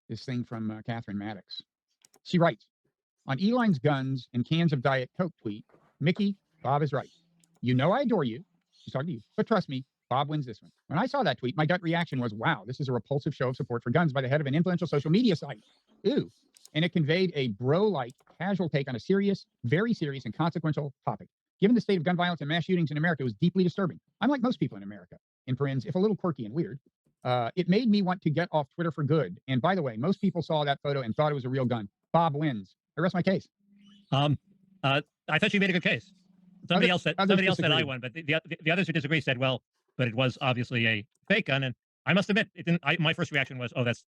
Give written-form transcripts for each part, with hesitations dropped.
this thing from Catherine Maddox. She writes, on Elon's guns and cans of Diet Coke tweet, Mickey, Bob is right. You know I adore you. She's talking to you. But trust me, Bob wins this one. When I saw that tweet, my gut reaction was, wow, this is a repulsive show of support for guns by the head of an influential social media site. Ew. And it conveyed a bro-like, casual take on a serious, very serious, and consequential topic. Given the state of gun violence and mass shootings in America, it was deeply disturbing. I'm like most people in America, in parens, if a little quirky and weird. It made me want to get off Twitter for good. And by the way, most people saw that photo and thought it was a real gun. Bob wins. I rest my case. I thought you made a good case. Somebody else said I won, but the others who disagree said, well, but it was obviously a fake gun. And I must admit, it didn't. My first reaction was, that's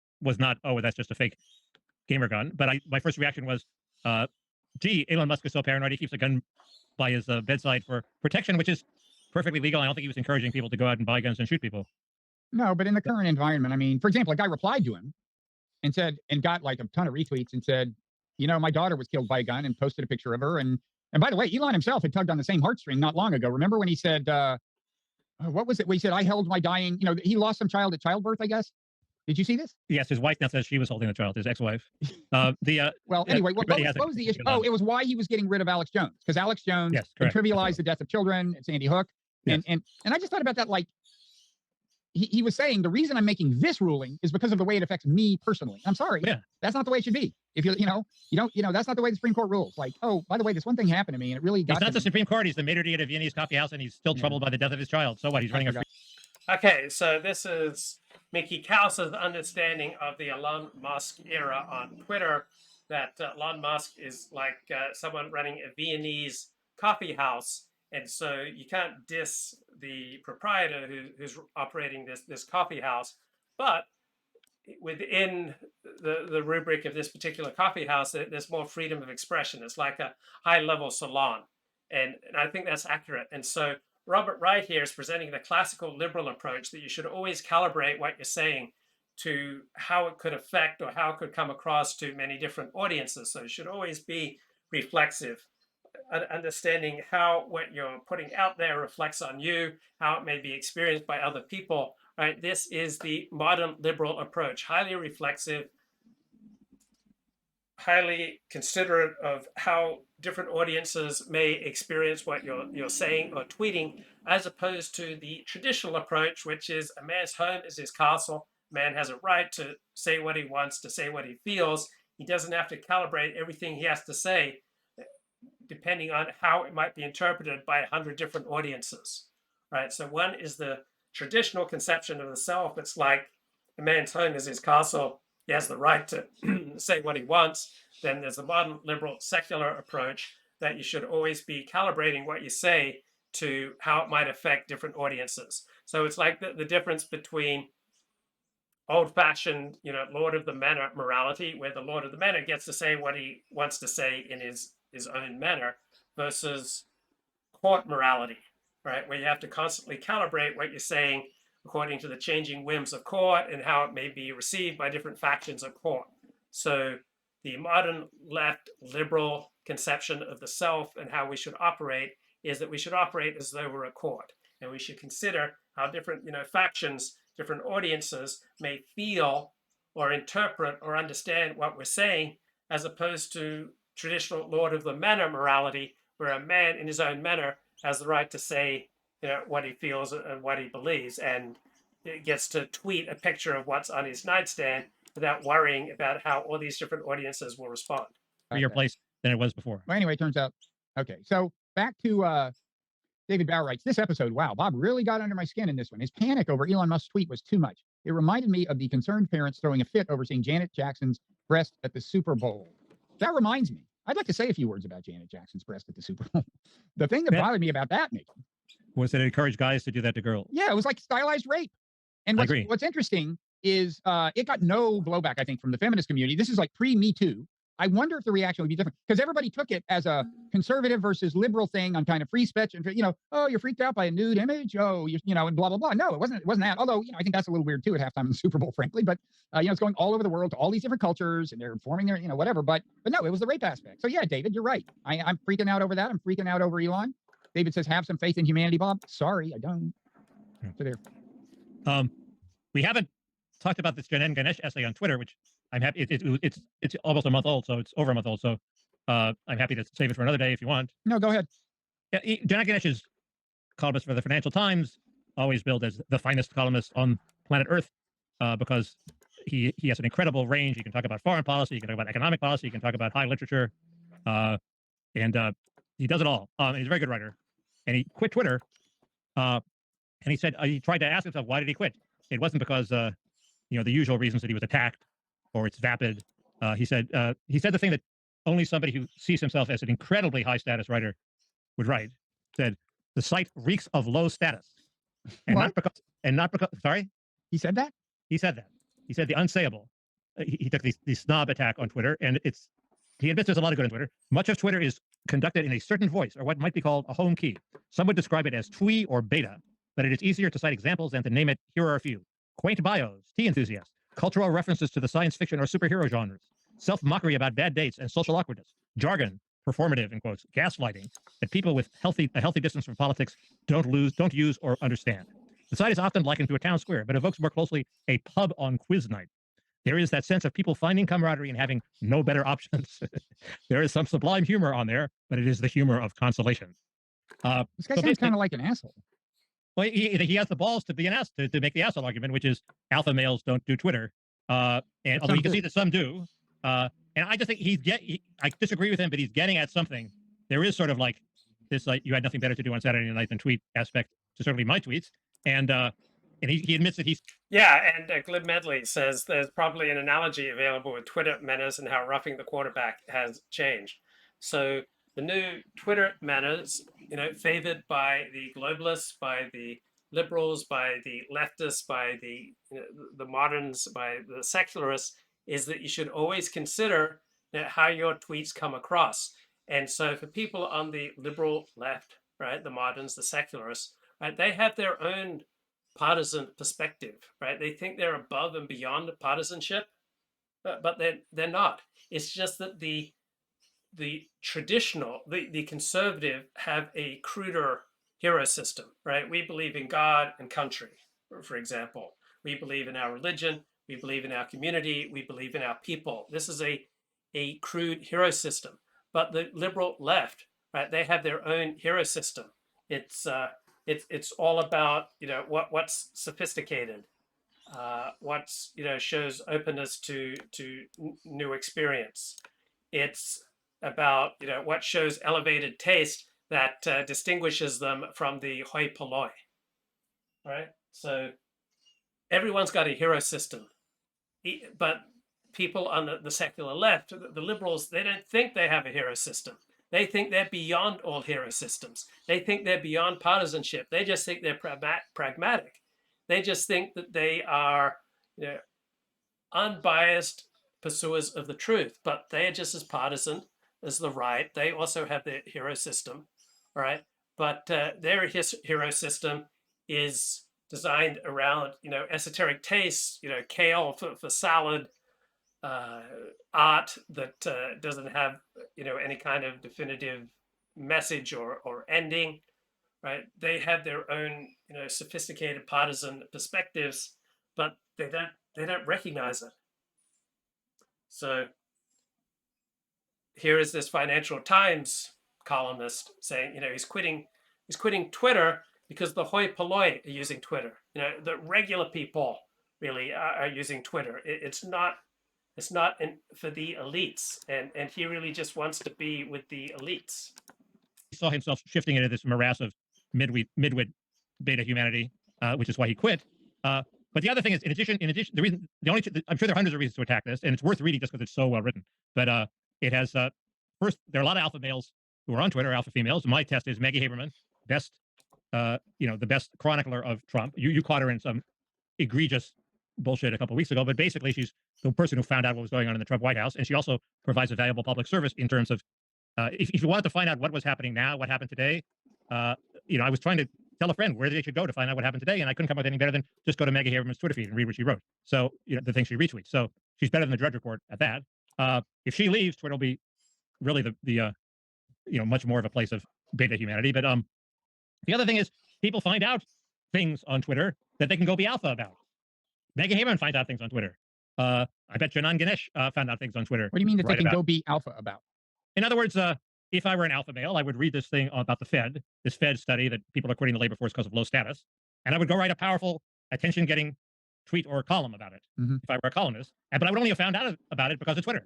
just a fake gamer gun. But my first reaction was, gee, Elon Musk is so paranoid. He keeps a gun by his bedside for protection, which is perfectly legal. I don't think he was encouraging people to go out and buy guns and shoot people. No, but in the current environment, I mean, for example, a guy replied to him and said, and got like a ton of retweets and said, you know, my daughter was killed by a gun, and posted a picture of her. And by the way, Elon himself had tugged on the same heartstring not long ago. Remember when he said, what was it? When he said, I held my dying, he lost some child at childbirth, I guess. Did you see this? Yes, his wife now says she was holding the child, his ex-wife. Well, anyway, what was the issue? Oh, it was why he was getting rid of Alex Jones, because Alex Jones trivialized the death of children. It's Sandy Hook. Yes. And I just thought about that, like, he was saying the reason I'm making this ruling is because of the way it affects me personally. I'm sorry. Yeah. That's not the way it should be. If you don't, that's not the way the Supreme Court rules. Like, oh, by the way, this one thing happened to me and it really got He's not the Supreme Court. He's the maitre d' at a Viennese coffee house, and he's still troubled by the death of his child. So what? He's running a free. Okay, so this is Mickey Kaus's understanding of the Elon Musk era on Twitter, that Elon Musk is like someone running a Viennese coffee house. And so you can't diss the proprietor who's operating this coffee house, but within the rubric of this particular coffee house, there's more freedom of expression. It's like a high-level salon, and I think that's accurate. And so Robert Wright here is presenting the classical liberal approach that you should always calibrate what you're saying to how it could affect or how it could come across to many different audiences. So it should always be reflexive. Understanding how what you're putting out there reflects on you, how it may be experienced by other people, right? This is the modern liberal approach, highly reflexive, highly considerate of how different audiences may experience what you're saying or tweeting, as opposed to the traditional approach, which is a man's home is his castle. Man has a right to say what he wants, to say what he feels. He doesn't have to calibrate everything he has to say depending on how it might be interpreted by 100 different audiences, right? So one is the traditional conception of the self. It's like a man's home is his castle. He has the right to say what he wants. Then there's the modern liberal secular approach that you should always be calibrating what you say to how it might affect different audiences. So it's like the difference between old-fashioned, Lord of the Manor morality, where the Lord of the Manor gets to say what he wants to say in his own manner, versus court morality, right? Where you have to constantly calibrate what you're saying according to the changing whims of court and how it may be received by different factions of court. So the modern left liberal conception of the self and how we should operate is that we should operate as though we're a court, and we should consider how different, factions, different audiences may feel or interpret or understand what we're saying, as opposed to traditional Lord of the Manor morality, where a man in his own manor has the right to say, what he feels and what he believes, and gets to tweet a picture of what's on his nightstand without worrying about how all these different audiences will respond. Your place than it was before. Well, anyway, it turns out, okay. So back to David Bauer writes, this episode, wow, Bob really got under my skin in this one. His panic over Elon Musk's tweet was too much. It reminded me of the concerned parents throwing a fit over seeing Janet Jackson's breast at the Super Bowl. That reminds me, I'd like to say a few words about Janet Jackson's breast at the Super Bowl. The thing that bothered me about that, Mickey, was that it encouraged guys to do that to girls. Yeah, it was like stylized rape. And what's interesting is it got no blowback, I think, from the feminist community. This is like pre-Me Too. I wonder if the reaction would be different, because everybody took it as a conservative versus liberal thing on kind of free speech, and oh, you're freaked out by a nude image, oh, and blah blah blah. No, it wasn't that. Although I think that's a little weird too at halftime in the Super Bowl, frankly. But it's going all over the world to all these different cultures, and they're forming their whatever. But no, it was the rape aspect. So yeah, David, you're right. I'm freaking out over that. I'm freaking out over Elon. David says, have some faith in humanity, Bob. Sorry, I don't. So there. We haven't talked about this Janan Ganesh essay on Twitter, which I'm happy. It's almost a month old, so it's over a month old. So I'm happy to save it for another day if you want. No, go ahead. Yeah, Janan Ganesh is columnist for the Financial Times, always billed as the finest columnist on planet Earth, because he has an incredible range. He can talk about foreign policy, he can talk about economic policy, he can talk about high literature, and he does it all. And he's a very good writer. And he quit Twitter, and he said he tried to ask himself, why did he quit? It wasn't because the usual reasons that he was attacked or it's vapid. He said the thing that only somebody who sees himself as an incredibly high status writer would write. Said the site reeks of low status, and What? not because. Sorry, He said that? he said that. He said the unsayable. He took the snob attack on Twitter, and he admits there's a lot of good on Twitter. Much of Twitter is conducted in a certain voice, or what might be called a home key. Some would describe it as twee or beta, but it is easier to cite examples than to name it. Here are a few: quaint bios, tea enthusiasts, cultural references to the science fiction or superhero genres, self-mockery about bad dates and social awkwardness, jargon, performative, in quotes, gaslighting that people with a healthy distance from politics don't use or understand. The site is often likened to a town square, but evokes more closely a pub on quiz night. There is that sense of people finding camaraderie and having no better options. There is some sublime humor on there, but it is the humor of consolation. This guy sounds kind of like an asshole. Well, he has the balls to be an ass to make the asshole argument, which is alpha males don't do Twitter. And although you can see that some do, and I just think I disagree with him, but he's getting at something. There is sort of like this, like, you had nothing better to do on Saturday night than tweet aspect to certainly my tweets. And he admits that he's. Yeah, and Glib Medley says there's probably an analogy available with Twitter manners and how roughing the quarterback has changed. So the new Twitter manners, favored by the globalists, by the liberals, by the leftists, by the moderns, by the secularists, is that you should always consider how your tweets come across. And so for people on the liberal left, right, the moderns, the secularists, right, they have their own partisan perspective, right? They think they're above and beyond partisanship, but they're not. It's just that the traditional, the conservative have a cruder hero system, right? We believe in God and country, for example. We believe in our religion. We believe in our community. We believe in our people. This is a crude hero system. But the liberal left, right? They have their own hero system. It's all about what's sophisticated, what's shows openness to new experience. It's about what shows elevated taste that distinguishes them from the hoi polloi. Right. So everyone's got a hero system, but people on the secular left, the liberals, they don't think they have a hero system. They think they're beyond all hero systems. They think they're beyond partisanship. They just think they're pragmatic. They just think that they are unbiased pursuers of the truth, but they are just as partisan as the right. They also have their hero system, all right? But their hero system is designed around, esoteric tastes, kale for salad, art that doesn't have any kind of definitive message or ending, right? They have their own sophisticated partisan perspectives, but they don't recognize it. So here is this Financial Times columnist saying he's quitting Twitter because the hoi polloi are using Twitter. The regular people really are using Twitter. It's not for the elites, and he really just wants to be with the elites. He saw himself shifting into this morass of midwit beta humanity, which is why he quit. But the other thing is, in addition, I'm sure there are hundreds of reasons to attack this, and it's worth reading just because it's so well written. But it has first, there are a lot of alpha males who are on Twitter, alpha females. My test is Maggie Haberman, the best chronicler of Trump. You caught her in some egregious bullshit a couple of weeks ago, but basically she's the person who found out what was going on in the Trump White House, and she also provides a valuable public service in terms of if you wanted to find out what was happening now, what happened today. I was trying to tell a friend where they should go to find out what happened today, and I couldn't come up with anything better than just go to Maggie Haberman's Twitter feed and read what she wrote. So the things she retweets. So she's better than the Drudge Report at that. If she leaves, Twitter will be really the much more of a place of beta humanity. But the other thing is people find out things on Twitter that they can go be alpha about. Megan Haberman finds out things on Twitter. I bet Janan Ganesh found out things on Twitter. What do you mean that they can go be alpha about? In other words, if I were an alpha male, I would read this thing about the Fed, this Fed study that people are quitting the labor force because of low status, and I would go write a powerful, attention-getting tweet or column about it if I were a columnist. But I would only have found out about it because of Twitter.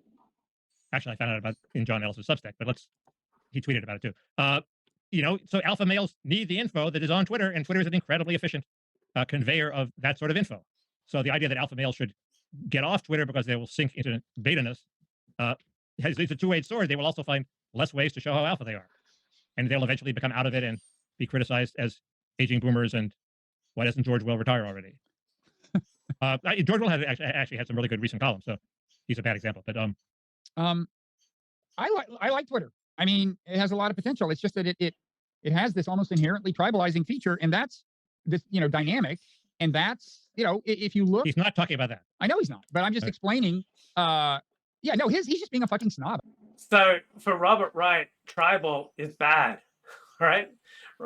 Actually, I found out about it in John Ellis's Substack, but he tweeted about it too. So alpha males need the info that is on Twitter, and Twitter is an incredibly efficient conveyor of that sort of info. So the idea that alpha males should get off Twitter because they will sink into beta-ness it's a two-edged sword. They will also find less ways to show how alpha they are. And they'll eventually become out of it and be criticized as aging boomers and why doesn't George Will retire already? George Will has actually had some really good recent columns, so he's a bad example. But I like Twitter. I mean, it has a lot of potential. It's just that it has this almost inherently tribalizing feature, and that's this dynamic. And that's if you look, he's not talking about that. I know he's not, but I'm just explaining. Yeah, no, he's just being a fucking snob. So for Robert Wright, tribal is bad, right?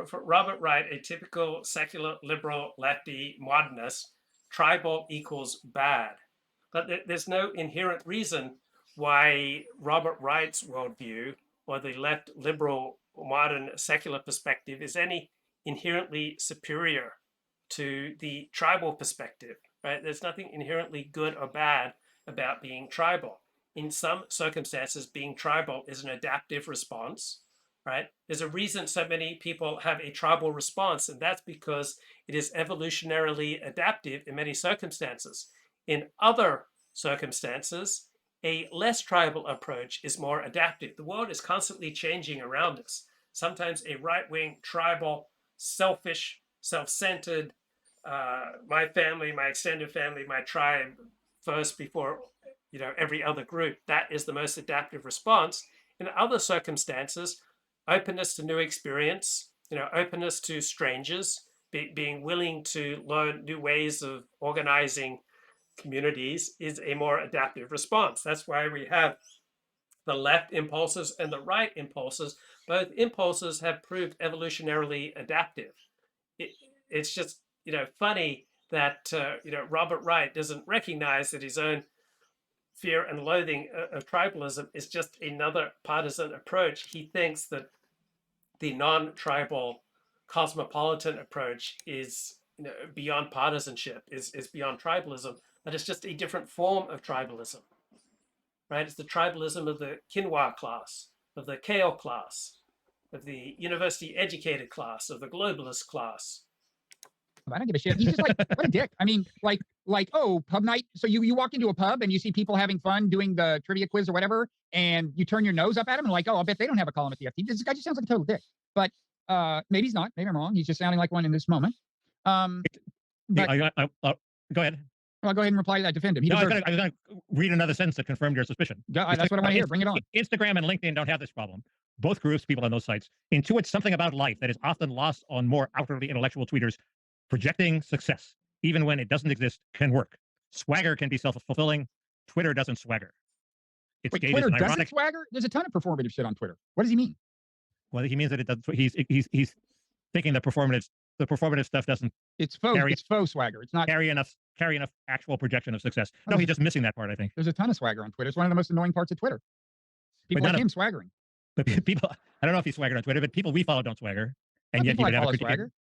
For Robert Wright, a typical secular liberal lefty modernist, tribal equals bad. But there's no inherent reason why Robert Wright's worldview or the left liberal modern secular perspective is any inherently superior to the tribal perspective, right? There's nothing inherently good or bad about being tribal. In some circumstances, being tribal is an adaptive response, right? There's a reason so many people have a tribal response, and that's because it is evolutionarily adaptive in many circumstances. In other circumstances, a less tribal approach is more adaptive. The world is constantly changing around us. Sometimes a right-wing, tribal, selfish, self-centered, my family, my extended family, my tribe first before every other group. That is the most adaptive response. In other circumstances, openness to new experience, openness to strangers, being willing to learn new ways of organizing communities is a more adaptive response. That's why we have the left impulses and the right impulses. Both impulses have proved evolutionarily adaptive. It's just funny that Robert Wright doesn't recognize that his own fear and loathing of tribalism is just another partisan approach. He thinks that the non-tribal cosmopolitan approach is beyond partisanship, is beyond tribalism, but it's just a different form of tribalism, right? It's the tribalism of the quinoa class, of the kale class, of the university educated class, of the globalist class. I don't give a shit. He's just like, what a dick. I mean, like, oh, pub night. So you walk into a pub and you see people having fun doing the trivia quiz or whatever, and you turn your nose up at them and like, oh, I bet they don't have a column at the FT. This guy just sounds like a total dick. But maybe he's not. Maybe I'm wrong. He's just sounding like one in this moment. But, go ahead. Well, go ahead and reply to that. Defend him. I was going to read another sentence that confirmed your suspicion. That's what I want to hear. Bring it on. Instagram and LinkedIn don't have this problem. Both groups, people on those sites, intuit something about life that is often lost on more outwardly intellectual tweeters. Projecting success, even when it doesn't exist, can work. Swagger can be self-fulfilling. Twitter doesn't swagger. Wait, Twitter doesn't swagger? There's a ton of performative shit on Twitter. What does he mean? Well, he means that it does. He's thinking the performative stuff doesn't. It's faux swagger. It's not carry enough actual projection of success. No, he's just missing that part, I think. There's a ton of swagger on Twitter. It's one of the most annoying parts of Twitter. People like him swaggering. But people, I don't know if he's swaggered on Twitter, but people we follow don't swagger. And yet you would have a swagger.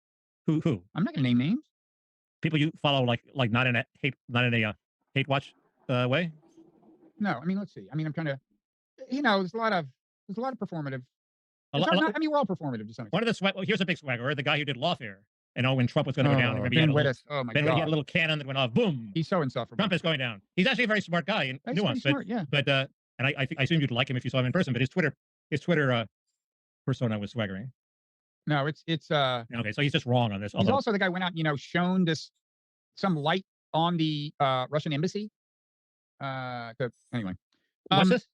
Who? I'm not gonna name names. People you follow like not in a hate watch way. No, I mean let's see. I mean I'm trying to, there's a lot of performative. I mean we're all performative to some extent. One of the here's a big swagger. The guy who did Lawfare, and when Trump was going to go down, Ben Wittes. Oh my God. He had a little cannon that went off. Boom. He's so insufferable. Trump is going down. He's actually a very smart guy and nuanced. Smart, yeah. But and I assume you'd like him if you saw him in person. But his Twitter persona was swaggering. No, it's okay. So he's just wrong on this. He's also the guy who went out, shown some light on the Russian embassy. Anyway, what's this?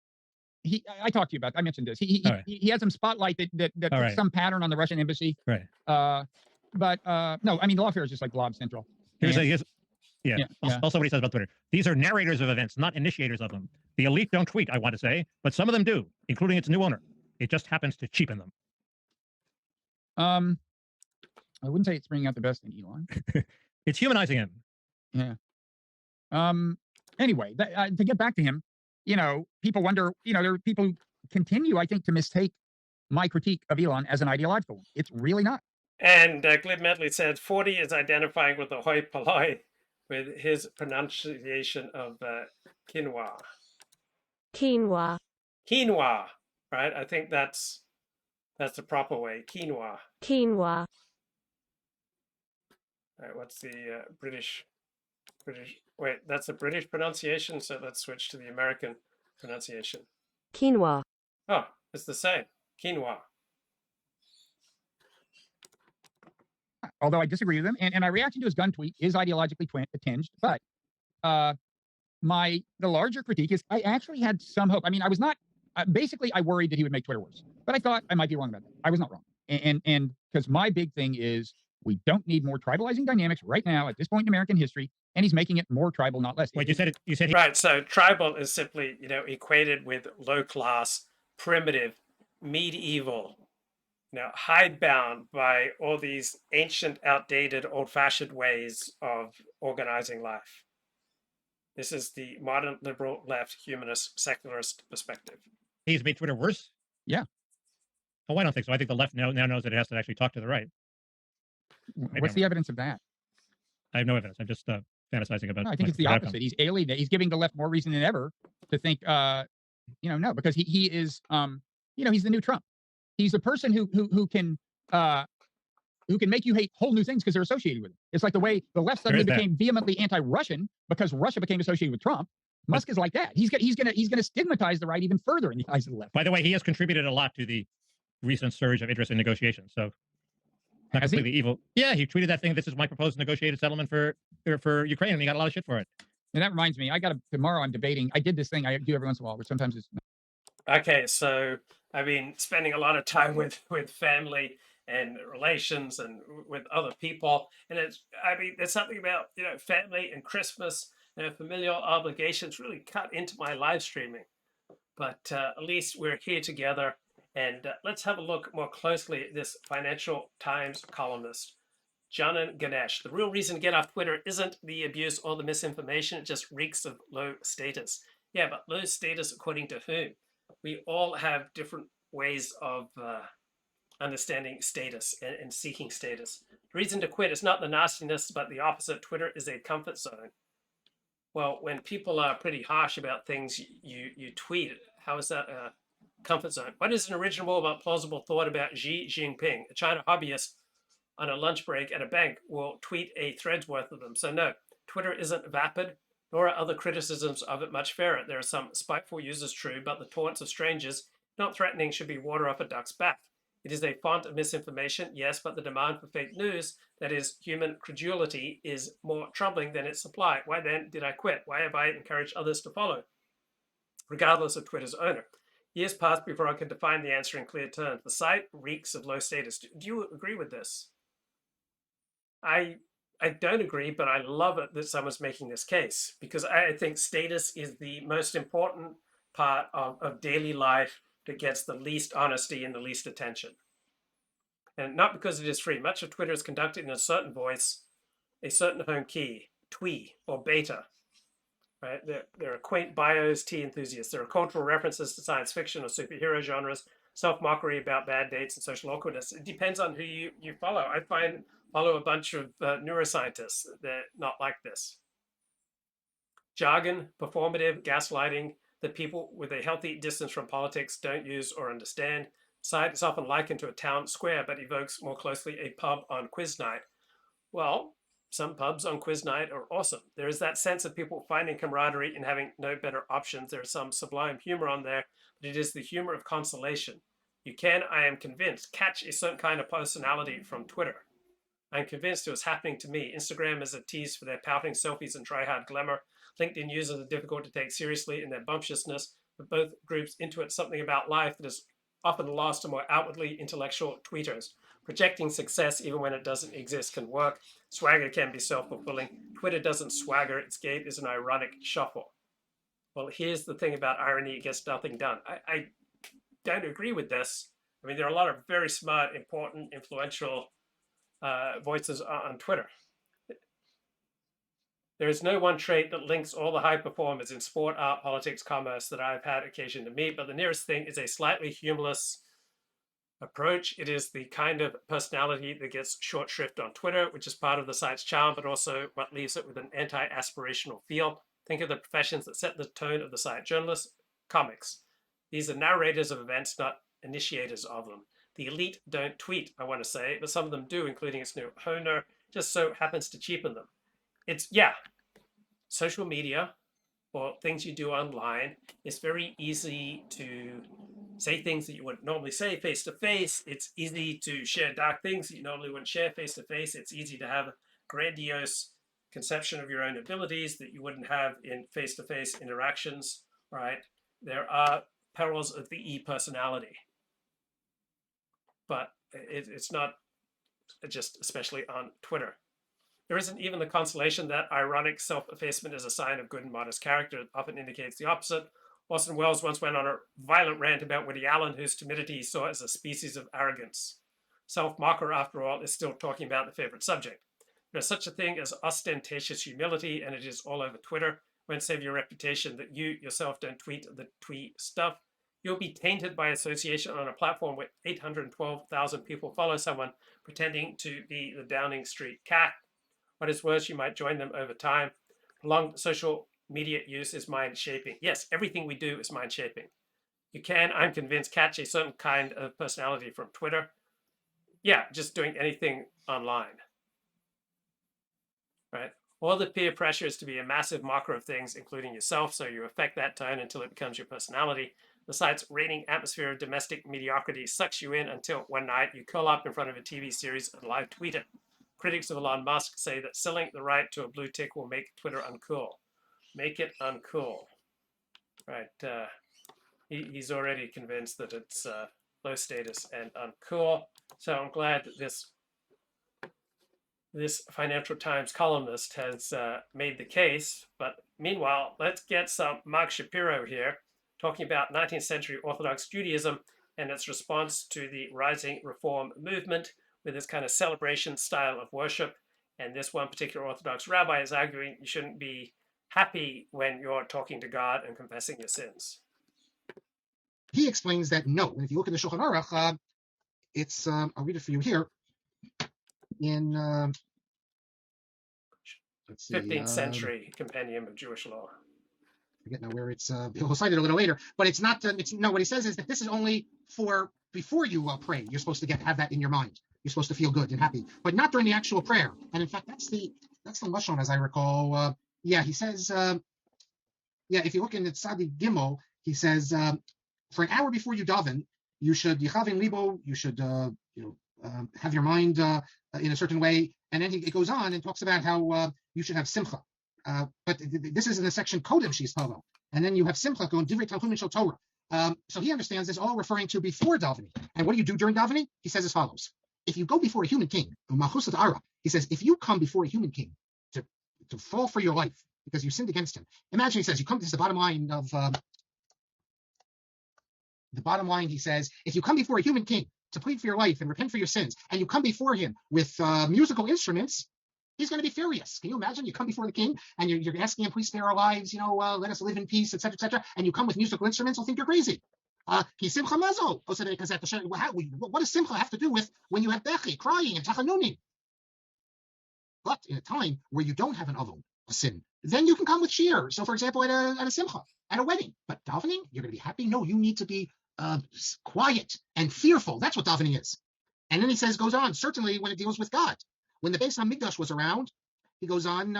I talked to you about. I mentioned this. He had some spotlight that right. Some pattern on the Russian embassy. Right. But no, I mean Lawfare is just like Blob Central. Also, what he says about Twitter. These are narrators of events, not initiators of them. The elite don't tweet, I want to say, but some of them do, including its new owner. It just happens to cheapen them. I wouldn't say it's bringing out the best in Elon. It's humanizing him. Yeah. Anyway, to get back to him, people wonder, there are people who continue, I think, to mistake my critique of Elon as an ideological one. It's really not. And Glib Medley said 40 is identifying with the hoi polloi with his pronunciation of quinoa. Quinoa. Quinoa, right? I think that's the proper way. Quinoa. Quinoa. All right, what's the British? Wait, that's the British pronunciation. So let's switch to the American pronunciation. Quinoa. Oh, it's the same. Quinoa. Although I disagree with him, and my reaction to his gun tweet is ideologically tinged, but the larger critique is I actually had some hope. I mean, I was not basically I worried that he would make Twitter worse, but I thought I might be wrong about that. I was not wrong, and because my big thing is we don't need more tribalizing dynamics right now at this point in American history, and he's making it more tribal, not less. Wait, you said it. You said right. So tribal is simply equated with low class, primitive, medieval. Hidebound by all these ancient, outdated, old-fashioned ways of organizing life. This is the modern liberal left humanist secularist perspective. He's made Twitter worse? Yeah. Oh, I don't think so. I think the left now knows that it has to actually talk to the right. What's the evidence of that? I have no evidence. I'm just fantasizing about. No, I think it's the opposite. He's alienated. He's giving the left more reason than ever to think, no, because he is, he's the new Trump. He's the person who can make you hate whole new things because they're associated with it. It's like the way the left suddenly became vehemently anti-Russian because Russia became associated with Trump. Musk is like that. He's gonna stigmatize the right even further in the eyes of the left. By the way, he has contributed a lot to the recent surge of interest in negotiations. So not completely evil. Yeah, he tweeted that thing. This is my proposed negotiated settlement for Ukraine, and he got a lot of shit for it. And that reminds me, tomorrow I'm debating. I did this thing I do every once in a while, but sometimes it's. Okay, so I've been spending a lot of time with family and relations and with other people, and there's something about family and Christmas and familial obligations really cut into my live streaming. But at least we're here together, and let's have a look more closely at this Financial Times columnist, Janan Ganesh. The real reason to get off Twitter isn't the abuse or the misinformation; it just reeks of low status. Yeah, but low status according to whom? We all have different ways of understanding status and seeking status. The reason to quit is not the nastiness, but the opposite. Twitter is a comfort zone. Well, when people are pretty harsh about things, you tweet. How is that a comfort zone? What is an original but plausible thought about Xi Jinping? A China hobbyist on a lunch break at a bank will tweet a thread's worth of them. So no, Twitter isn't vapid, nor are other criticisms of it much fairer. There are some spiteful users, true, but the taunts of strangers, not threatening, should be water off a duck's back. It is a font of misinformation, yes, but the demand for fake news, that is human credulity, is more troubling than its supply. Why then did I quit? Why have I encouraged others to follow, regardless of Twitter's owner? Years passed before I could define the answer in clear terms. The site reeks of low status. Do you agree with this? I don't agree, but I love it that someone's making this case, because I think status is the most important part of daily life that gets the least honesty and the least attention. And not because it is free. Much of Twitter is conducted in a certain voice, a certain home key, twee or beta. Right? There are quaint bios, tea enthusiasts. There are cultural references to science fiction or superhero genres, self-mockery about bad dates and social awkwardness. It depends on who you follow. I follow a bunch of neuroscientists. They're not like this. Jargon, performative, gaslighting that people with a healthy distance from politics don't use or understand. Site is often likened to a town square, but evokes more closely a pub on quiz night. Well, some pubs on quiz night are awesome. There is that sense of people finding camaraderie and having no better options. There is some sublime humor on there, but it is the humor of consolation. You can, I am convinced, catch a certain kind of personality from Twitter. I'm convinced it was happening to me. Instagram is a tease for their pouting selfies and try-hard glamour. LinkedIn users are difficult to take seriously in their bumptiousness, but both groups intuit something about life that is often lost to more outwardly intellectual tweeters. Projecting success even when it doesn't exist can work. Swagger can be self-fulfilling. Twitter doesn't swagger. Its gait is an ironic shuffle. Well, here's the thing about irony. It gets nothing done. I don't agree with this. I mean, there are a lot of very smart, important, influential voices on Twitter. There is no one trait that links all the high performers in sport, art, politics, commerce that I've had occasion to meet, but the nearest thing is a slightly humorless approach. It is the kind of personality that gets short shrift on Twitter, which is part of the site's charm, but also what leaves it with an anti-aspirational feel. Think of the professions that set the tone of the site. Journalists, comics. These are narrators of events, not initiators of them. The elite don't tweet, I want to say, but some of them do, including its new owner, just so happens to cheapen them. It's, yeah, social media or things you do online, it's very easy to say things that you wouldn't normally say face to face. It's easy to share dark things that you normally wouldn't share face to face. It's easy to have a grandiose conception of your own abilities that you wouldn't have in face to face interactions, right? There are perils of the e-personality, but it's not just especially on Twitter. There isn't even the consolation that ironic self-effacement is a sign of good and modest character. It often indicates the opposite. Orson Welles once went on a violent rant about Woody Allen, whose timidity he saw as a species of arrogance. Self-mocker, after all, is still talking about the favorite subject. There's such a thing as ostentatious humility, and it is all over Twitter. Won't save your reputation that you yourself don't tweet the tweet stuff. You'll be tainted by association on a platform where 812,000 people follow someone pretending to be the Downing Street cat. What is worse, you might join them over time. Prolonged social media use is mind shaping. Yes, everything we do is mind shaping. You can, I'm convinced, catch a certain kind of personality from Twitter. Yeah, just doing anything online. Right? All the peer pressure is to be a massive mocker of things, including yourself, so you affect that tone until it becomes your personality. The site's reigning atmosphere of domestic mediocrity sucks you in until one night you curl up in front of a TV series and live tweet it. Critics of Elon Musk say that selling the right to a blue tick will make Twitter uncool. Make it uncool. Right. He's already convinced that it's low status and uncool. So I'm glad that this Financial Times columnist has made the case. But meanwhile, let's get some Mark Shapiro here talking about 19th century Orthodox Judaism and its response to the rising Reform movement with this kind of celebration style of worship. And this one particular Orthodox rabbi is arguing you shouldn't be happy when you're talking to God and confessing your sins. He explains that no. And if you look at the Shulchan Aruch, it's, I'll read it for you here, in, let's see, 15th century compendium of Jewish law. I forget now where it's, he'll cite it a little later, but it's not, no, what he says is that this is only for before you pray. You're supposed to have that in your mind. You're supposed to feel good and happy, but not during the actual prayer. And in fact, that's the lashon, as I recall. He says, if you look in the Tzadi Gimel, he says, for an hour before you daven, you should yichavin libo, you should have your mind in a certain way, and then it goes on and talks about how you should have simcha. But this is in the section Kodem Shis Tova, and then you have simcha going divrei Talmud Shel Torah. So he understands this all referring to before davening. And what do you do during davening? He says as follows: if you go before a human king, he says, if you come before a human king to fall for your life because you sinned against him. Imagine, he says, this is the bottom line of he says, if you come before a human king to plead for your life and repent for your sins, and you come before him with musical instruments, he's going to be furious. Can you imagine? You come before the king and you're asking him, please spare our lives, let us live in peace, etc., and you come with musical instruments, he'll think you're crazy. Simcha mazo. What does simcha have to do with when you have bechi, crying, and tachanunim? But in a time where you don't have an avon, a sin, then you can come with shir. So, for example, at a simcha, at a wedding. But davening, you're going to be happy? No, you need to be quiet and fearful. That's what davening is. And then he goes on, certainly when it deals with God. When the Beis HaMikdash was around, he goes on,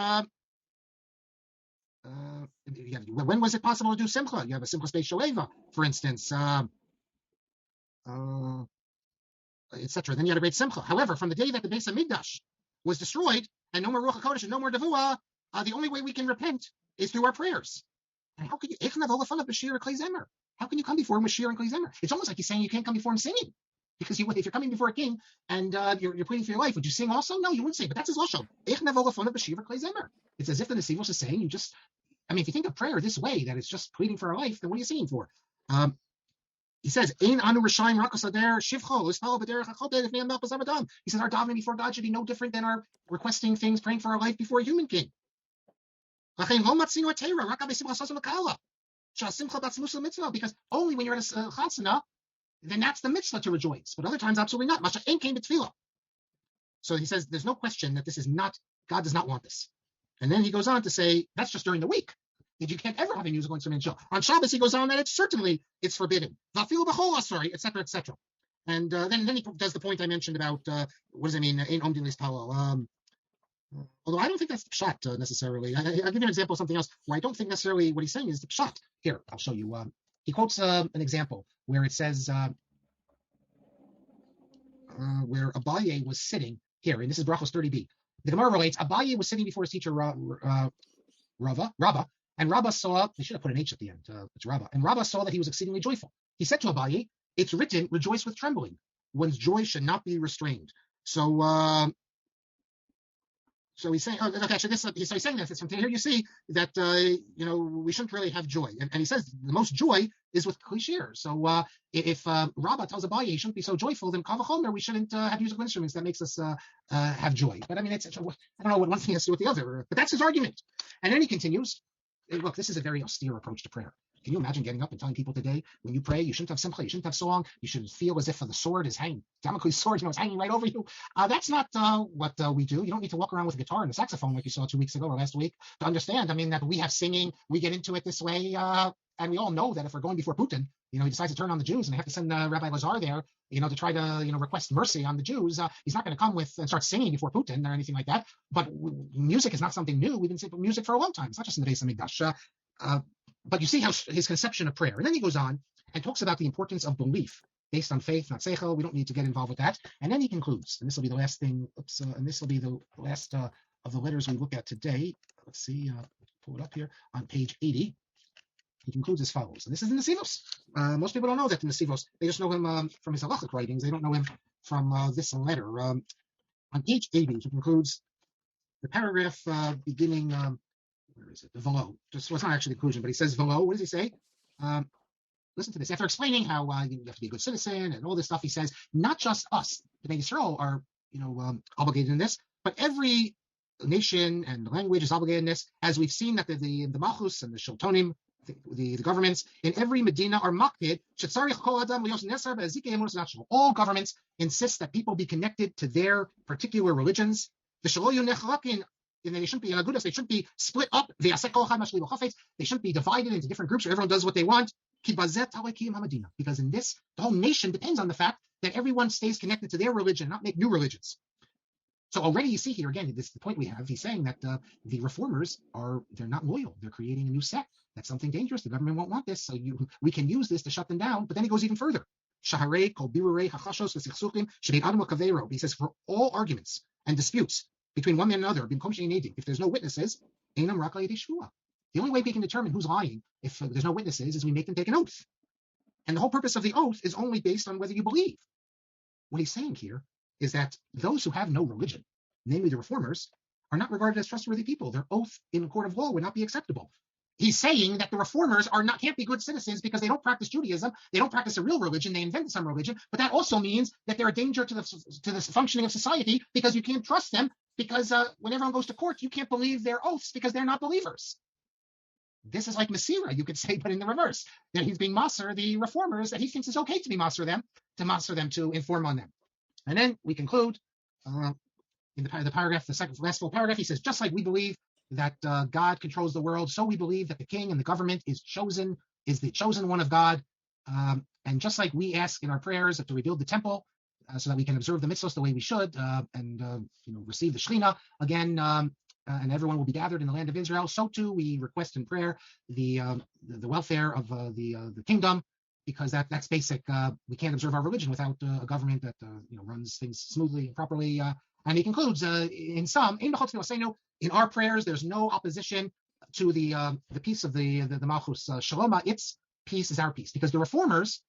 when was it possible to do simcha? You have a simcha space shaleva, for instance, etc. Then you had a great simcha. However, from the day that the Beis HaMikdash was destroyed, and no more Ruach HaKodesh and no more Devuah, the only way we can repent is through our prayers. And how can you? How can you come before him with shir and klei zemer? It's almost like he's saying you can't come before him singing. Because if you're coming before a king and you're pleading for your life, would you sing also? No, you wouldn't sing. But that's his lashon. It's as if the Nesivos is saying if you think of prayer this way, that it's just pleading for our life, then what are you singing for? He says, Ein anu rishayim rakasader shivcho ispalo b'derech hachoped ifnei melech b'zar v'dam. He says our davening before God should be no different than our requesting things, praying for our life before a human king. Because only when you're at a chasana, then that's the mitzvah to rejoice. But other times, absolutely not. Masha ein came b'tefillah. So he says there's no question that this is not, God does not want this. And then he goes on to say that's just during the week. You can't ever have a musical instrument show. On Shabbos, he goes on that it's forbidden. Sorry, etc., etc. And then he does the point I mentioned about what does it mean? Although I don't think that's the pshat necessarily. I'll give you an example of something else where I don't think necessarily what he's saying is the pshat. Here, I'll show you. He quotes an example where it says where Abaye was sitting here, and this is Brachos 30b. The Gemara relates Abaye was sitting before his teacher Rabba, and Rabba saw, they should have put an H at the end, it's Rabba, and Rabba saw that he was exceedingly joyful. He said to Abaye, it's written, rejoice with trembling. One's joy should not be restrained. So he's saying, he's saying this. From here you see that we shouldn't really have joy, and he says the most joy is with klishir. So if Rabbah tells Abaye he shouldn't be so joyful, then kavachomer we shouldn't have musical instruments. That makes us have joy. But I mean, I don't know what one thing has to do with the other. But that's his argument. And then he continues. Look, this is a very austere approach to prayer. Can you imagine getting up and telling people today, when you pray, you shouldn't have simcha, you shouldn't have song, you should feel as if the sword is hanging, Damocles' sword, is hanging right over you. That's not what we do. You don't need to walk around with a guitar and a saxophone like you saw 2 weeks ago or last week to understand. I mean, that we have singing, we get into it this way, and we all know that if we're going before Putin, he decides to turn on the Jews and they have to send Rabbi Lazar there, to try to, request mercy on the Jews. He's not going to come with and start singing before Putin or anything like that. But music is not something new. We've been singing music for a long time. It's not just in the Beis Hamikdash. But you see how his conception of prayer. And then he goes on and talks about the importance of belief based on faith, not seichel. We don't need to get involved with that. And then he concludes, and this will be the last thing, and this will be the last of the letters we look at today. Let's see, pull it up here on page 80. He concludes as follows, and this is in the Nesivos. Most people don't know that in the Nesivos. They just know him from his halachic writings. They don't know him from this letter. On page 80, he concludes the paragraph beginning... where is it? The Velo. It's not actually the conclusion, but he says Velo. What does he say? Listen to this. After explaining how you have to be a good citizen and all this stuff, he says, not just us, the Bnei Yisrael, are obligated in this, but every nation and language is obligated in this, as we've seen that the Malchus and the Shiltonim, the governments in every Medina are makpid. All governments insist that people be connected to their particular religions. They shouldn't be in they shouldn't be split up. They shouldn't be divided into different groups where everyone does what they want. Because in this, the whole nation depends on the fact that everyone stays connected to their religion, not make new religions. So already you see here, again, this is the point we have. He's saying that the reformers they're not loyal. They're creating a new sect. That's something dangerous. The government won't want this. So we can use this to shut them down. But then he goes even further. He says, for all arguments and disputes between one man and another, if there's no witnesses, the only way we can determine who's lying if there's no witnesses is we make them take an oath. And the whole purpose of the oath is only based on whether you believe. What he's saying here is that those who have no religion, namely the reformers, are not regarded as trustworthy people. Their oath in a court of law would not be acceptable. He's saying that the reformers can't be good citizens because they don't practice Judaism. They don't practice a real religion. They invented some religion. But that also means that they're a danger to the functioning of society because you can't trust them. Because when everyone goes to court, you can't believe their oaths because they're not believers. This is like Masira, you could say, but in the reverse. That he's being Maser, the reformers, that he thinks it's okay to be Maser them, to inform on them. And then we conclude in the paragraph, the last full paragraph, he says, just like we believe that God controls the world, so we believe that the king and the government is the chosen one of God. And just like we ask in our prayers to rebuild the temple, so that we can observe the mitzvahs the way we should, and receive the Shekhinah again, and everyone will be gathered in the land of Israel. So too, we request in prayer the welfare of the kingdom, because that's basic. We can't observe our religion without a government that runs things smoothly and properly. And he concludes, in sum, in our prayers, there's no opposition to the peace of the Malchus Shaloma. Its peace is our peace, because the reformers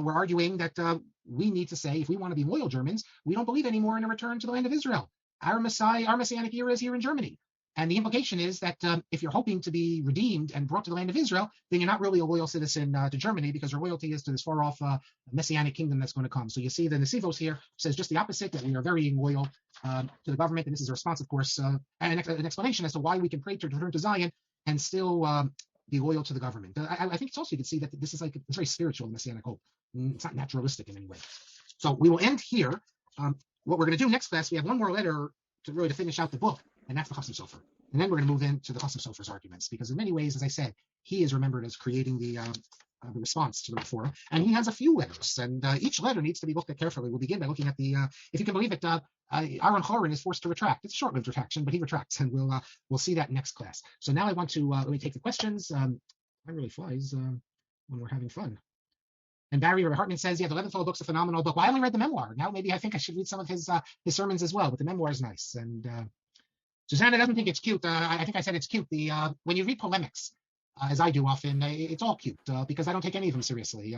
were arguing that we need to say, if we want to be loyal Germans, we don't believe anymore in a return to the land of Israel. Our messianic era is here in Germany. And the implication is that if you're hoping to be redeemed and brought to the land of Israel, then you're not really a loyal citizen to Germany, because your loyalty is to this far off messianic kingdom that's going to come. So you see the Nesivos here says just the opposite, that we are very loyal to the government. And this is a response, of course, and an explanation as to why we can pray to return to Zion and still be loyal to the government. I think it's also, you can see that this is like, it's very spiritual messianic hope. It's not naturalistic in any way. So we will end here. What we're going to do next class, we have one more letter to finish out the book, and that's the Chasam Sofer. And then we're going to move into the Chasam Sofer's arguments, because in many ways, as I said, he is remembered as creating the response to the Reform, and he has a few letters, and each letter needs to be looked at carefully. We'll begin by looking at the, if you can believe it, Aaron Chorin is forced to retract. It's a short-lived retraction, but he retracts, and we'll see that next class. So now I want to let me take the questions. Time really flies when we're having fun. And Barry Hartman says, yeah, the Leventhal book's a phenomenal book. Well, I only read the memoir. Now maybe I think I should read some of his sermons as well, but the memoir is nice. And Susanna doesn't think it's cute. I think I said it's cute. When you read polemics, as I do often, it's all cute because I don't take any of them seriously.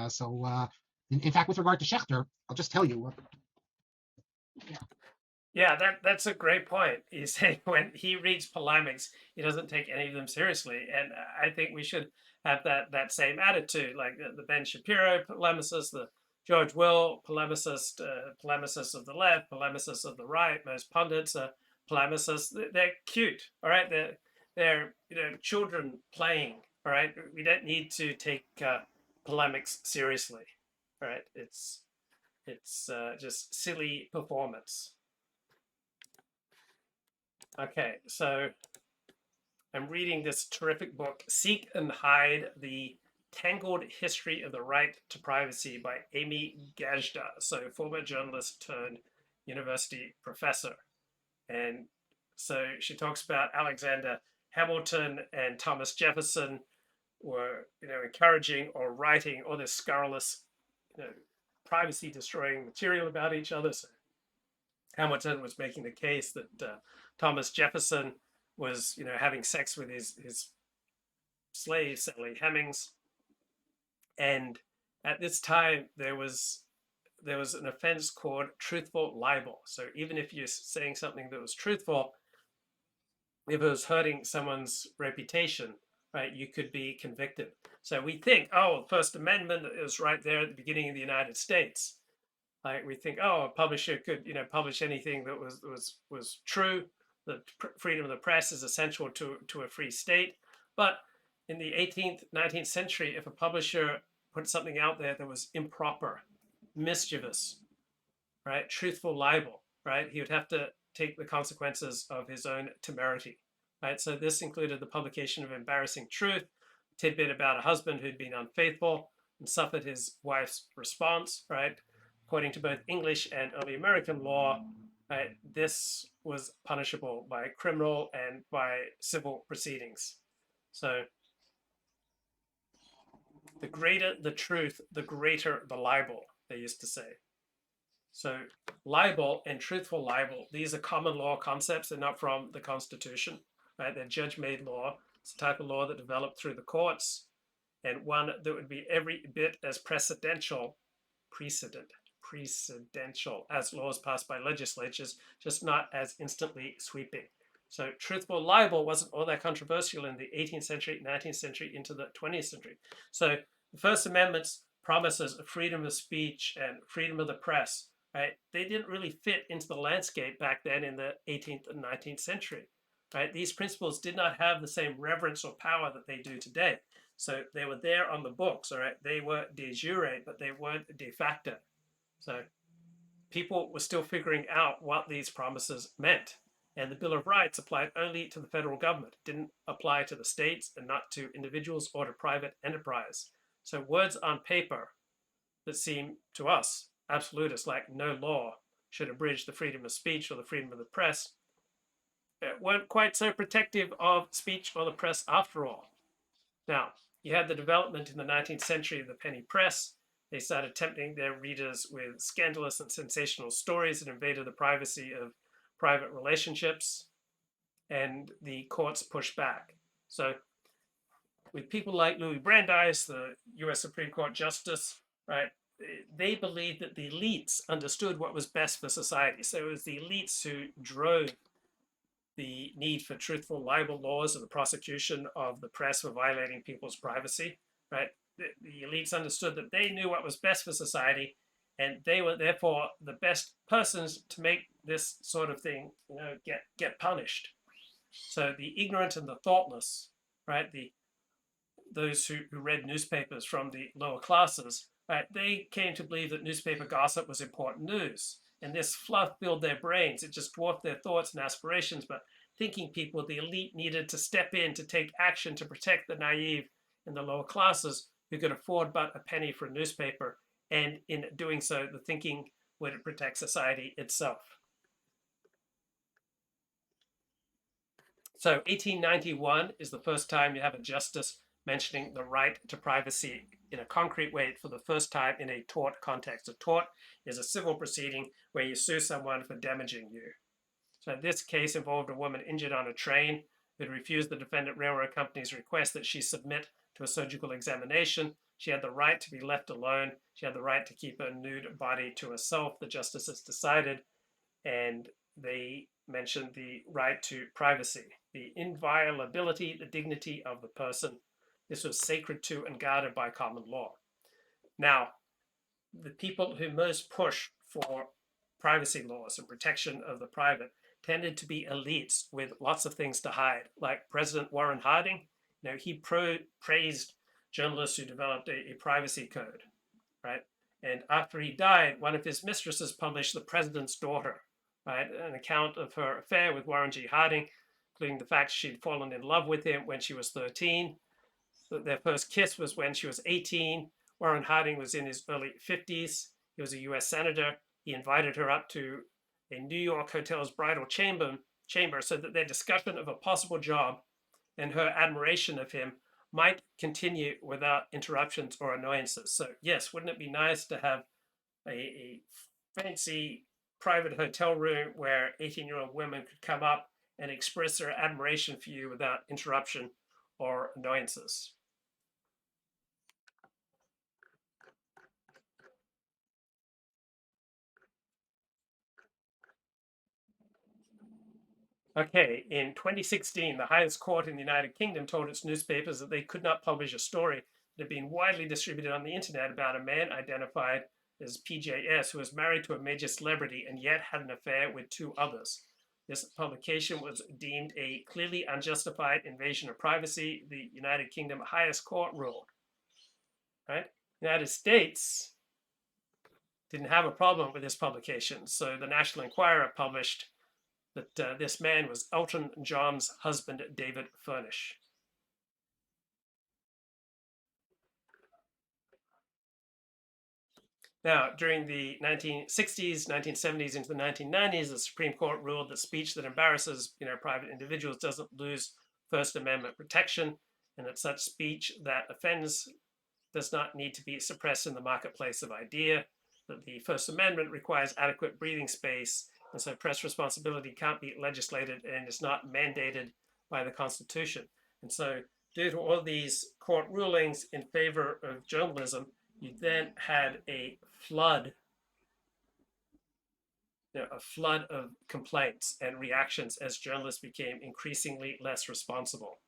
In fact, with regard to Schechter, I'll just tell you. Yeah, that's a great point. He's saying when he reads polemics, he doesn't take any of them seriously. And I think we should have that same attitude, like the Ben Shapiro polemicist, the George Will polemicist, polemicists of the left, polemicists of the right, most pundits are polemicists. They're cute, all right? They're children playing, all right? We don't need to take polemics seriously, all right? It's just silly performance. Okay, so I'm reading this terrific book, Seek and Hide, The Tangled History of the Right to Privacy by Amy Gajda, so former journalist turned university professor. And so she talks about Alexander Hamilton and Thomas Jefferson were, encouraging or writing all this scurrilous, privacy-destroying material about each other. So Hamilton was making the case that Thomas Jefferson was, having sex with his slave, Sally Hemings. And at this time, there was an offense called truthful libel. So even if you're saying something that was truthful, if it was hurting someone's reputation, right, you could be convicted. So we think, oh, First Amendment is right there at the beginning of the United States. Like we think, oh, a publisher could, publish anything that was true. The freedom of the press is essential to a free state. But in the 18th, 19th century, if a publisher put something out there that was improper, mischievous, right, truthful libel, right, he would have to take the consequences of his own temerity, right? So this included the publication of embarrassing truth, tidbit about a husband who'd been unfaithful and suffered his wife's response, right? According to both English and early American law, right, this was punishable by criminal and by civil proceedings. So the greater the truth, the greater the libel, they used to say. So libel and truthful libel, these are common law concepts. They're not from the Constitution, right? They're judge-made law. It's a type of law that developed through the courts, and one that would be every bit as precedential as laws passed by legislatures, just not as instantly sweeping. So truthful libel wasn't all that controversial in the 18th century, 19th century, into the 20th century. So the First Amendment's promises of freedom of speech and freedom of the press, right, they didn't really fit into the landscape back then in the 18th and 19th century, right? These principles did not have the same reverence or power that they do today. So they were there on the books, all right? They were de jure, but they weren't de facto. So people were still figuring out what these promises meant. And the Bill of Rights applied only to the federal government. It didn't apply to the states and not to individuals or to private enterprise. So words on paper that seem to us absolutist, like no law should abridge the freedom of speech or the freedom of the press, weren't quite so protective of speech or the press after all. Now, you had the development in the 19th century of the penny press. They started tempting their readers with scandalous and sensational stories that invaded the privacy of private relationships, and the courts pushed back. So with people like Louis Brandeis, the US Supreme Court Justice, right, they believed that the elites understood what was best for society. So it was the elites who drove the need for truthful libel laws and the prosecution of the press for violating people's privacy, right? The elites understood that they knew what was best for society, and they were therefore the best persons to make this sort of thing, get punished. So the ignorant and the thoughtless, right? Those who read newspapers from the lower classes, right? They came to believe that newspaper gossip was important news, and this fluff filled their brains. It just dwarfed their thoughts and aspirations. But thinking people, the elite needed to step in to take action to protect the naive and the lower classes who could afford but a penny for a newspaper. And in doing so, the thinking would protect society itself. So 1891 is the first time you have a justice mentioning the right to privacy in a concrete way for the first time in a tort context. A tort is a civil proceeding where you sue someone for damaging you. So this case involved a woman injured on a train who refused the defendant railroad company's request that she submit to a surgical examination. She had the right to be left alone. She had the right to keep her nude body to herself, the justices decided, and they mentioned the right to privacy, the inviolability, the dignity of the person. This was sacred to and guarded by common law. Now, the people who most push for privacy laws and protection of the private tended to be elites with lots of things to hide, like President Warren Harding. He praised journalists who developed a privacy code, right? And after he died, one of his mistresses published The President's Daughter, right? An account of her affair with Warren G. Harding, including the fact she'd fallen in love with him when she was 13. Their first kiss was when she was 18. Warren Harding was in his early 50s. He was a US senator. He invited her up to a New York hotel's bridal chamber so that their discussion of a possible job and her admiration of him might continue without interruptions or annoyances. So yes, wouldn't it be nice to have a fancy private hotel room where 18-year-old women could come up and express their admiration for you without interruption or annoyances? Okay, in 2016, the highest court in the United Kingdom told its newspapers that they could not publish a story that had been widely distributed on the internet about a man identified as PJS who was married to a major celebrity and yet had an affair with two others. This publication was deemed a clearly unjustified invasion of privacy, the United Kingdom highest court ruled. Right? The United States didn't have a problem with this publication, so the National Enquirer published that this man was Elton John's husband, David Furnish. Now, during the 1960s, 1970s, into the 1990s, the Supreme Court ruled that speech that embarrasses, private individuals doesn't lose First Amendment protection, and that such speech that offends does not need to be suppressed in the marketplace of idea, that the First Amendment requires adequate breathing space, and so press responsibility can't be legislated and is not mandated by the Constitution. And so due to all these court rulings in favor of journalism, you then had a flood of complaints and reactions as journalists became increasingly less responsible.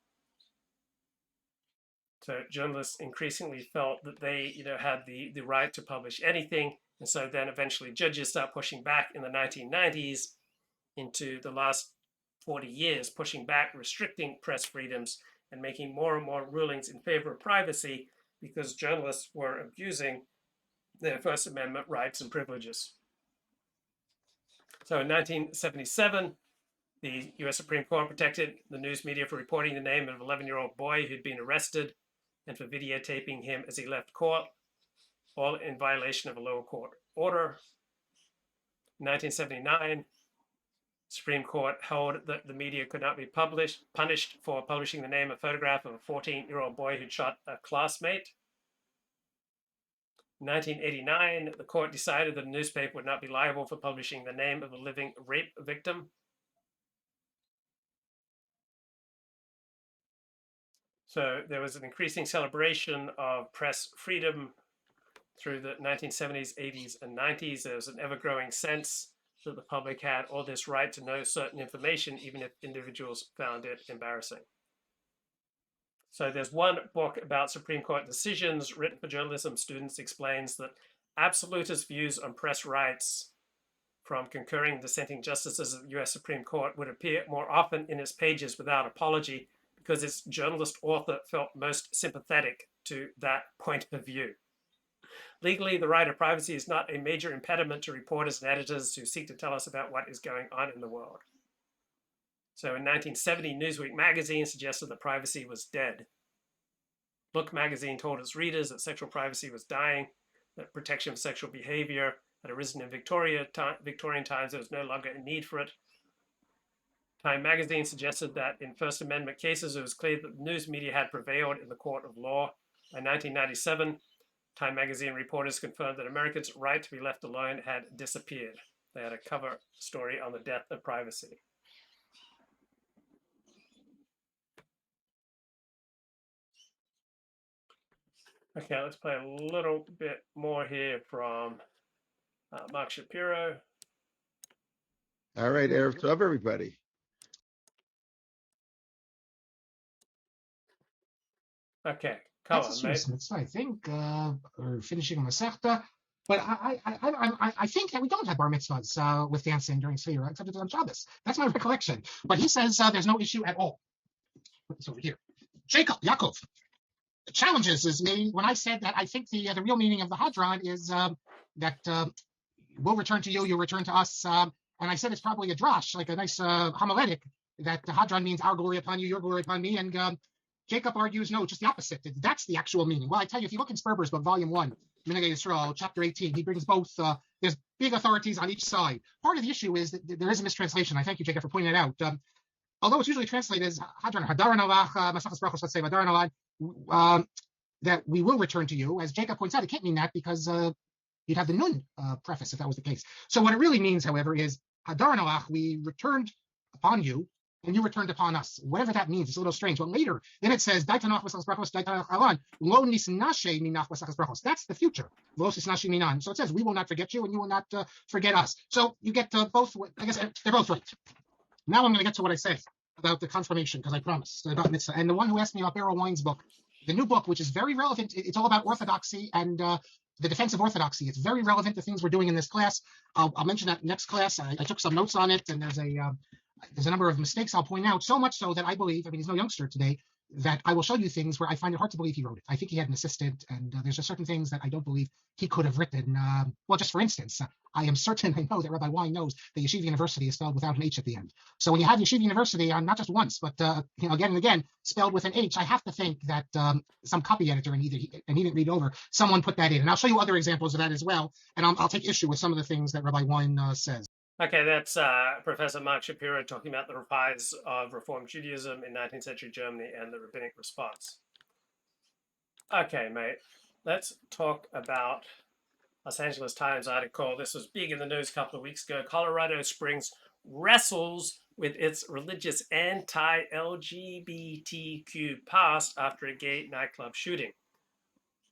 So journalists increasingly felt that they, had the right to publish anything. And so then eventually judges start pushing back in the 1990s into the last 40 years, pushing back, restricting press freedoms and making more and more rulings in favor of privacy because journalists were abusing their First Amendment rights and privileges. So in 1977, the US Supreme Court protected the news media for reporting the name of an 11-year-old boy who'd been arrested and for videotaping him as he left court, all in violation of a lower court order. In 1979, Supreme Court held that the media could not be punished for publishing the name and photograph of a 14-year-old boy who'd shot a classmate. In 1989, the court decided that a newspaper would not be liable for publishing the name of a living rape victim. So there was an increasing celebration of press freedom through the 1970s, 80s, and 90s. There was an ever-growing sense that the public had all this right to know certain information, even if individuals found it embarrassing. So there's one book about Supreme Court decisions written for journalism students explains that absolutist views on press rights from concurring dissenting justices of the US Supreme Court would appear more often in its pages without apology because its journalist author felt most sympathetic to that point of view. Legally, the right of privacy is not a major impediment to reporters and editors who seek to tell us about what is going on in the world. So in 1970, Newsweek magazine suggested that privacy was dead. Look magazine told its readers that sexual privacy was dying, that protection of sexual behavior had arisen in Victorian times. There was no longer a need for it. Time magazine suggested that in First Amendment cases, it was clear that the news media had prevailed in the court of law. By 1997, Time magazine reporters confirmed that Americans' right to be left alone had disappeared. They had a cover story on the death of privacy. Okay, let's play a little bit more here from Mark Shapiro. All right, Erev Tov, everybody. Okay, That's come a on, serious mate. mitzvah, I think. Or finishing a Masechta. But I think that we don't have bar mitzvahs with dancing during Sefirah, except it's on Shabbos. That's my recollection. But he says there's no issue at all. Put this over here. Yaakov. The challenges is me when I said that I think the real meaning of the Hadron is that we'll return to you, you'll return to us. And I said it's probably a drash, like a nice homiletic, that the Hadron means our glory upon you, your glory upon me. And Jacob argues, no, just the opposite. That's the actual meaning. Well, I tell you, if you look in Sperber's book, Volume 1, Minhagei Yisrael, Chapter 18, he brings both. There's big authorities on each side. Part of the issue is that there is a mistranslation. I thank you, Jacob, for pointing it out. Although it's usually translated as Hadron, Hadaron Alach, Masachas Brachos, let's say, Hadaron Alach, that we will return to you. As Jacob points out, it can't mean that because you'd have the Nun preface if that was the case. So what it really means, however, is Hadaron Alach, we returned upon you, and you returned upon us. Whatever that means, it's a little strange. But later, then it says, that's the future. So it says, we will not forget you, and you will not forget us. So you get both, I guess they're both right. Now I'm going to get to what I said about the confirmation, because I promised about mitzvah. And the one who asked me about Beryl Wine's book, the new book, which is very relevant, it's all about orthodoxy and the defense of orthodoxy. It's very relevant to things we're doing in this class. I'll mention that next class. I took some notes on it, and there's a number of mistakes I'll point out, so much so that I believe, he's no youngster today, that I will show you things where I find it hard to believe he wrote it. I think he had an assistant, and there's just certain things that I don't believe he could have written. Well, just for instance, I am certain, I know that Rabbi Wine knows that Yeshiva University is spelled without an H at the end. So when you have Yeshiva University, not just once, but again and again, spelled with an H, I have to think that some copy editor, and he didn't read over, someone put that in. And I'll show you other examples of that as well, and I'll take issue with some of the things that Rabbi Wine says. Okay, that's Professor Mark Shapiro talking about the rise of Reform Judaism in 19th century Germany and the rabbinic response. Okay, mate, let's talk about Los Angeles Times article. This was big in the news a couple of weeks ago. Colorado Springs wrestles with its religious anti-LGBTQ past after a gay nightclub shooting.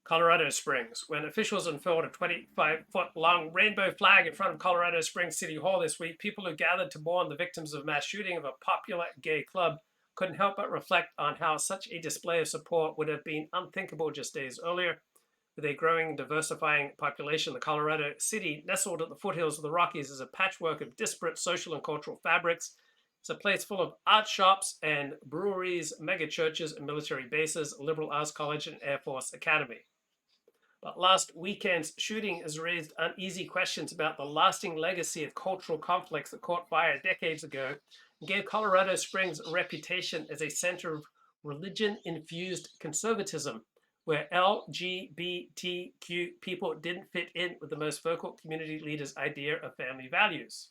Colorado Springs, when officials unfurled a 25-foot-long rainbow flag in front of Colorado Springs City Hall this week, people who gathered to mourn the victims of mass shooting of a popular gay club couldn't help but reflect on how such a display of support would have been unthinkable just days earlier. With a growing, diversifying population, the Colorado city, nestled at the foothills of the Rockies, is a patchwork of disparate social and cultural fabrics. It's a place full of art shops and breweries, mega churches and military bases, a liberal arts college and Air Force Academy. But last weekend's shooting has raised uneasy questions about the lasting legacy of cultural conflicts that caught fire decades ago and gave Colorado Springs a reputation as a center of religion-infused conservatism, where LGBTQ people didn't fit in with the most vocal community leaders' idea of family values.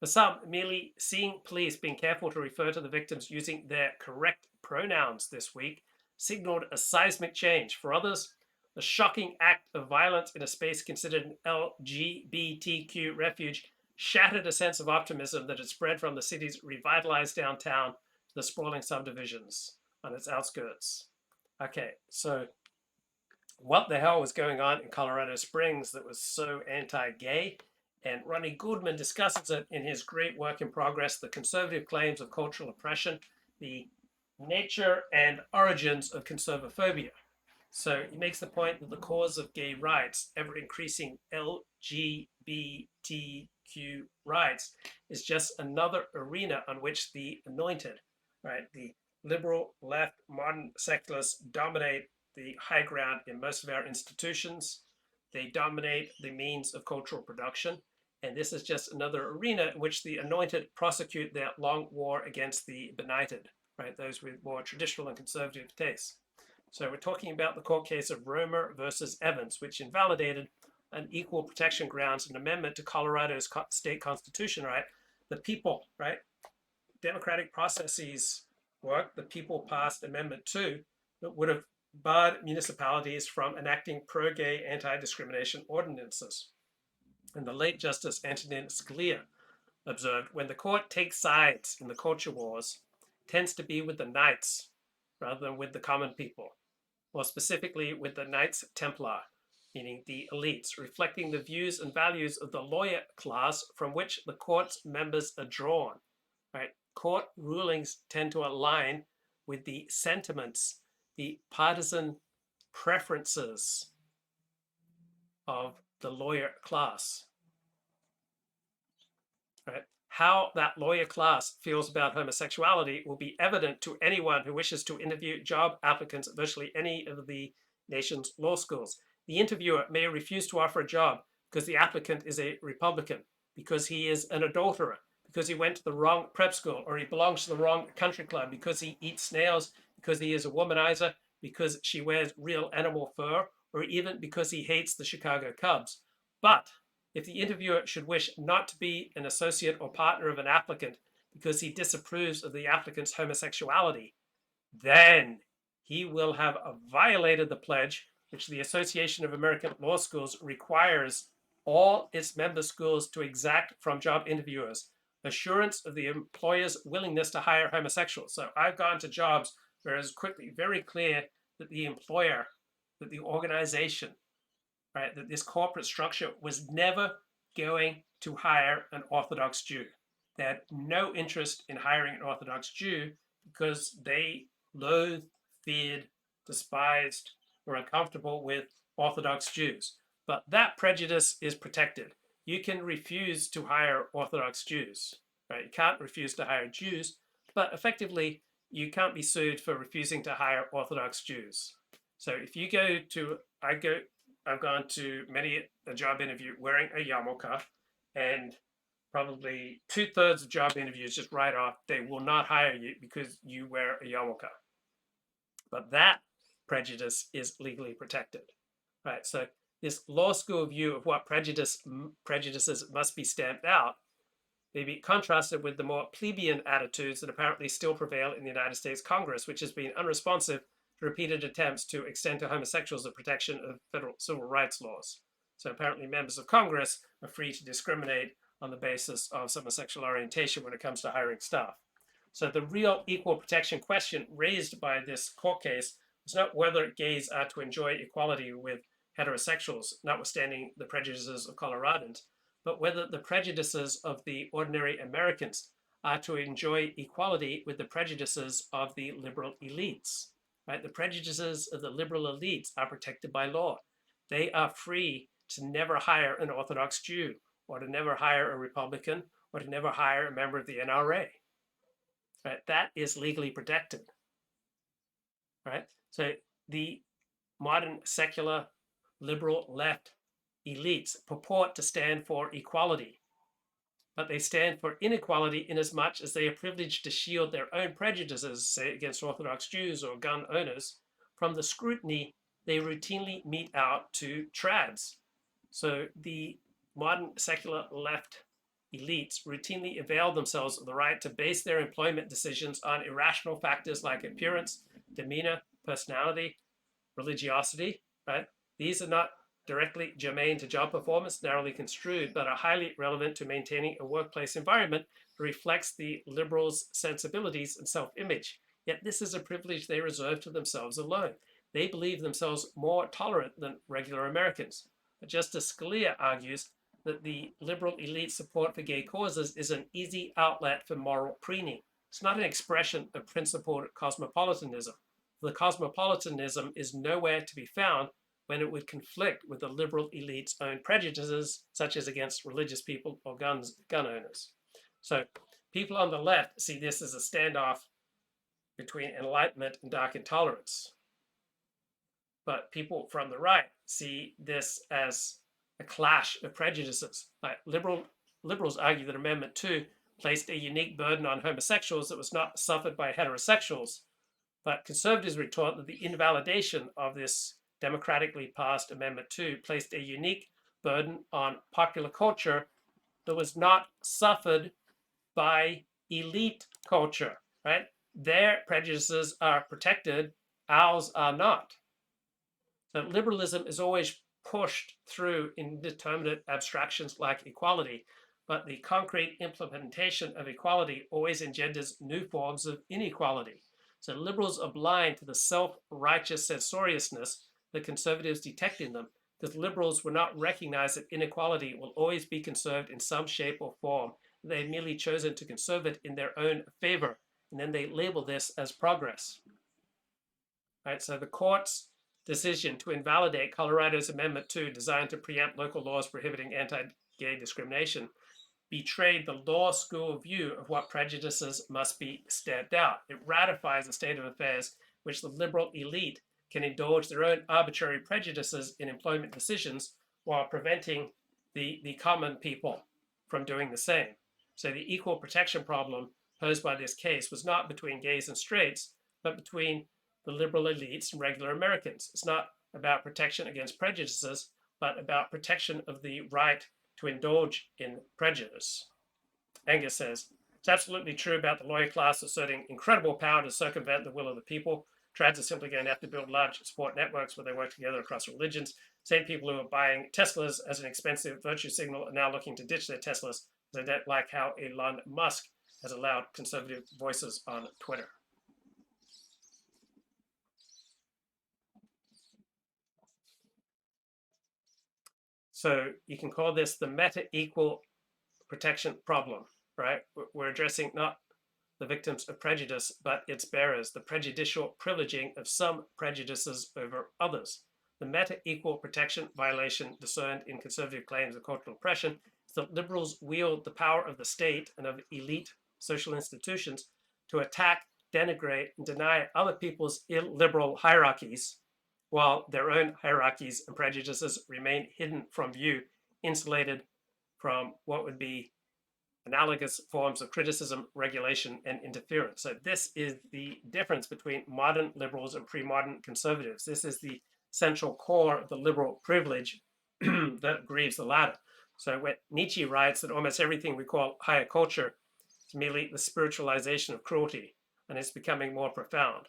For some, merely seeing police being careful to refer to the victims using their correct pronouns this week signaled a seismic change. For others, the shocking act of violence in a space considered an LGBTQ refuge shattered a sense of optimism that had spread from the city's revitalized downtown to the sprawling subdivisions on its outskirts. Okay, so what the hell was going on in Colorado Springs that was so anti-gay? And Ronnie Goodman discusses it in his great work in progress, The Conservative Claims of Cultural Oppression, the Nature and Origins of Conservaphobia. So he makes the point that the cause of gay rights, ever increasing LGBTQ rights, is just another arena on which the anointed, right, the liberal, left, modern secularists dominate the high ground in most of our institutions. They dominate the means of cultural production. And this is just another arena in which the anointed prosecute their long war against the benighted, right, those with more traditional and conservative tastes. So we're talking about the court case of Romer versus Evans, which invalidated on equal protection grounds an amendment to Colorado's state constitution, right? The people, right? Democratic processes work. The people passed Amendment 2 that would have barred municipalities from enacting pro-gay anti-discrimination ordinances. And the late Justice Antonin Scalia observed, when the court takes sides in the culture wars, it tends to be with the knights rather than with the common people. More specifically with the Knights Templar, meaning the elites, reflecting the views and values of the lawyer class from which the court's members are drawn. Right? Court rulings tend to align with the sentiments, the partisan preferences of the lawyer class. Right? How that lawyer class feels about homosexuality will be evident to anyone who wishes to interview job applicants at virtually any of the nation's law schools. The interviewer may refuse to offer a job because the applicant is a Republican, because he is an adulterer, because he went to the wrong prep school, or he belongs to the wrong country club, because he eats snails, because he is a womanizer, because she wears real animal fur, or even because he hates the Chicago Cubs. But if the interviewer should wish not to be an associate or partner of an applicant because he disapproves of the applicant's homosexuality, then he will have violated the pledge which the Association of American Law Schools requires all its member schools to exact from job interviewers: assurance of the employer's willingness to hire homosexuals. So I've gone to jobs where it's quickly very clear that the employer, that the organization, right, that this corporate structure was never going to hire an Orthodox Jew. They had no interest in hiring an Orthodox Jew because they loathed, feared, despised, or uncomfortable with Orthodox Jews. But that prejudice is protected. You can refuse to hire Orthodox Jews, right? You can't refuse to hire Jews, but effectively, you can't be sued for refusing to hire Orthodox Jews. So if you go to, I've gone to many a job interview wearing a yarmulke, and probably 2/3 of job interviews just write off, they will not hire you because you wear a yarmulke. But that prejudice is legally protected, right? So this law school view of what prejudices must be stamped out may be contrasted with the more plebeian attitudes that apparently still prevail in the United States Congress, which has been unresponsive to repeated attempts to extend to homosexuals the protection of federal civil rights laws. So apparently members of Congress are free to discriminate on the basis of some sexual orientation when it comes to hiring staff. So the real equal protection question raised by this court case is not whether gays are to enjoy equality with heterosexuals, notwithstanding the prejudices of Coloradans, but whether the prejudices of the ordinary Americans are to enjoy equality with the prejudices of the liberal elites. Right? The prejudices of the liberal elites are protected by law. They are free to never hire an Orthodox Jew, or to never hire a Republican, or to never hire a member of the NRA. Right? That is legally protected. Right? So the modern secular liberal left elites purport to stand for equality, but they stand for inequality inasmuch as they are privileged to shield their own prejudices, say against Orthodox Jews or gun owners, from the scrutiny they routinely mete out to trads. So the modern secular left elites routinely avail themselves of the right to base their employment decisions on irrational factors like appearance, demeanor, personality, religiosity, right? These are not directly germane to job performance, narrowly construed, but are highly relevant to maintaining a workplace environment that reflects the liberals' sensibilities and self-image. Yet this is a privilege they reserve to themselves alone. They believe themselves more tolerant than regular Americans. But Justice Scalia argues that the liberal elite support for gay causes is an easy outlet for moral preening. It's not an expression of principled cosmopolitanism. The cosmopolitanism is nowhere to be found when it would conflict with the liberal elite's own prejudices, such as against religious people or gun owners. So people on the left see this as a standoff between enlightenment and dark intolerance. But people from the right see this as a clash of prejudices. Like liberals argue that Amendment 2 placed a unique burden on homosexuals that was not suffered by heterosexuals. But conservatives retort that the invalidation of this democratically passed Amendment 2 placed a unique burden on popular culture that was not suffered by elite culture, right? Their prejudices are protected, ours are not. So liberalism is always pushed through indeterminate abstractions like equality, but the concrete implementation of equality always engenders new forms of inequality. So liberals are blind to the self-righteous censoriousness that conservatives detect in them, because liberals will not recognize that inequality will always be conserved in some shape or form. They've merely chosen to conserve it in their own favor, and then they label this as progress. Right, so the court's decision to invalidate Colorado's Amendment 2, designed to preempt local laws prohibiting anti-gay discrimination, betrayed the law school view of what prejudices must be stamped out. It ratifies a state of affairs which the liberal elite can indulge their own arbitrary prejudices in employment decisions while preventing the common people from doing the same. So the equal protection problem posed by this case was not between gays and straights, but between the liberal elites and regular Americans. It's not about protection against prejudices, but about protection of the right to indulge in prejudice. Angus says, it's absolutely true about the lawyer class asserting incredible power to circumvent the will of the people. Trads are simply going to have to build large support networks where they work together across religions. Same people who are buying Teslas as an expensive virtue signal are now looking to ditch their Teslas. They don't like how Elon Musk has allowed conservative voices on Twitter. So you can call this the meta-equal protection problem, right? We're addressing not the victims of prejudice, but its bearers, the prejudicial privileging of some prejudices over others. The meta-equal protection violation discerned in conservative claims of cultural oppression is that liberals wield the power of the state and of elite social institutions to attack, denigrate, and deny other people's illiberal hierarchies, while their own hierarchies and prejudices remain hidden from view, insulated from what would be analogous forms of criticism, regulation, and interference. So this is the difference between modern liberals and pre-modern conservatives. This is the central core of the liberal privilege that grieves the latter. So when Nietzsche writes that almost everything we call higher culture is merely the spiritualization of cruelty, and it's becoming more profound,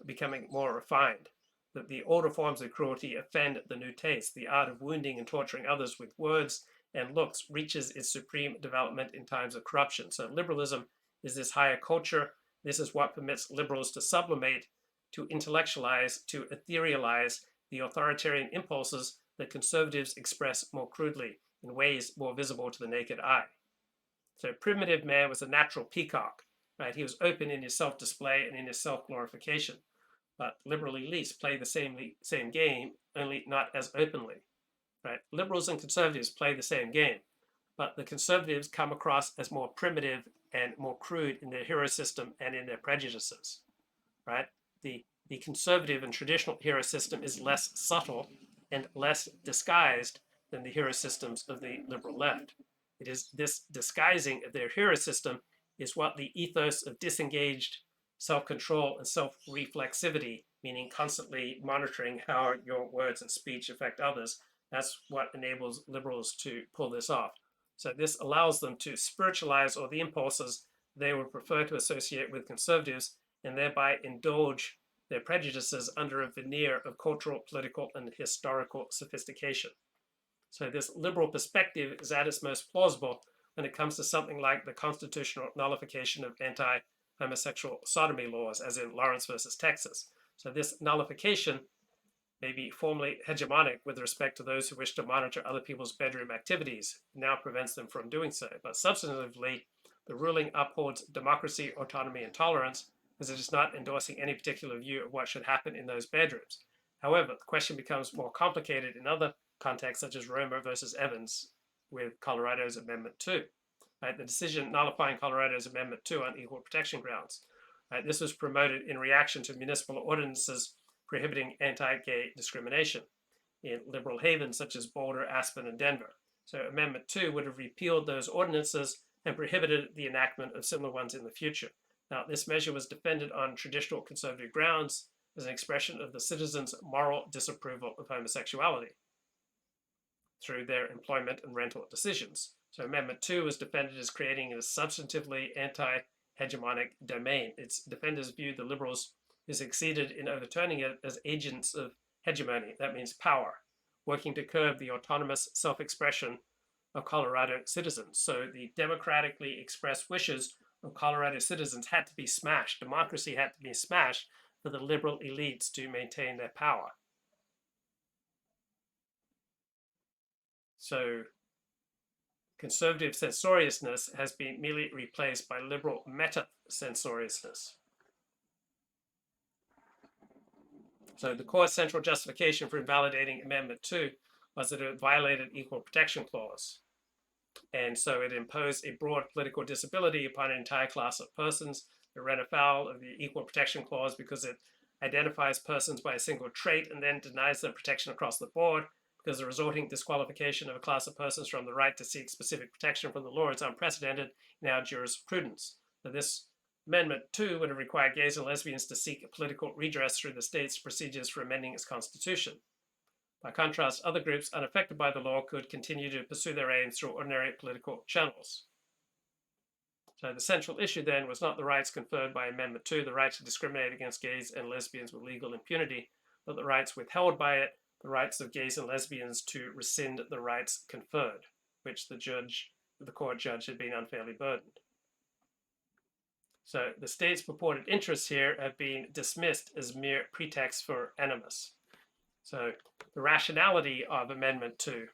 becoming more refined. That the older forms of cruelty offend the new taste. The art of wounding and torturing others with words and looks reaches its supreme development in times of corruption. So liberalism is this higher culture. This is what permits liberals to sublimate, to intellectualize, to etherealize the authoritarian impulses that conservatives express more crudely in ways more visible to the naked eye. So primitive man was a natural peacock, right? He was open in his self-display and in his self-glorification. But liberal elites play the same game, only not as openly. Right? Liberals and conservatives play the same game, but the conservatives come across as more primitive and more crude in their hero system and in their prejudices. Right? The conservative and traditional hero system is less subtle and less disguised than the hero systems of the liberal left. It is this disguising of their hero system is what the ethos of disengaged self-control and self-reflexivity, meaning constantly monitoring how your words and speech affect others, that's what enables liberals to pull this off. So this allows them to spiritualize all the impulses they would prefer to associate with conservatives and thereby indulge their prejudices under a veneer of cultural, political, and historical sophistication. So this liberal perspective is at its most plausible when it comes to something like the constitutional nullification of anti-homosexual sodomy laws, as in Lawrence versus Texas. So this nullification may be formally hegemonic with respect to those who wish to monitor other people's bedroom activities, now prevents them from doing so. But substantively, the ruling upholds democracy, autonomy, and tolerance, as it is not endorsing any particular view of what should happen in those bedrooms. However, the question becomes more complicated in other contexts, such as Romer versus Evans with Colorado's Amendment 2. Right, the decision nullifying Colorado's Amendment 2 on equal protection grounds. Right, this was promoted in reaction to municipal ordinances prohibiting anti-gay discrimination in liberal havens such as Boulder, Aspen, and Denver. So Amendment 2 would have repealed those ordinances and prohibited the enactment of similar ones in the future. Now, this measure was defended on traditional conservative grounds as an expression of the citizens' moral disapproval of homosexuality through their employment and rental decisions. So Amendment 2 was defended as creating a substantively anti-hegemonic domain. Its defenders viewed the liberals who succeeded in overturning it as agents of hegemony, that means power, working to curb the autonomous self-expression of Colorado citizens. So the democratically expressed wishes of Colorado citizens had to be smashed. Democracy had to be smashed for the liberal elites to maintain their power. So conservative censoriousness has been merely replaced by liberal meta-censoriousness. So the court's central justification for invalidating Amendment 2 was that it violated Equal Protection Clause. And so it imposed a broad political disability upon an entire class of persons. It ran afoul of the Equal Protection Clause because it identifies persons by a single trait and then denies them protection across the board, because the resulting disqualification of a class of persons from the right to seek specific protection from the law is unprecedented in our jurisprudence. So this Amendment 2 would have required gays and lesbians to seek political redress through the state's procedures for amending its constitution. By contrast, other groups unaffected by the law could continue to pursue their aims through ordinary political channels. So the central issue then was not the rights conferred by Amendment 2, the right to discriminate against gays and lesbians with legal impunity, but the rights withheld by it, the rights of gays and lesbians to rescind the rights conferred, which the court judge had been unfairly burdened. So the state's purported interests here have been dismissed as mere pretext for animus. So the rationality of Amendment 2,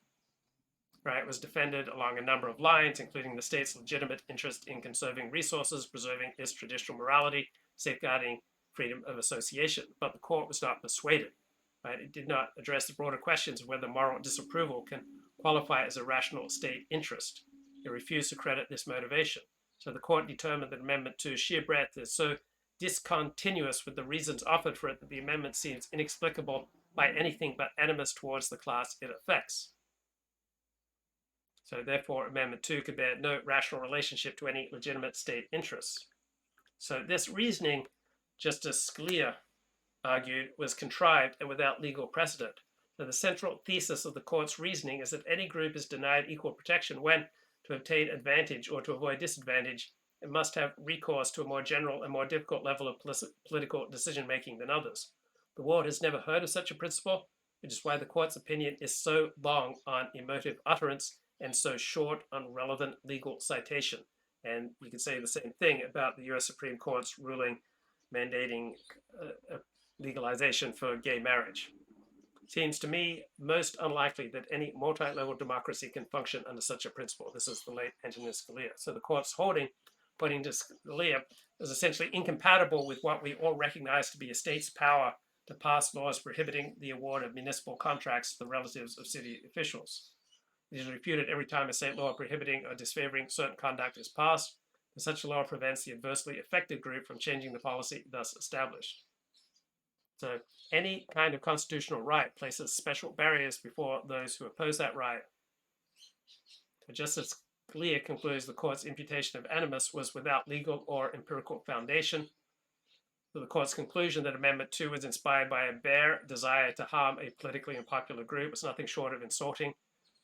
right, was defended along a number of lines, including the state's legitimate interest in conserving resources, preserving its traditional morality, safeguarding freedom of association. But the court was not persuaded. Right? It did not address the broader questions of whether moral disapproval can qualify as a rational state interest. It refused to credit this motivation. So the court determined that Amendment 2's sheer breadth is so discontinuous with the reasons offered for it that the amendment seems inexplicable by anything but animus towards the class it affects. So therefore, Amendment 2 could bear no rational relationship to any legitimate state interests. So this reasoning, Justice Scalia argued, was contrived and without legal precedent. So the central thesis of the court's reasoning is that any group is denied equal protection when, to obtain advantage or to avoid disadvantage, it must have recourse to a more general and more difficult level of political decision-making than others. The world has never heard of such a principle, which is why the court's opinion is so long on emotive utterance and so short on relevant legal citation. And we could say the same thing about the US Supreme Court's ruling mandating legalization for gay marriage. Seems to me most unlikely that any multi-level democracy can function under such a principle. This is the late Antonin Scalia. So the court's holding, pointing to Scalia, is essentially incompatible with what we all recognize to be a state's power to pass laws prohibiting the award of municipal contracts to the relatives of city officials. It is refuted every time a state law prohibiting or disfavoring certain conduct is passed, and such a law prevents the adversely affected group from changing the policy thus established. So any kind of constitutional right places special barriers before those who oppose that right. So Justice Scalia concludes the court's imputation of animus was without legal or empirical foundation. So the court's conclusion that Amendment 2 was inspired by a bare desire to harm a politically unpopular group was nothing short of insulting.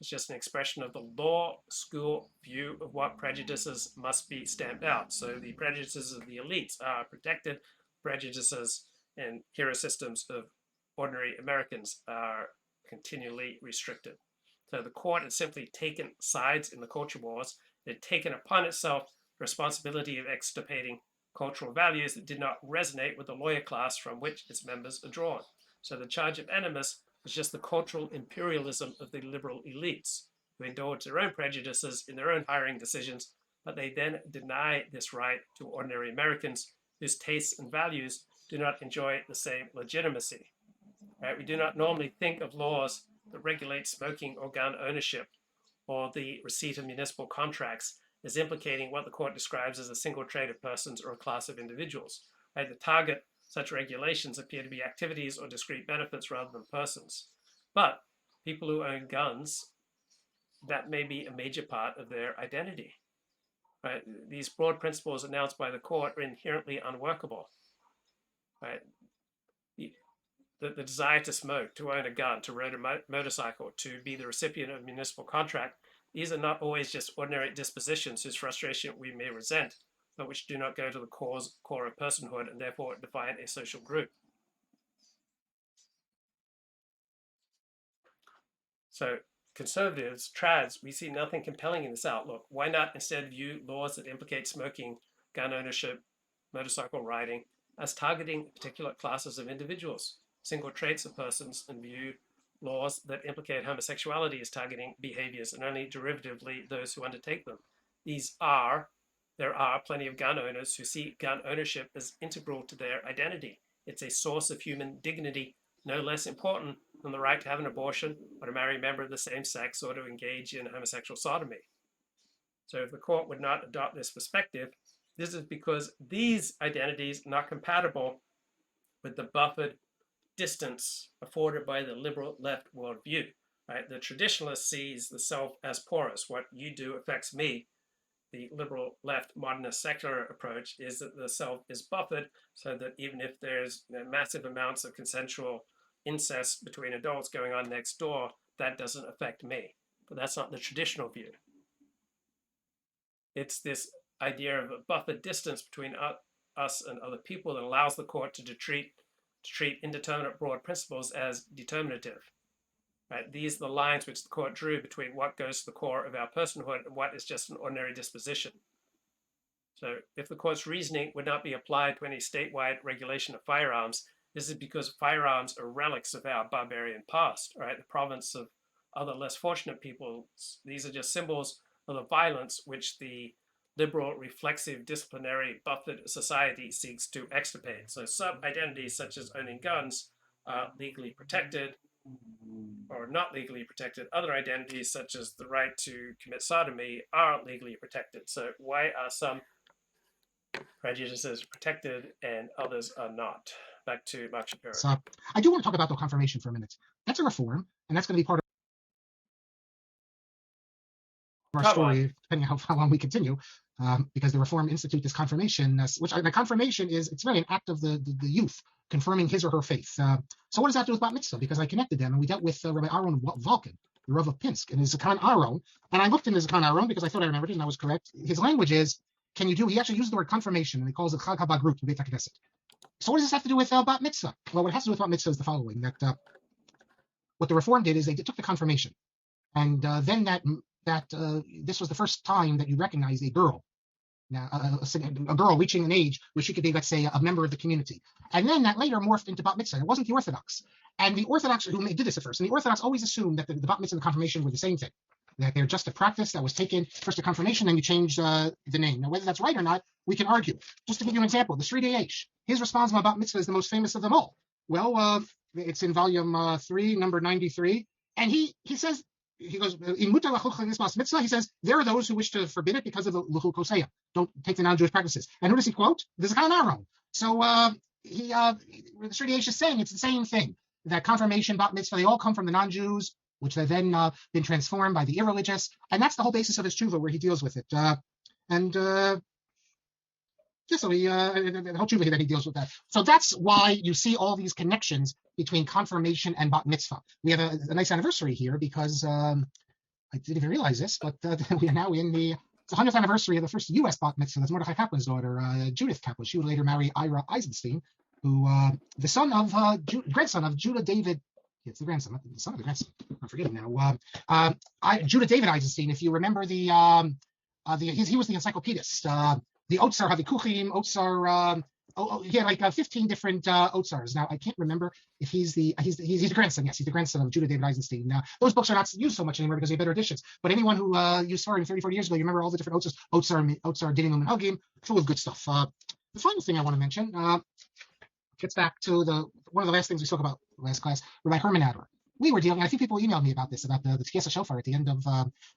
It's just an expression of the law school view of what prejudices must be stamped out. So the prejudices of the elites are protected, prejudices and hero systems of ordinary Americans are continually restricted. So the court had simply taken sides in the culture wars. It had taken upon itself the responsibility of extirpating cultural values that did not resonate with the lawyer class from which its members are drawn. So the charge of animus is just the cultural imperialism of the liberal elites who indulge their own prejudices in their own hiring decisions, but they then deny this right to ordinary Americans whose tastes and values do not enjoy the same legitimacy. Right? We do not normally think of laws that regulate smoking or gun ownership or the receipt of municipal contracts as implicating what the court describes as a single trade of persons or a class of individuals. Right? The target such regulations appear to be activities or discrete benefits rather than persons. But people who own guns, that may be a major part of their identity. Right? These broad principles announced by the court are inherently unworkable. Right? The desire to smoke, to own a gun, to ride a motorcycle, to be the recipient of a municipal contract, these are not always just ordinary dispositions whose frustration we may resent, but which do not go to the core of personhood and therefore define a social group. So conservatives, trads, we see nothing compelling in this outlook. Why not instead view laws that implicate smoking, gun ownership, motorcycle riding as targeting particular classes of individuals, single traits of persons, and view laws that implicate homosexuality as targeting behaviors and only derivatively those who undertake them? There are plenty of gun owners who see gun ownership as integral to their identity. It's a source of human dignity, no less important than the right to have an abortion or to marry a member of the same sex or to engage in homosexual sodomy. So if the court would not adopt this perspective, this is because these identities are not compatible with the buffered distance afforded by the liberal left worldview. Right? The traditionalist sees the self as porous. What you do affects me. The liberal left modernist secular approach is that the self is buffered so that even if there's massive amounts of consensual incest between adults going on next door, that doesn't affect me. But that's not the traditional view. It's this idea of a buffered distance between us and other people that allows the court to treat indeterminate broad principles as determinative. Right? These are the lines which the court drew between what goes to the core of our personhood and what is just an ordinary disposition. So if the court's reasoning would not be applied to any statewide regulation of firearms, this is because firearms are relics of our barbarian past, right? The province of other less fortunate peoples. These are just symbols of the violence which the liberal, reflexive, disciplinary, buffered society seeks to extirpate. So some identities, such as owning guns, are legally protected or not legally protected. Other identities, such as the right to commit sodomy, are legally protected. So why are some prejudices protected and others are not? Back to Mark Shapiro. So I do want to talk about the confirmation for a minute. That's a reform, and that's going to be part of our story, depending on how long we continue, because the Reform institute this confirmation, which the confirmation is, it's really an act of the youth confirming his or her faith. So what does that have to do with bat mitzvah? Because I connected them, and we dealt with Rabbi Aaron Volkin, the Rav of Pinsk, and his Zakan Aaron, and I looked in his Zakan Aaron because I thought I remembered it, and I was correct. His language is, he actually uses the word confirmation, and he calls it Chag HaBagrut in Beit HaKnesset. So what does this have to do with bat mitzvah? Well, what it has to do with bat mitzvah is the following, that what the Reform did is they took the confirmation, and then this was the first time that you recognize a girl, a girl reaching an age where she could be, let's say, a member of the community. And then that later morphed into bat mitzvah. It wasn't the Orthodox. And the Orthodox, who did this at first, and the Orthodox always assumed that the bat mitzvah and the confirmation were the same thing, that they're just a practice that was taken first to confirmation, then you change the name. Now, whether that's right or not, we can argue. Just to give you an example, the Sri H, his response to bat mitzvah is the most famous of them all. Well, it's in volume 3, number 93, and he says, he goes, he says, there are those who wish to forbid it because of the luchul koseya. Don't take the non-Jewish practices. And who does he quote? The Zakan Aaron. So the Sri H is saying it's the same thing. That confirmation, bat mitzvah, they all come from the non-Jews, which have then been transformed by the irreligious. And that's the whole basis of his tshuva, where he deals with it. So the whole tshuva here that he deals with that. So that's why you see all these connections between confirmation and bat mitzvah. We have a nice anniversary here because I didn't even realize this, but we are now in the 100th anniversary of the first U.S. bat mitzvah. That's Mordechai Kaplan's daughter, Judith Kaplan. She would later marry Ira Eisenstein, who the son of grandson of Judah David. It's the grandson, not the son of the grandson. I'm forgetting now. Judah David Eisenstein. If you remember he was the encyclopedist. The Otsar Havikuchim, Otsar he had like 15 different Otsars. Now I can't remember if he's the grandson. Yes, he's the grandson of Judah David Eisenstein. Now those books are not used so much anymore because they have better editions. But anyone who used Sfarim 30, 40 years ago, you remember all the different Otsar, Dinim, and Hagim, full of good stuff. The final thing I want to mention gets back to one of the last things we spoke about last class, Rabbi Herman Adler. We were dealing, I think people emailed me about this, about the Tkiyas Shofar at the end of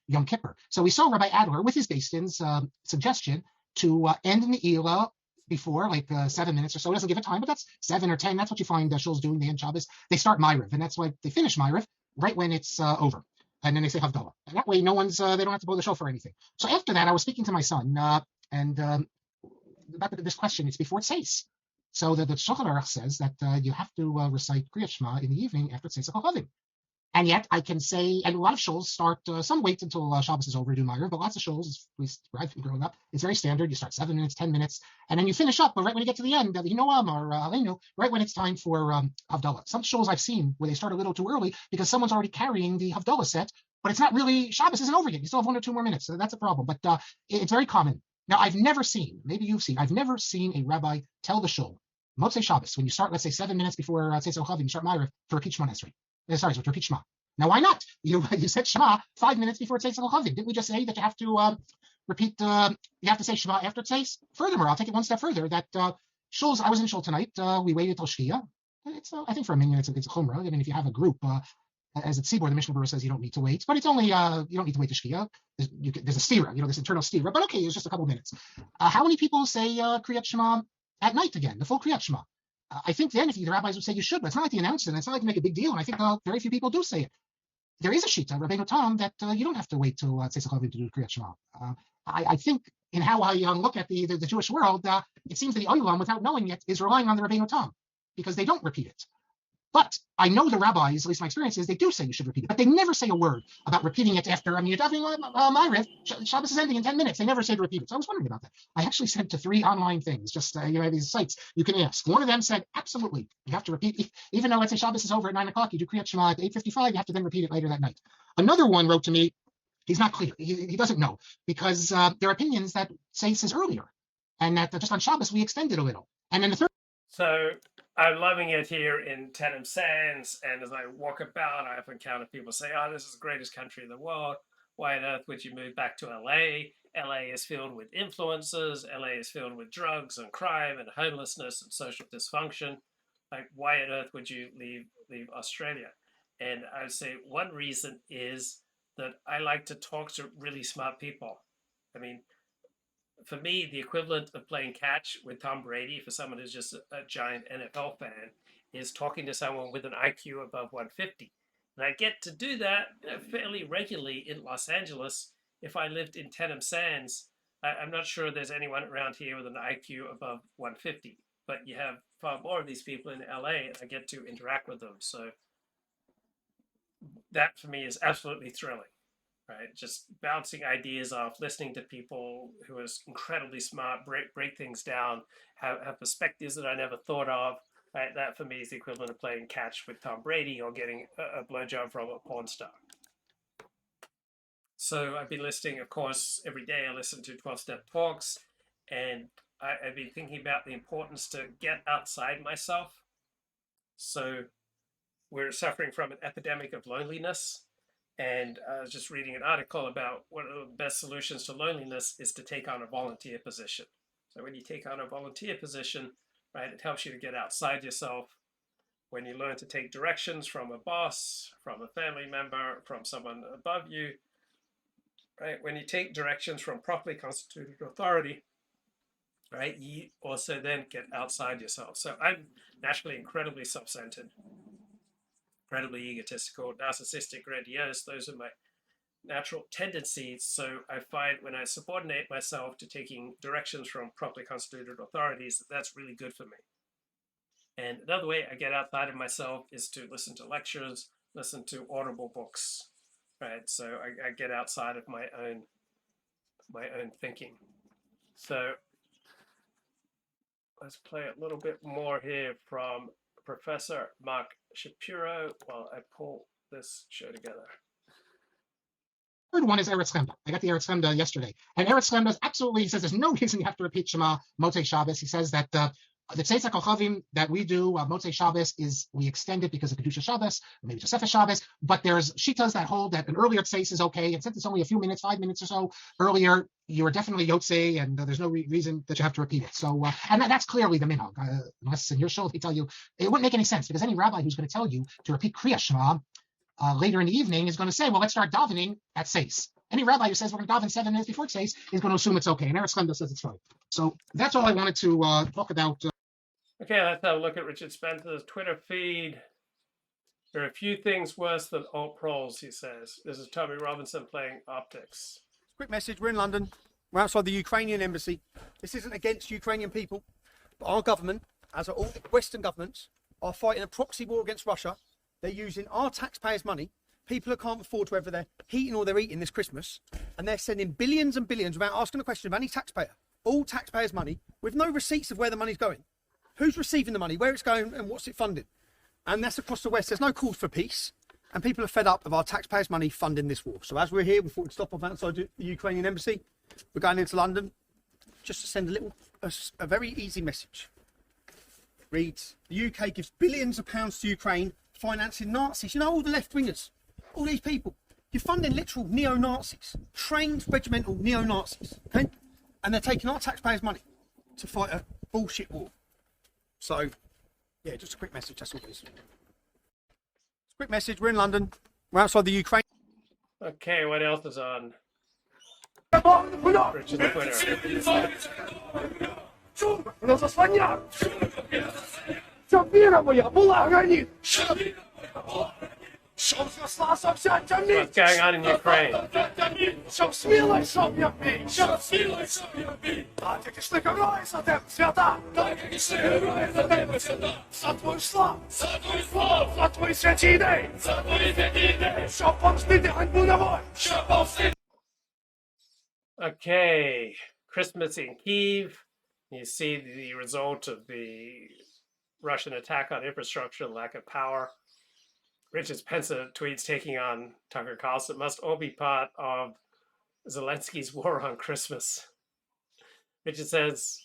Yom Kippur. So we saw Rabbi Adler with his Beis-Din's suggestion to end in the Eila before, like 7 minutes or so. It doesn't give a time, but that's 7 or 10. That's what you find shuls doing. They end Shabbos. They start Ma'ariv, and that's why they finish Ma'ariv right when it's over. And then they say Havdalah. And that way, they don't have to blow the shofar or anything. So after that, I was speaking to my son, and about this question, it's before Tzeis. So the Shulchan Aruch says that you have to recite Kriyat Shema in the evening after Tzeis HaKochavim. And yet I can say, and a lot of shuls start, some wait until Shabbos is over to do Ma'ariv, but lots of shuls, at least where I've been growing up, it's very standard. You start 7 minutes, 10 minutes, and then you finish up, but right when you get to the end, Noam or Aleinu, right when it's time for Havdalah. Some shuls I've seen where they start a little too early because someone's already carrying the Havdalah set, but it's not really, Shabbos isn't over yet. You still have 1 or 2 more minutes, so that's a problem. But it's very common. Now, I've never seen a rabbi tell the shul, Motzei Shabbos, when you start, let's say 7 minutes before Tzeis HaKochavim, you start Ma'ariv to repeat Shema Esrei. To repeat Shema. Now, why not? You said Shema 5 minutes before Tzeis HaKochavim. Didn't we just say that you have to repeat? You have to say Shema after Tzeis? Furthermore, I'll take it one step further. That shuls, I was in shul tonight. We waited till Shkia. It's I think for a minyan it's a chumrah. I mean, if you have a group, as at Tzibor, the Mishnah Berurah says you don't need to wait, but it's only you don't need to wait to Shkia. There's a stira, this internal stira. But okay, it's just a couple minutes. How many people say Kriyat Shema at night again, the full Kriyat Shema? I think then if the rabbis would say you should, but it's not like they announced it. It's not like you make a big deal, and I think very few people do say it. There is a shita, Rabbeinu Tam, that you don't have to wait till Tzeis HaKochavim to do Kriyat Shema. I think in how I look at the Jewish world, it seems that the Olam, without knowing it, is relying on the Rabbeinu Tam because they don't repeat it. But I know the rabbis, at least my experience is, they do say you should repeat it, but they never say a word about repeating it after. I mean, you're having Ma'ariv, Shabbos is ending in 10 minutes. They never say to repeat it. So I was wondering about that. I actually sent to 3 online things, just these sites you can ask. One of them said, absolutely, you have to repeat, even though let's say Shabbos is over at 9 o'clock, you do Kriyat Shema at 8:55, you have to then repeat it later that night. Another one wrote to me, he's not clear, he doesn't know, because there are opinions that say this is earlier, and that just on Shabbos we extended a little. And then the third. So I'm loving it here in Tenem Sands, and as I walk about, I often encounter people say, oh, this is the greatest country in the world. Why on earth would you move back to LA? LA is filled with influences. LA is filled with drugs and crime and homelessness and social dysfunction. Like, why on earth would you leave Australia? And I would say one reason is that I like to talk to really smart people. I mean, for me, the equivalent of playing catch with Tom Brady, for someone who's just a giant NFL fan, is talking to someone with an IQ above 150. And I get to do that fairly regularly in Los Angeles. If I lived in Tenem Sands, I'm not sure there's anyone around here with an IQ above 150. But you have far more of these people in LA, and I get to interact with them. So that, for me, is absolutely thrilling. Right, just bouncing ideas off, listening to people who are incredibly smart, break things down, have perspectives that I never thought of. Right, that for me is the equivalent of playing catch with Tom Brady or getting a blowjob from a porn star. So I've been listening, of course, every day. I listen to 12-step talks, and I've been thinking about the importance to get outside myself. So we're suffering from an epidemic of loneliness. And I was just reading an article about one of the best solutions to loneliness is to take on a volunteer position. So when you take on a volunteer position, right, it helps you to get outside yourself. When you learn to take directions from a boss, from a family member, from someone above you, right, when you take directions from properly constituted authority, right, you also then get outside yourself. So I'm naturally incredibly self-centered, incredibly egotistical, narcissistic, grandiose. Those are my natural tendencies. So I find when I subordinate myself to taking directions from properly constituted authorities, that's really good for me. And another way I get outside of myself is to listen to lectures, listen to audible books, right? So I get outside of my own thinking. So let's play a little bit more here from Professor Mark Shapiro while I pull this show together. Third one is Eretz Chemda. I got the Eretz Chemda yesterday. And Eretz Chemda absolutely, he says there's no reason you have to repeat Shema Motzei Shabbos. He says that The Tzeitzah Kochavim that we do, Motzei Shabbos, we extend it because of Kedusha Shabbos, or maybe Tosefes Shabbos, but there's Shitas that hold that an earlier Tzeis is okay, and since it's only a few minutes, 5 minutes or so earlier, you are definitely Yotzei, and there's no reason that you have to repeat it. So, and that's clearly the minhag. Unless in your show they tell you, it wouldn't make any sense, because any rabbi who's going to tell you to repeat Kriya Shema later in the evening is going to say, well, let's start davening at Tzeis. Any rabbi who says we're going to daven 7 minutes before Tzeis is going to assume it's okay, and Eretz Chlenda says it's fine. So that's all I wanted to talk about. Okay, let's have a look at Richard Spencer's Twitter feed. There are a few things worse than alt-proles, he says. This is Toby Robinson playing optics. Quick message, we're in London. We're outside the Ukrainian embassy. This isn't against Ukrainian people, but our government, as are all Western governments, are fighting a proxy war against Russia. They're using our taxpayers' money, people who can't afford whether they're heating or they're eating this Christmas, and they're sending billions and billions without asking a question of any taxpayer, all taxpayers' money, with no receipts of where the money's going. Who's receiving the money, where it's going, and what's it funded? And that's across the West. There's no cause for peace, and people are fed up of our taxpayers' money funding this war. So as we're here, we thought we'd stop off outside the Ukrainian embassy. We're going into London just to send a very easy message. Reads, the UK gives billions of pounds to Ukraine, financing Nazis. You know, all the left-wingers, all these people. You're funding literal neo-Nazis, trained regimental neo-Nazis, okay? And they're taking our taxpayers' money to fight a bullshit war. So, yeah, just a quick message, that's all it is. Quick message, we're in London. We're outside the Ukraine. Okay, what else is on Richard's Twitter? What's going on in Ukraine? Okay, Christmas in Kyiv. You see the result of the Russian attack on infrastructure, lack of power. Richard Spencer tweets taking on Tucker Carlson. It must all be part of Zelensky's war on Christmas. Richard says,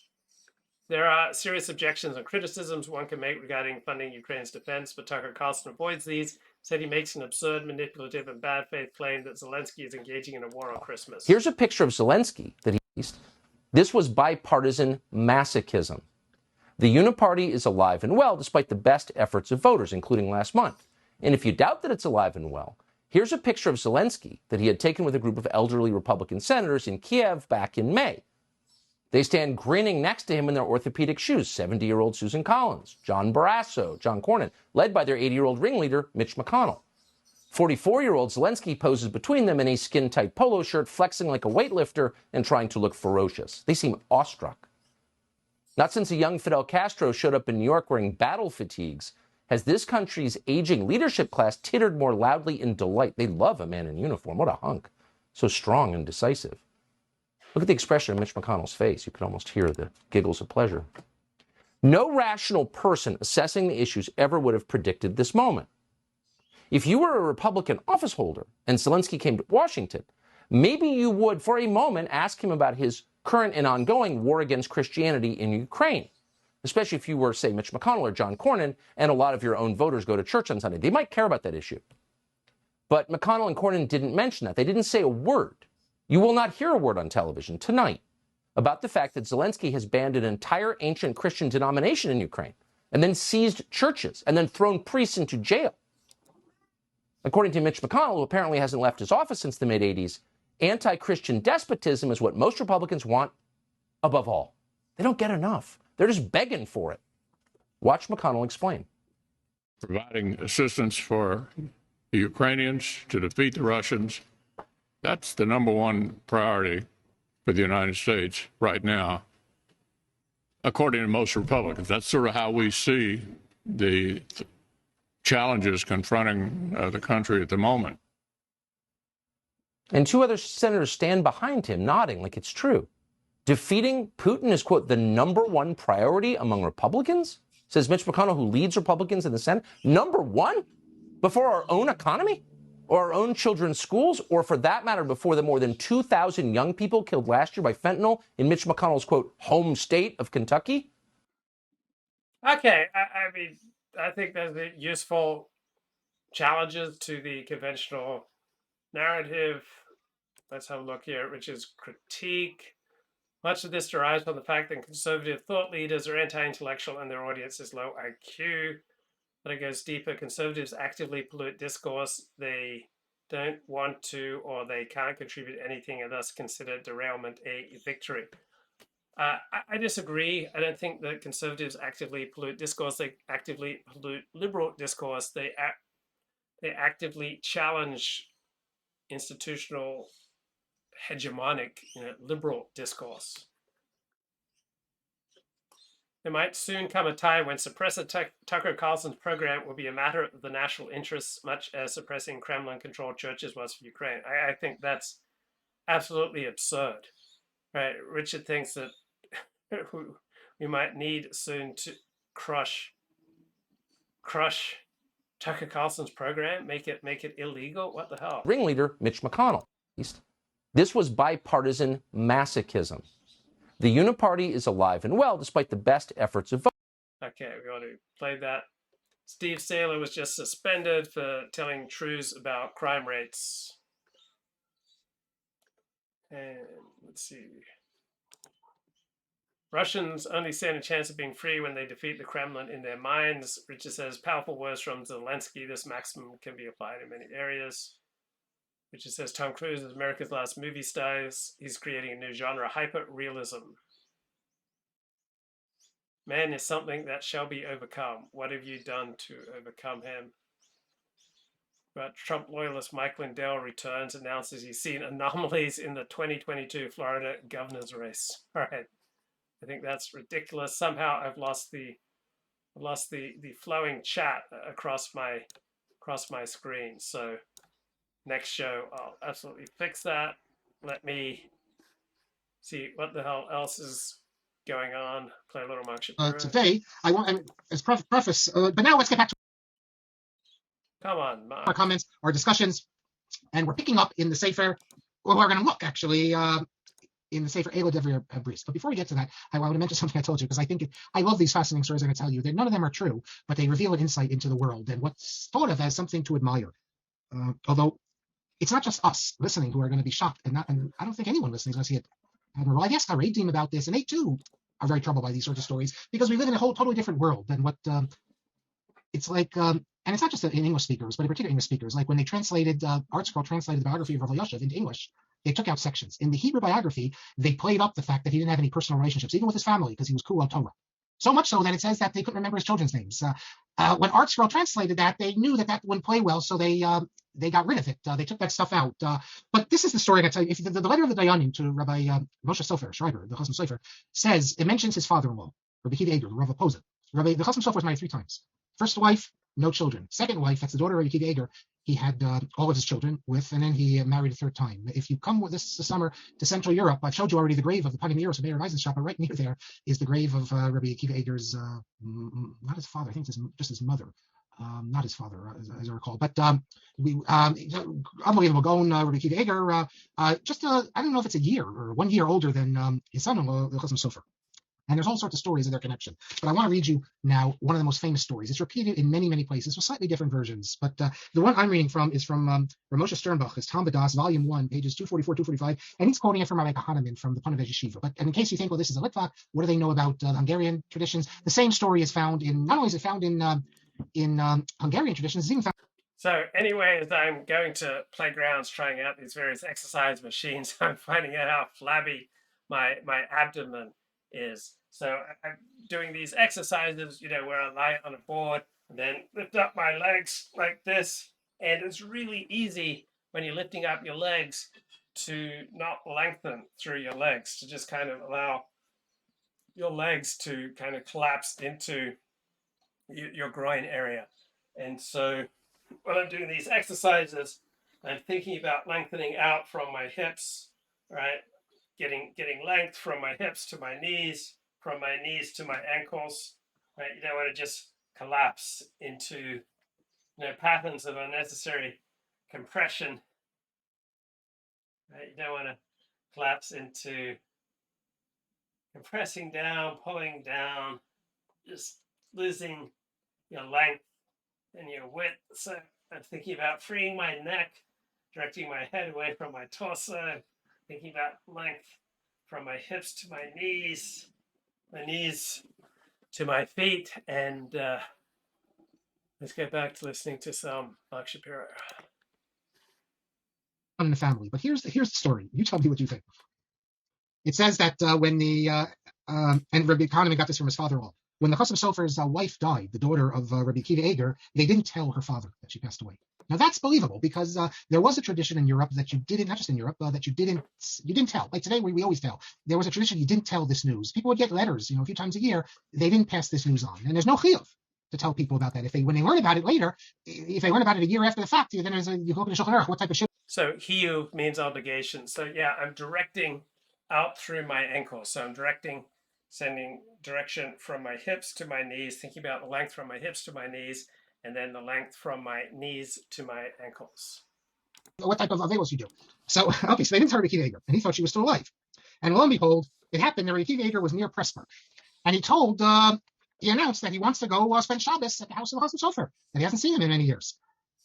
there are serious objections and criticisms one can make regarding funding Ukraine's defense, but Tucker Carlson avoids these. Said he makes an absurd, manipulative, and bad faith claim that Zelensky is engaging in a war on Christmas. Here's a picture of Zelensky that he released. This was bipartisan masochism. The Uniparty is alive and well, despite the best efforts of voters, including last month. And if you doubt that it's alive and well, here's a picture of Zelensky that he had taken with a group of elderly Republican senators in Kiev back in May. They stand grinning next to him in their orthopedic shoes, 70-year-old Susan Collins, John Barrasso, John Cornyn, led by their 80-year-old ringleader, Mitch McConnell. 44-year-old Zelensky poses between them in a skin-tight polo shirt, flexing like a weightlifter and trying to look ferocious. They seem awestruck. Not since a young Fidel Castro showed up in New York wearing battle fatigues has this country's aging leadership class tittered more loudly in delight. They love a man in uniform. What a hunk. So strong and decisive. Look at the expression of Mitch McConnell's face. You could almost hear the giggles of pleasure. No rational person assessing the issues ever would have predicted this moment. If you were a Republican office holder and Zelensky came to Washington, maybe you would, for a moment, ask him about his current and ongoing war against Christianity in Ukraine. Especially if you were, say, Mitch McConnell or John Cornyn, and a lot of your own voters go to church on Sunday. They might care about that issue. But McConnell and Cornyn didn't mention that. They didn't say a word. You will not hear a word on television tonight about the fact that Zelensky has banned an entire ancient Christian denomination in Ukraine, and then seized churches, and then thrown priests into jail. According to Mitch McConnell, who apparently hasn't left his office since the mid-'80s, anti-Christian despotism is what most Republicans want above all. They don't get enough. They're just begging for it. Watch McConnell explain. Providing assistance for the Ukrainians to defeat the Russians, that's the number one priority for the United States right now, according to most Republicans. That's sort of how we see the challenges confronting the country at the moment. And two other senators stand behind him, nodding like it's true. Defeating Putin is, quote, the number one priority among Republicans, says Mitch McConnell, who leads Republicans in the Senate. Number one? Before our own economy? Or our own children's schools? Or for that matter, before the more than 2,000 young people killed last year by fentanyl in Mitch McConnell's, quote, home state of Kentucky? Okay, I mean, I think those are useful challenges to the conventional narrative. Let's have a look here, which is critique. Much of this derives from the fact that conservative thought leaders are anti-intellectual and their audience is low IQ. But it goes deeper. Conservatives actively pollute discourse. They don't want to or they can't contribute anything and thus consider derailment a victory. I disagree. I don't think that conservatives actively pollute discourse. They actively pollute liberal discourse. They actively challenge institutional hegemonic liberal discourse. There might soon come a time when suppressing Tucker Carlson's program will be a matter of the national interests, much as suppressing Kremlin-controlled churches was for Ukraine. I think that's absolutely absurd. Right? Richard thinks that we might need soon to crush Tucker Carlson's program, make it illegal. What the hell? Ringleader Mitch McConnell. This was bipartisan masochism. The Uniparty is alive and well, despite the best efforts of voters. Okay, we want to play that. Steve Saylor was just suspended for telling truths about crime rates. And let's see. Russians only stand a chance of being free when they defeat the Kremlin in their minds. Richard says, powerful words from Zelensky. This maximum can be applied in many areas. Richard says, Tom Cruise is America's last movie star. He's creating a new genre, hyper-realism. Man is something that shall be overcome. What have you done to overcome him? But Trump loyalist Mike Lindell returns, announces he's seen anomalies in the 2022 Florida governor's race. All right. I think that's ridiculous. Somehow I've lost the flowing chat across my screen. So next show I'll absolutely fix that. Let me see what the hell else is going on. Play a little Mark Shapiro. Today I want as preface, but now let's get back to Come on, Mark. our comments, our discussions, and we're picking up in the Sefer. Well, we're going to look actually. In the Sefer Elo Devri Bris. But before we get to that, I want to mention something I told you, because I think I love these fascinating stories I'm going to tell you. None of them are true, but they reveal an insight into the world and what's thought of as something to admire. Although it's not just us listening who are going to be shocked, and I don't think anyone listening is going to see it admirable. I've asked our team about this, and they too are very troubled by these sorts of stories, because we live in a whole totally different world than what it's like. And it's not just in English speakers, but in particular English speakers. Like when they translated, ArtScroll translated the biography of Rav Yoshev into English, they took out sections. In the Hebrew biography, they played up the fact that he didn't have any personal relationships, even with his family, because he was cool on Torah. So much so that it says that they couldn't remember his children's names. When ArtScroll translated that, they knew that wouldn't play well, so they got rid of it. They took that stuff out. But this is the story I'm going to tell you. If the letter of the Dayanim to Rabbi Moshe Sofer, Schreiber, the Chasam Sofer, says, it mentions his father-in-law, Rabbi Kiva Eger, the Rav Oposit. The Chasam Sofer was married 3 times. First wife, no children. Second wife, that's the daughter of Rabbi Kiva Eger, he had all of his children with, and then he married a 3rd time. If you come with this summer to Central Europe, I've showed you already the grave of the Pagamiros of Meir Eisenshop, right near there is the grave of Rabbi Kiva Eger's, not his father, I think it's just his mother. Not his father, as I recall. But unbelievable. Going Rabbi Kiva Eger, I don't know if it's a year or 1 year older than his son-in-law, the Chasam Sofer. And there's all sorts of stories of their connection. But I want to read you now one of the most famous stories. It's repeated in many, many places with slightly different versions. But the one I'm reading from is from Ramosha Sternbach, his Tom Badas, Volume 1, pages 244, 245. And he's quoting it from Rabbi Kahneman from the Ponevezh Yeshiva. But in case you think, well, this is a Litvak, what do they know about the Hungarian traditions? The same story is found in, not only is it found in Hungarian traditions, it's even found. So anyway, as I'm going to playgrounds trying out these various exercise machines, I'm finding out how flabby my abdomen is. So I'm doing these exercises, where I lie on a board and then lift up my legs like this. And it's really easy when you're lifting up your legs to not lengthen through your legs, to just kind of allow your legs to kind of collapse into your groin area. And so when I'm doing these exercises, I'm thinking about lengthening out from my hips, right? Getting length from my hips to my knees, from my knees to my ankles, right? You don't want to just collapse into patterns of unnecessary compression, right? You don't want to collapse into compressing down, pulling down, just losing your length and your width. So I'm thinking about freeing my neck, directing my head away from my torso, thinking about length from my hips to my knees to my feet, and let's get back to listening to some Mark Shapiro. In the family, but here's the story. You tell me what you think. It says that when the and Rabbi Kahneman got this from his father-in-law. When the Chasam Sofer's wife died, the daughter of Rabbi Akiva Eger, they didn't tell her father that she passed away. Now that's believable because there was a tradition in Europe that you didn't, not just in Europe, that you didn't tell. Like today, we always tell. There was a tradition you didn't tell this news. People would get letters, a few times a year. They didn't pass this news on, and there's no chiyuv to tell people about that. When they learn about it later, if they learn about it a year after the fact, then there's you look at the Shulchan Aruch, what type of shit. So chiyuv means obligation. So yeah, I'm directing out through my ankles. So I'm sending direction from my hips to my knees, thinking about the length from my hips to my knees, and then the length from my knees to my ankles. What type of avelos you do? So, okay, so they didn't tell Rabbi Akiva Eger, and he thought she was still alive. And lo and behold, it happened that Rabbi Akiva Eger was near Pressburg. And he announced that he wants to go spend Shabbos at the house of the Chasam Sofer, that he hasn't seen him in many years.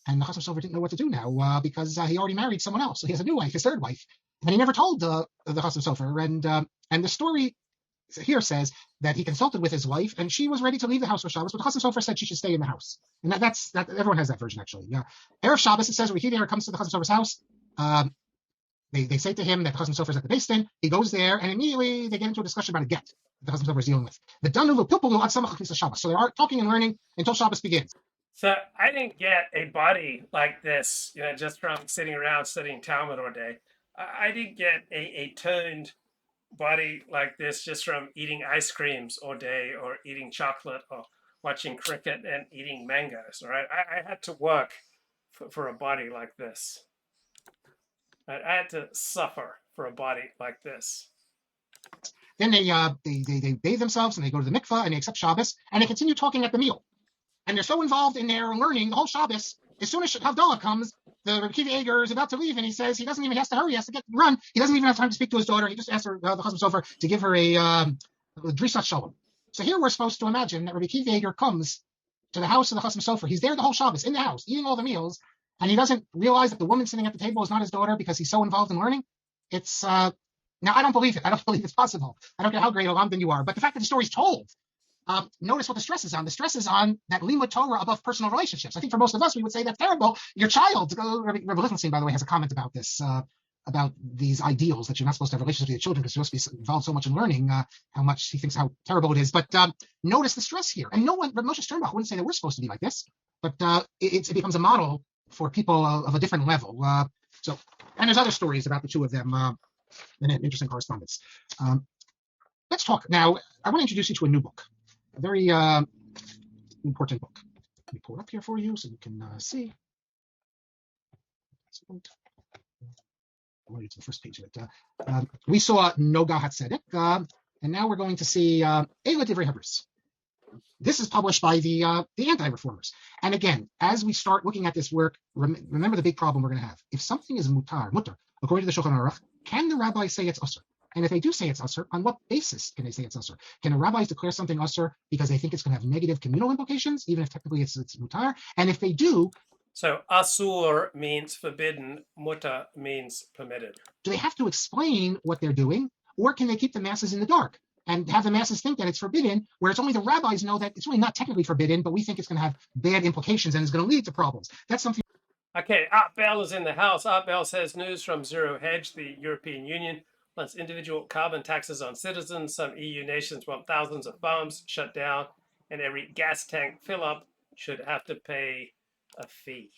And the Chasam Sofer didn't know what to do now because he already married someone else. So he has a new wife, his third wife. And he never told the Chasam Sofer. And the story here says that he consulted with his wife, and she was ready to leave the house for Shabbos, but the Chasam Sofer said she should stay in the house. And that's everyone has that version, actually. Yeah. Erev Shabbos, it says, when he comes to the Chasam Sofer's house, they say to him that the Chasam Sofer is at the Beis Din. He goes there, and immediately they get into a discussion about a get that the Chasam Sofer is dealing with. The Danulu Pilpulu ad Samach Knisa Shabbos. So they are talking and learning until Shabbos begins. So I didn't get a body like this, just from sitting around studying Talmud all day. I didn't get a toned body like this just from eating ice creams all day or eating chocolate or watching cricket and eating mangoes, right? I had to work for a body like this. I had to suffer for a body like this. Then they bathe themselves and they go to the mikvah and they accept Shabbos and they continue talking at the meal. And they're so involved in their learning the whole Shabbos. As soon as Havdalah comes, the Rabbi Akiva Eger is about to leave, and he says he doesn't even have to hurry. He has to run. He doesn't even have time to speak to his daughter. He just asks her, the Chasam Sofer, to give her a Drisat Shalom. So here we're supposed to imagine that Rabbi Akiva Eger comes to the house of the Chasam Sofer. He's there the whole Shabbos, in the house, eating all the meals, and he doesn't realize that the woman sitting at the table is not his daughter because he's so involved in learning. It's now I don't believe it. I don't believe it's possible. I don't care how great a Lamdan you are, but the fact that the story's told. Notice what the stress is on. The stress is on that limud Torah above personal relationships. I think for most of us, we would say that's terrible. Your child, Rabbi Lichtenstein, by the way, has a comment about this, about these ideals that you're not supposed to have relationships with your children because you're supposed to be involved so much in learning, how much he thinks how terrible it is. But notice the stress here. And no one, Moshe Sternbach wouldn't say that we're supposed to be like this, but it becomes a model for people of a different level. And there's other stories about the two of them in an interesting correspondence. Let's talk now. I want to introduce you to a new book. A very important book. Let me pull it up here for you so you can see. I want you to the first page of it. We saw Noga HaTzedek, and now we're going to see Eila Divrei Hebrews. This is published by the anti-reformers. And again, as we start looking at this work, remember the big problem we're going to have. If something is mutar, according to the Shulchan Aruch, can the rabbis say it's usher? And if they do say it's usher, on what basis can they say it's usher? Can the rabbis declare something usher because they think it's going to have negative communal implications, even if technically it's mutar? And if they do... So asur means forbidden, mutar means permitted. Do they have to explain what they're doing, or can they keep the masses in the dark and have the masses think that it's forbidden, where it's only the rabbis know that it's really not technically forbidden, but we think it's going to have bad implications and it's going to lead to problems? That's something... Okay, Art Bell is in the house. Art Bell says news from Zero Hedge, the European Union wants individual carbon taxes on citizens. Some EU nations want thousands of farms shut down, and every gas tank fill up should have to pay a fee.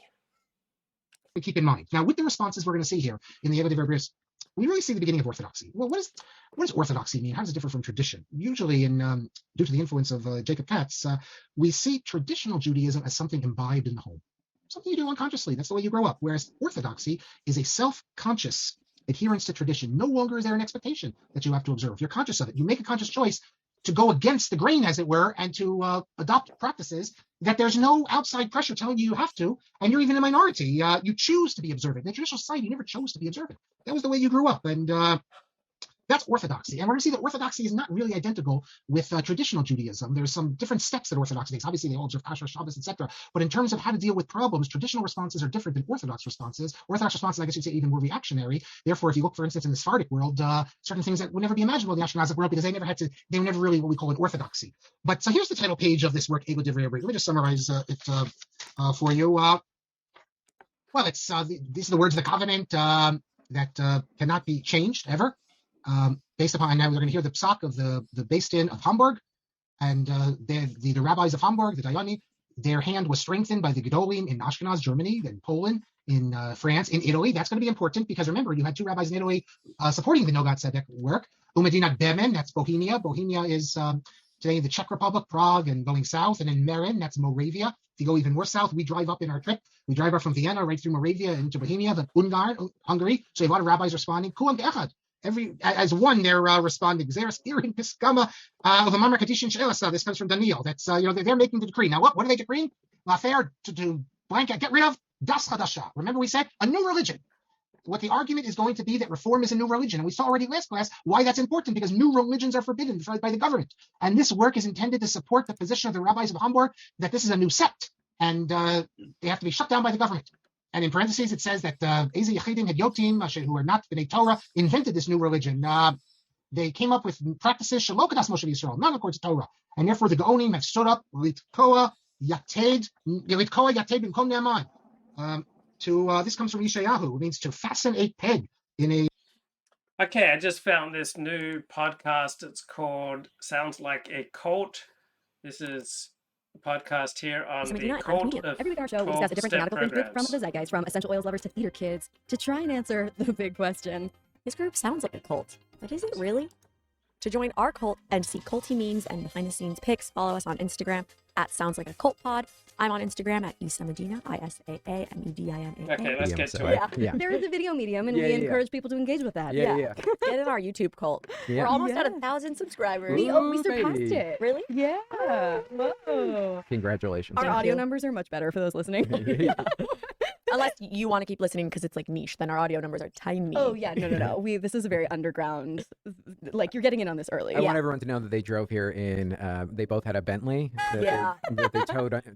We keep in mind. Now, with the responses we're going to see here in the Eila Divrei Hebrews, we really see the beginning of orthodoxy. Well, what does orthodoxy mean? How does it differ from tradition? Usually, due to the influence of Jacob Katz, we see traditional Judaism as something imbibed in the home, something you do unconsciously. That's the way you grow up. Whereas orthodoxy is a self-conscious adherence to tradition. No longer is there an expectation that you have to observe. You're conscious of it. You make a conscious choice to go against the grain, as it were, and to adopt practices that there's no outside pressure telling you have to, and you're even a minority. You choose to be observant. In the traditional society, you never chose to be observant. That was the way you grew up. And That's orthodoxy. And we're going to see that orthodoxy is not really identical with traditional Judaism. There's some different steps that orthodoxy takes. Obviously, they all observe Kasher, Shabbos, etc. But in terms of how to deal with problems, traditional responses are different than orthodox responses. Orthodox responses, I guess you'd say, even more reactionary. Therefore, if you look, for instance, in the Sephardic world, certain things that would never be imaginable in the Ashkenazic world because they were never really what we call an orthodoxy. But so here's the title page of this work, Ego Divrei Abri. Let me just summarize it for you. Well, these are the words of the covenant that cannot be changed ever. Based upon, now we're going to hear the psak of the Beis Din of Hamburg, and the rabbis of Hamburg, the Dayani, their hand was strengthened by the Gedolim in Ashkenaz, Germany, in Poland, in France, in Italy. That's going to be important because remember, you had two rabbis in Italy supporting the Nogat Tzedek work. Umedinat Bemen, that's Bohemia. Bohemia is today the Czech Republic, Prague, and going south, and in Meren, that's Moravia. If you go even more south, we drive up in our trip. We drive up from Vienna right through Moravia into Bohemia, the Hungary. So you have a lot of rabbis responding. Kulam Echad. As one, they're responding. Zeres Irin Piskama of Amamar Kadishin Shelasa. This comes from Daniel. That's they're making the decree. Now what are they decreeing? They are to blanket, get rid of Das Hadasha. Remember we said a new religion. What the argument is going to be that reform is a new religion. And we saw already last class why that's important, because new religions are forbidden by the government. And this work is intended to support the position of the rabbis of Hamburg that this is a new sect and they have to be shut down by the government. And in parentheses, it says that Eze Yechidim Hedyotim, who are not B'nai Torah, invented this new religion. They came up with practices, Shalokadas Moshe Yisrael, not according to Torah. And therefore the Gaonim have stood up, Litkoa Yated B'nkom Ne'aman. This comes from Yeshayahu. It means to fasten a peg in a. Okay, I just found this new podcast. It's called Sounds Like a Cult. This is a podcast here on the cult of Every week on our show, we discuss a different thematic perspective from the zeitgeist, from essential oils lovers to theater kids, to try and answer the big question. This group sounds like a cult, but is it really? To join our cult and see culty memes and behind-the-scenes pics, follow us on Instagram at Sounds Like a Cult Pod. I'm on Instagram at Isamedina, ISAAMEDINA. Okay, let's get to it. Yeah. There is a video medium, and we encourage people to engage with that. Get in our YouTube cult. We're almost at 1,000 subscribers. We surpassed it. Really? Yeah. Whoa. Congratulations. Our audio numbers are much better for those listening. Unless you want to keep listening because it's like niche, then our audio numbers are tiny. Oh yeah, no. This is a very underground. Like you're getting in on this early. I want everyone to know that they drove here in. They both had a Bentley. That they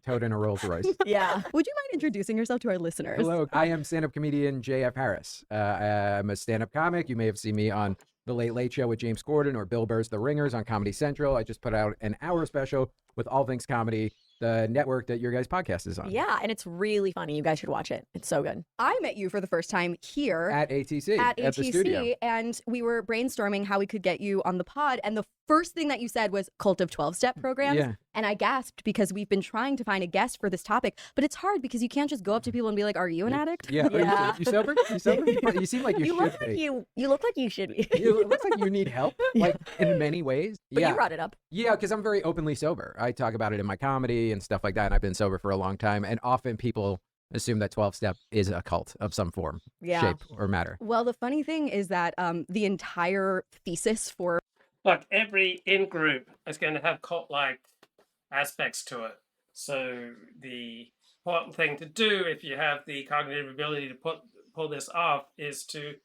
towed in a Rolls Royce. Yeah. Would you mind introducing yourself to our listeners? Hello, I am stand-up comedian J.F. Harris. I'm a stand-up comic. You may have seen me on The Late Late Show with James Corden or Bill Burr's The Ringers on Comedy Central. I just put out an hour special with All Things Comedy, the network that your guys' podcast is on. Yeah, and it's really funny. You guys should watch it. It's so good. I met you for the first time here at ATC, at the studio, and we were brainstorming how we could get you on the pod. And the first thing that you said was cult of 12-step programs. Yeah. And I gasped because we've been trying to find a guest for this topic, but it's hard because you can't just go up to people and be like, "Are you an addict?" Yeah. You sober? You sober? You seem like you should be. You look like you should be. It looks like you need help, like in many ways. But you brought it up. Yeah, because I'm very openly sober. I talk about it in my comedy and stuff like that, and I've been sober for a long time. And often people assume that 12-step is a cult of some form, shape, or matter. Well, the funny thing is that the entire thesis for Look, every in-group is going to have cult-like aspects to it. So the important thing to do if you have the cognitive ability to pull this off is to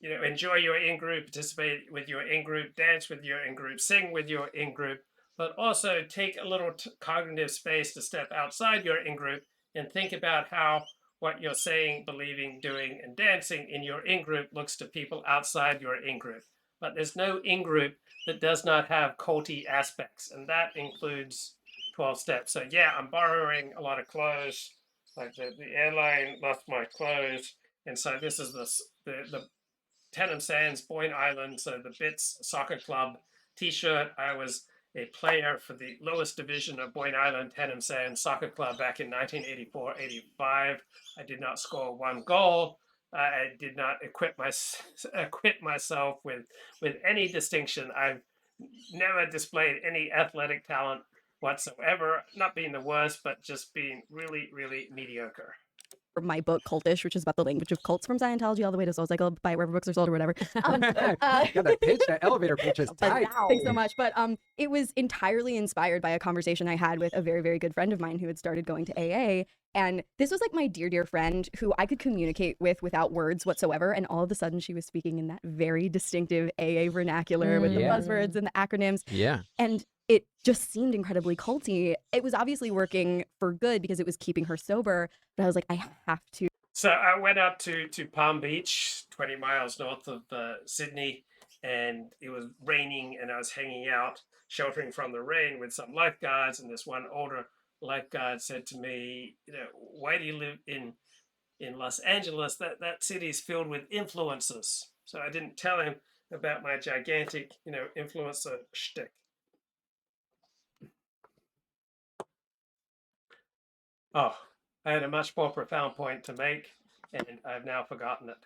enjoy your in-group, participate with your in-group, dance with your in-group, sing with your in-group, but also take a little cognitive space to step outside your in-group and think about how what you're saying, believing, doing, and dancing in your in-group looks to people outside your in-group. But there's no in-group that does not have culty aspects, and that includes 12 steps. So yeah, I'm borrowing a lot of clothes. Like the airline lost my clothes, and so this is the Tenham Sands, Boyne Island, so the Bits Soccer Club T-shirt. I was a player for the lowest division of Boyne Island Tenham Sands Soccer Club back in 1984-85. I did not score one goal. I did not acquit myself with any distinction. I've never displayed any athletic talent whatsoever, not being the worst, but just being really, really mediocre. for my book Cultish, which is about the language of cults from Scientology all the way to Soulcycle, buy wherever books are sold or whatever. Got that pitch, that elevator pitch is tight. Thanks so much. But it was entirely inspired by a conversation I had with a very, very good friend of mine who had started going to AA. And this was like my dear, dear friend who I could communicate with without words whatsoever. And all of a sudden she was speaking in that very distinctive AA vernacular with the buzzwords and the acronyms. Yeah. And it just seemed incredibly culty. It was obviously working for good because it was keeping her sober. But I was like, I have to. So I went up to Palm Beach, 20 miles north of Sydney, and it was raining, and I was hanging out, sheltering from the rain with some lifeguards, and this one older lifeguard said to me, why do you live in Los Angeles? That city is filled with influencers. So I didn't tell him about my gigantic, influencer shtick. Oh, I had a much more profound point to make, and I've now forgotten it.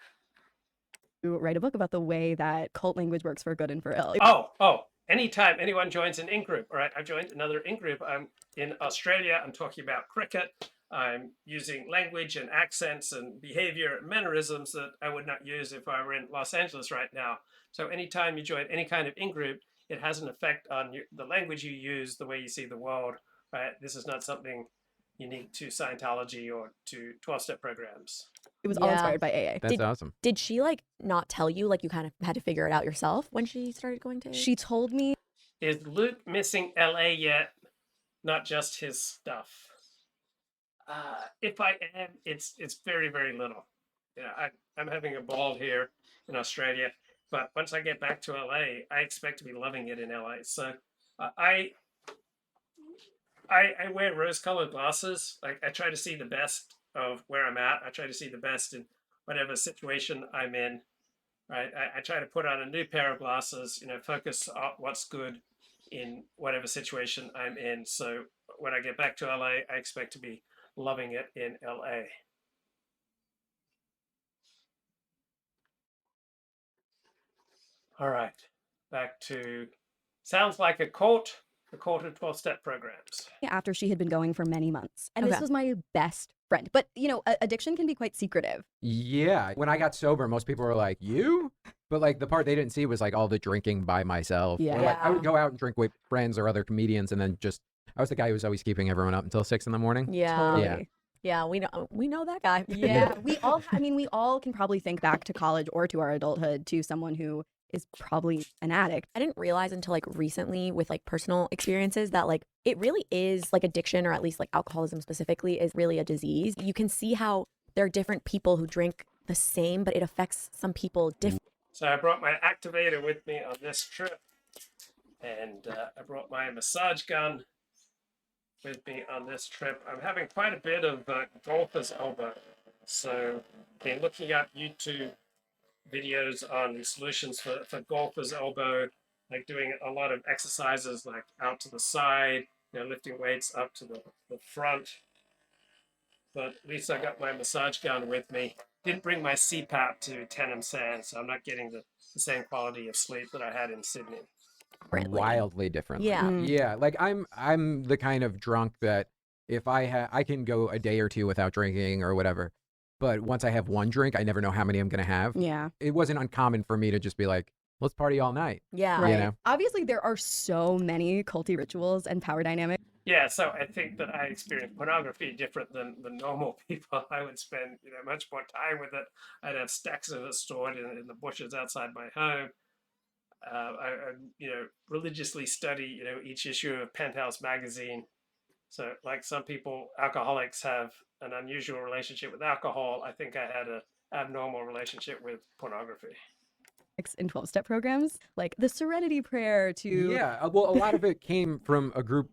To write a book about the way that cult language works for good and for ill. Oh, anytime anyone joins an in-group, all right, I've joined another in-group. I'm in Australia, I'm talking about cricket. I'm using language and accents and behavior and mannerisms that I would not use if I were in Los Angeles right now. So anytime you join any kind of in-group, it has an effect on the language you use, the way you see the world, right? This is not something unique to Scientology or to 12-step programs. It was all inspired by AA. That's awesome. Did she not tell you, you kind of had to figure it out yourself when she started going to AA? She told me. Is Luke missing LA yet? Not just his stuff. If I am, it's very, very little. I'm having a ball here in Australia, but once I get back to LA, I expect to be loving it in LA. So I wear rose-colored glasses. I try to see the best of where I'm at. I try to see the best in whatever situation I'm in. Right? I try to put on a new pair of glasses. Focus on what's good in whatever situation I'm in. So when I get back to LA, I expect to be loving it in LA. All right, back to sounds like a cult of 12-step programs. After she had been going for many months. And this was my best friend. But, addiction can be quite secretive. Yeah. When I got sober, most people were like, you? But the part they didn't see was all the drinking by myself. Yeah. Or, I would go out and drink with friends or other comedians, and then I was the guy who was always keeping everyone up until 6 a.m. Yeah. Totally. Yeah, we know that guy. Yeah. we all can probably think back to college or to our adulthood to someone who is probably an addict. I didn't realize until recently with personal experiences that it really is addiction, or at least alcoholism specifically, is really a disease. You can see how there are different people who drink the same, but it affects some people differently. So I brought my activator with me on this trip, and I brought my massage gun with me on this trip. I'm having quite a bit of golfer's elbow, so been looking up YouTube videos on solutions for golfer's elbow, doing a lot of exercises out to the side, lifting weights up to the front. But at least I got my massage gun with me. Didn't bring my CPAP to Tenem Sand, so I'm not getting the same quality of sleep that I had in Sydney. Wildly different. Yeah. Yeah. I'm the kind of drunk that if I can go a day or two without drinking or whatever. But once I have one drink, I never know how many I'm going to have. Yeah. It wasn't uncommon for me to just be like, let's party all night. Yeah. Right. Obviously, there are so many culty rituals and power dynamics. Yeah, so I think that I experienced pornography different than the normal people. I would spend, much more time with it. I'd have stacks of it stored in the bushes outside my home. I religiously study, each issue of Penthouse magazine. So some people, alcoholics have an unusual relationship with alcohol. I think I had an abnormal relationship with pornography. In 12-step programs, like the Serenity Prayer to... Yeah, well, a lot of it came from a group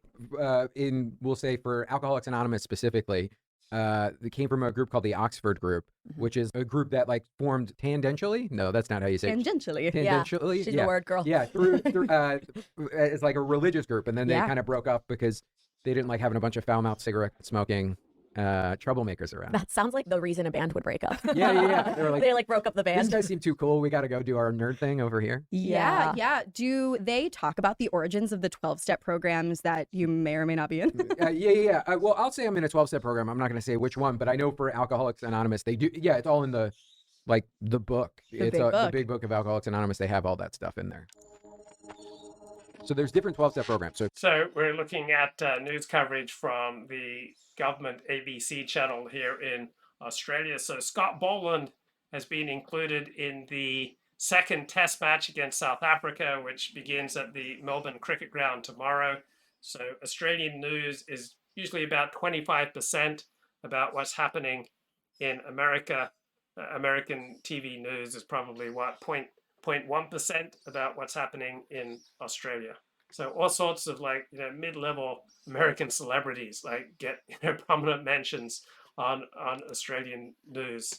we'll say for Alcoholics Anonymous specifically, it came from a group called the Oxford Group, which is a group that formed tangentially. No, that's not how you say it. Tangentially. Tangentially. Yeah, she's a word girl. Yeah, through it's a religious group, and then they kind of broke up because they didn't like having a bunch of foul-mouthed cigarette smoking troublemakers around. That sounds like the reason a band would break up. Yeah. They were like, they like broke up the band. These guys seem too cool. We got to go do our nerd thing over here. Yeah. Do they talk about the origins of the 12-step programs that you may or may not be in? Yeah. Well, I'll say I'm in a 12-step program. I'm not going to say which one, but I know for Alcoholics Anonymous, they do. Yeah, it's all in the book. The big book of Alcoholics Anonymous. They have all that stuff in there. So there's different 12-step programs. So we're looking at news coverage from the government ABC channel here in Australia. So Scott Boland has been included in the second test match against South Africa, which begins at the Melbourne Cricket Ground tomorrow. So Australian news is usually about 25% about what's happening in America. American TV news is probably 0.1% about what's happening in Australia. So all sorts of mid-level American celebrities get prominent mentions on Australian news.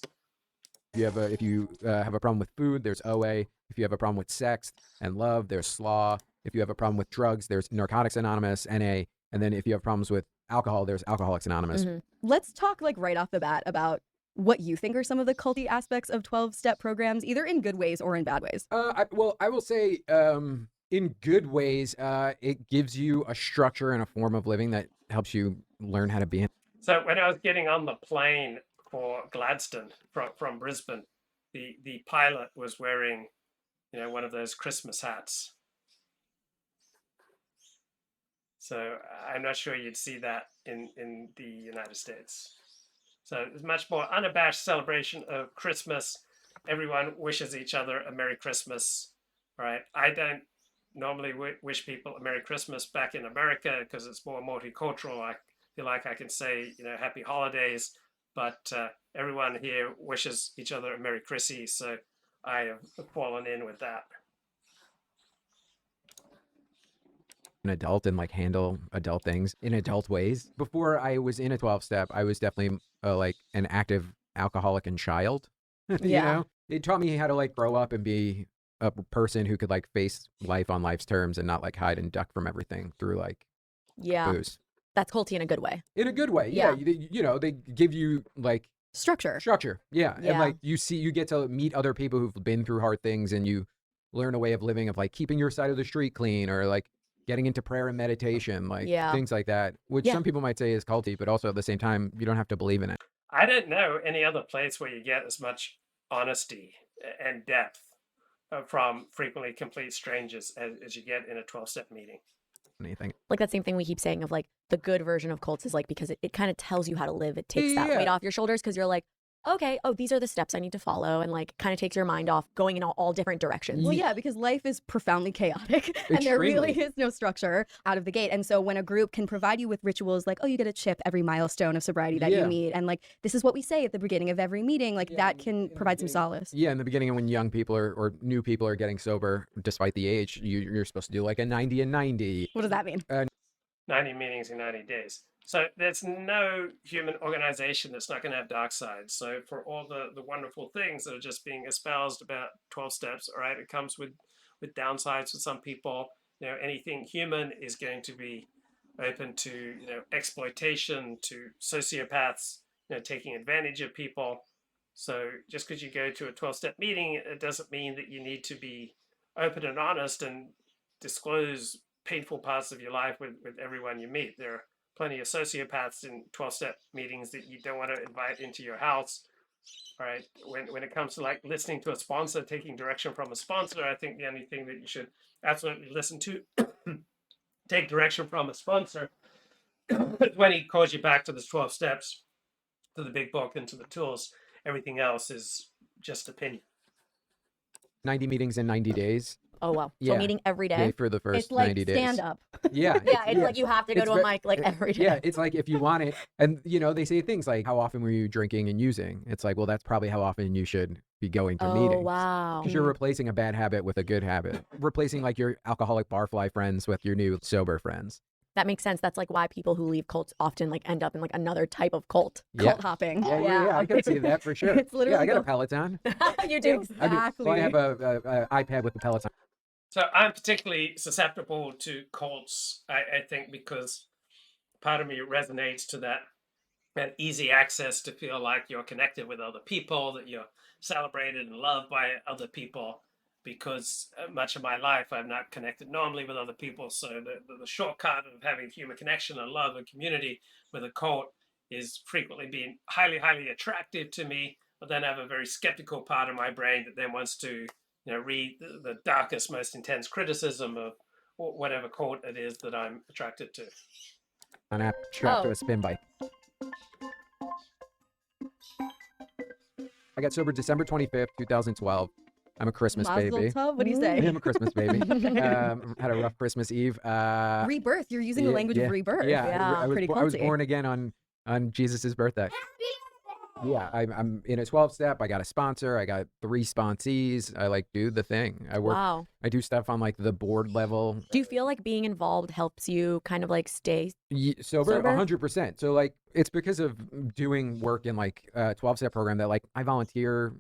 If you have a problem with food, there's OA. If you have a problem with sex and love, there's SLAW. If you have a problem with drugs, there's Narcotics Anonymous, NA. And then if you have problems with alcohol, there's Alcoholics Anonymous. Mm-hmm. Let's talk right off the bat about what you think are some of the culty aspects of 12-step programs, either in good ways or in bad ways. I will say in good ways, it gives you a structure and a form of living that helps you learn how to be in. So when I was getting on the plane for Gladstone from Brisbane, the pilot was wearing, one of those Christmas hats. So I'm not sure you'd see that in the United States. So it's much more unabashed celebration of Christmas. Everyone wishes each other a Merry Christmas, right? I don't normally wish people a Merry Christmas back in America because it's more multicultural. I feel like I can say, Happy Holidays, but everyone here wishes each other a Merry Chrissy, so I have fallen in with that. An adult and handle adult things in adult ways. Before I was in a 12-step, I was definitely an active alcoholic and child. It taught me how to grow up and be a person who could face life on life's terms and not hide and duck from everything through booze. That's culty in a good way. In a good way, yeah. They give you structure. Yeah. And you get to meet other people who've been through hard things, and you learn a way of living of keeping your side of the street clean, or getting into prayer and meditation, things like that, which some people might say is culty, but also at the same time, you don't have to believe in it. I don't know any other place where you get as much honesty and depth from frequently complete strangers as you get in a 12-step meeting. Anything. That same thing we keep saying of the good version of cults is because it kind of tells you how to live. It takes that weight off your shoulders because you're okay, these are the steps I need to follow, and kind of takes your mind off going in all different directions. Well, yeah, because life is profoundly chaotic and there really is no structure out of the gate. And so when a group can provide you with rituals you get a chip every milestone of sobriety that you meet, and this is what we say at the beginning of every meeting, that can provide some solace. Yeah, in the beginning when young people or new people are getting sober, despite the age, you're supposed to do a 90 and 90. What does that mean? 90 meetings in 90 days. So there's no human organization that's not going to have dark sides. So for all the wonderful things that are just being espoused about 12 steps, all right, it comes with downsides for some people. Anything human is going to be open to, exploitation, to sociopaths, taking advantage of people. So just because you go to a 12-step meeting, it doesn't mean that you need to be open and honest and disclose painful parts of your life with everyone you meet. There are plenty of sociopaths in 12-step meetings that you don't want to invite into your house. All right. When it comes to listening to a sponsor, taking direction from a sponsor, I think the only thing that you should absolutely listen to, take direction from a sponsor, when he calls you back to the 12 steps, to the big book and to the tools. Everything else is just opinion. 90 meetings in 90 days. Oh, wow. So meeting every day? For the first it's 90 days. Stand up. Yeah. It's you have to go to a mic every day. Yeah, it's if you want it. And, they say things how often were you drinking and using? It's well, that's probably how often you should be going to meetings. Oh, wow. Because you're replacing a bad habit with a good habit. Replacing your alcoholic barfly friends with your new sober friends. That makes sense. That's why people who leave cults often end up in another type of cult. Cult hopping. Yeah, I can see that for sure. It's literally I got a Peloton. You do? Exactly. I have a iPad with the Peloton. So I'm particularly susceptible to cults, I think, because part of me resonates to that and easy access to feel like you're connected with other people, that you're celebrated and loved by other people, because much of my life I'm not connected normally with other people. So the shortcut of having human connection and love and community with a cult is frequently being highly, highly attractive to me, but then I have a very skeptical part of my brain that then wants to, read the darkest, most intense criticism of whatever cult it is that I'm attracted to. An app strapped to a spin bike. I got sober December 25th, 2012. I'm a Christmas baby. Tov, what do you say? I'm a Christmas baby. Had a rough Christmas Eve. Rebirth. You're using the language of rebirth. Yeah, I was culty. born again on Jesus' birthday. Yeah, I'm in a 12-step. I got a sponsor. I got 3 sponsees. I do the thing. I work. Wow. I do stuff on the board level. Do you feel like being involved helps you kind of stay sober? sober? 100%. So it's because of doing work in a 12-step program that I volunteer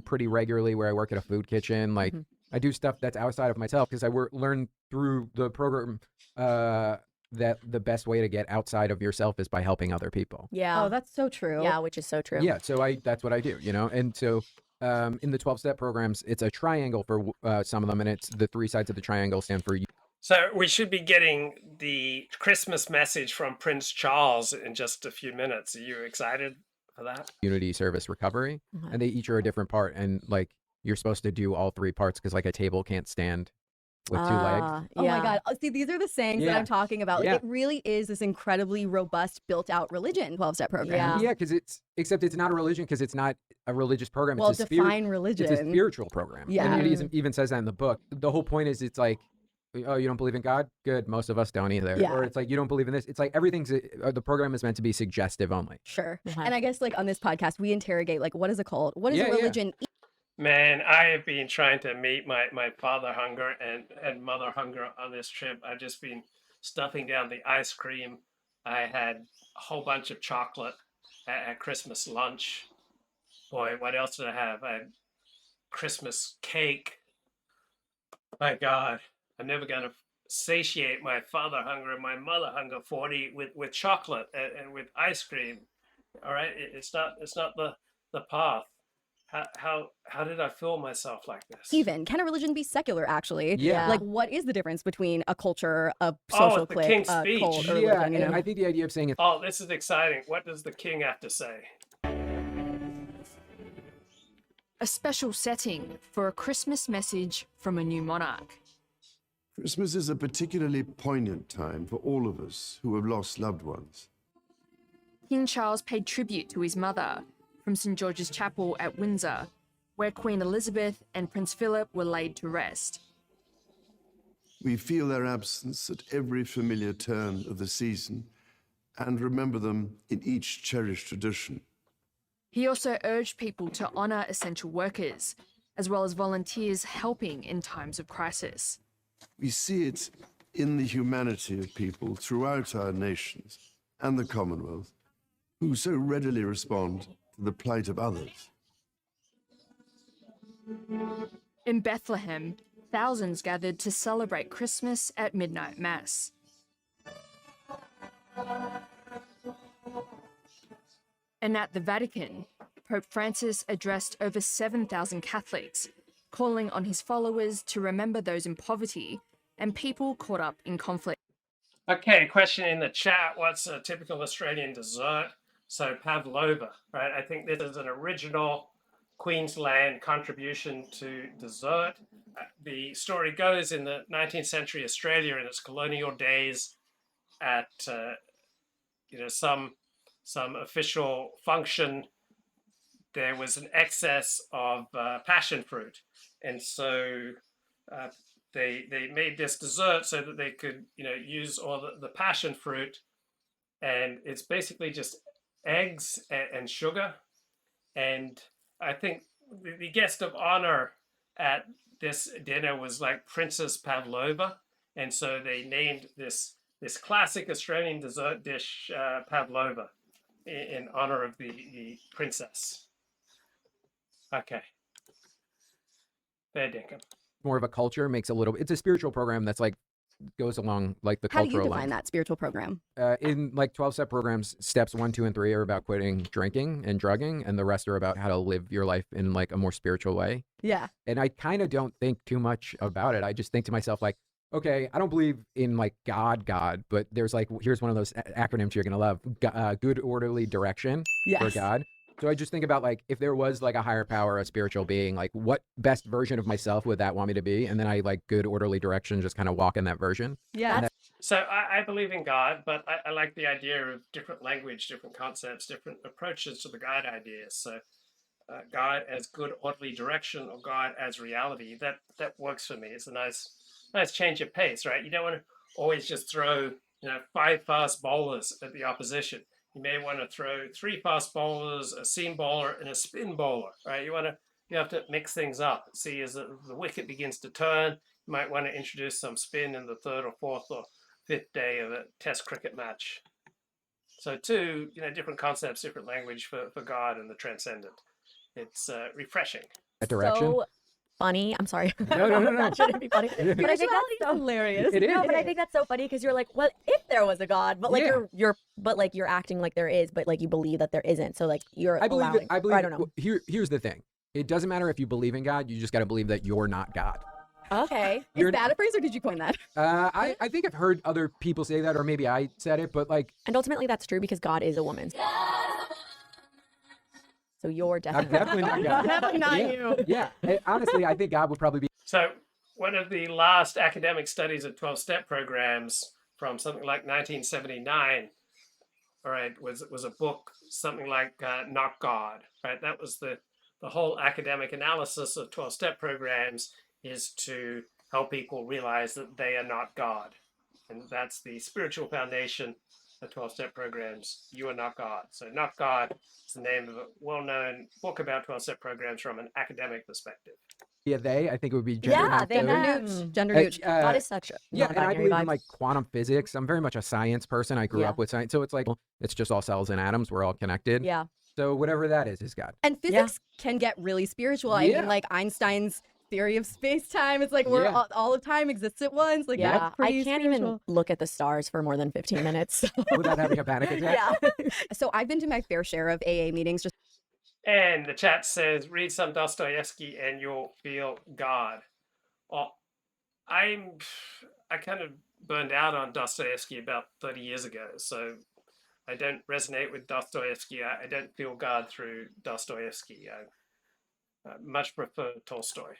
pretty regularly where I work at a food kitchen. I do stuff that's outside of myself because I learn through the program that the best way to get outside of yourself is by helping other people. Yeah. Oh, that's so true. Yeah, which is so true. Yeah, so that's what I do, And so in the 12-step programs, it's a triangle for some of them, and it's the 3 sides of the triangle stand for you. So we should be getting the Christmas message from Prince Charles in just a few minutes. Are you excited for that? Unity, service, recovery, and they each are a different part, and you're supposed to do all 3 parts because a table can't stand with 2 legs. Oh my God. See, these are the sayings that I'm talking about. It really is this incredibly robust, built-out religion, 12-step program. Yeah, because except it's not a religion because it's not a religious program. Well, it's define religion. It's a spiritual program. Yeah. And it even says that in the book. The whole point is it's oh, you don't believe in God? Good. Most of us don't either. Yeah. Or it's you don't believe in this. It's everything's, the program is meant to be suggestive only. Sure. And I guess on this podcast, we interrogate what is a cult? What is a religion? Man, I have been trying to meet my father hunger and mother hunger on this trip. I've just been stuffing down the ice cream. I had a whole bunch of chocolate at Christmas lunch. Boy, what else did I have? I had Christmas cake. My God, I'm never going to satiate my father hunger and my mother hunger 40 with chocolate and with ice cream. All right, it's not the path. How did I feel myself like this? Even can a religion be secular? Actually, Yeah. What is the difference between a culture, a social the clique, King's a speech. cult, or Yeah, religion? and I think the idea of saying it. Oh, this is exciting. What does the king have to say? A special setting for a Christmas message from a new monarch. Christmas is a particularly poignant time for all of us who have lost loved ones. King Charles paid tribute to his mother from St. George's Chapel at Windsor, where Queen Elizabeth and Prince Philip were laid to rest. We feel their absence at every familiar turn of the season and remember them in each cherished tradition. He also urged people to honour essential workers, as well as volunteers helping in times of crisis. We see it in the humanity of people throughout our nations and the Commonwealth, who so readily respond to the plight of others. In Bethlehem, thousands gathered to celebrate Christmas at midnight mass. And at the Vatican, Pope Francis addressed over 7,000 Catholics, calling on his followers to remember those in poverty and people caught up in conflict. Okay, question in the chat. What's a typical Australian dessert? So Pavlova, right? I think this is an original Queensland contribution to dessert. The story goes in the 19th century Australia in its colonial days at some official function, there was an excess of passion fruit. And so they made this dessert so that they could, use all the passion fruit. And it's basically just eggs and sugar. And I think the guest of honor at this dinner was Princess Pavlova. And so they named this classic Australian dessert dish Pavlova in honor of the princess. Okay. Fair dinkum. More of a culture, makes it's a spiritual program that's goes along like the How do you cultural define lines. that spiritual program? In like 12-step programs, steps 1, 2, and 3 are about quitting drinking and drugging, and the rest are about how to live your life in like a more spiritual way. Yeah. And I kind of don't think too much about it. I just think to myself like, okay, I don't believe in like God, but there's like, here's one of those acronyms you're going to love, good orderly direction for Yes. God. So I just think about like, if there was like a higher power, a spiritual being, like what best version of myself would that want me to be? And then I like good orderly direction, just kind of walk in that version. Yeah. So I believe in God, but I like the idea of different language, different concepts, different approaches to the God idea. So God as good orderly direction or God as reality, that works for me. It's a nice change of pace, right? You don't want to always just throw 5 fast bowlers at the opposition. You may want to throw 3 fast bowlers, a seam bowler, and a spin bowler, right? You have to mix things up. See, as the wicket begins to turn, you might want to introduce some spin in the 3rd or 4th or 5th day of a Test cricket match. So 2, different concepts, different language for God and the transcendent. It's refreshing. That direction. So funny. I'm sorry. No. That shouldn't be funny. But I think that's so hilarious. It is. No, but I think that's so funny because you're like, well, if there was a God, but like you're acting like there is, but like you believe that there isn't. So like you're I believe allowing. I believe. I don't know. Here's the thing. It doesn't matter if you believe in God. You just got to believe that you're not God. Okay. Is that a phrase or did you coin that? I think I've heard other people say that, or maybe I said it, but like. And ultimately, that's true because God is a woman. So you're I'm definitely not God. Definitely not you. Yeah. Honestly, I think God would probably be. So one of the last academic studies of 12-step programs from something like 1979, all right, was a book, something like Not God, right? That was the whole academic analysis of 12-step programs is to help people realize that they are not God. And that's the spiritual foundation of 12-step programs. You are not God. So Not God is the name of a well-known book about 12-step programs from an academic perspective. Yeah, I think it would be gender neutral. Gender neutral. God is such a yeah, and I non-binary believe vibe. in like quantum physics. I'm very much a science person. I grew up with science, so it's like it's just all cells and atoms. We're all connected. Yeah. So whatever that is God. And physics can get really spiritual. I mean, like Einstein's theory of space-time. It's like we're all of time exists at once. Like yeah, that's pretty I can't spiritual. even look at the stars for more than 15 minutes. Without having a panic attack. Yeah. So I've been to my fair share of AA meetings. Just And the chat says, read some Dostoevsky and you'll feel God. Well, I kind of burned out on Dostoevsky about 30 years ago, so I don't resonate with Dostoevsky. I don't feel God through Dostoevsky. I much prefer Tolstoy.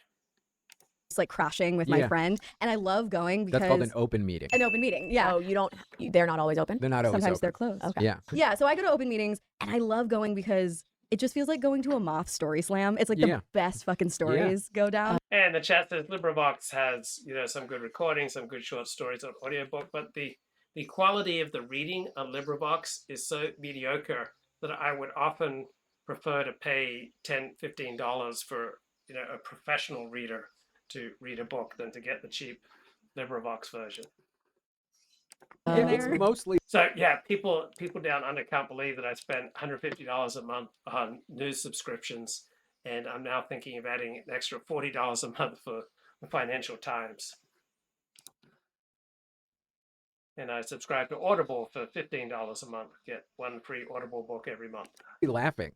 like crashing with my friend, and I love going because That's called an open meeting. An open meeting, yeah. Oh, they're not always open? They're not always Sometimes open. they're closed. Okay. Yeah. Yeah, so I go to open meetings, and I love going because it just feels like going to a Moth story slam. It's like the best fucking stories go down. And the chat says LibriVox has, some good recordings, some good short stories on audiobook, but the quality of the reading on LibriVox is so mediocre that I would often prefer to pay $10, $15 for, a professional reader to read a book than to get the cheap LibriVox version. It's mostly so. Yeah, people down under can't believe that I spent $150 a month on news subscriptions, and I'm now thinking of adding an extra $40 a month for the Financial Times. And I subscribe to Audible for $15 a month. Get one free Audible book every month. laughing.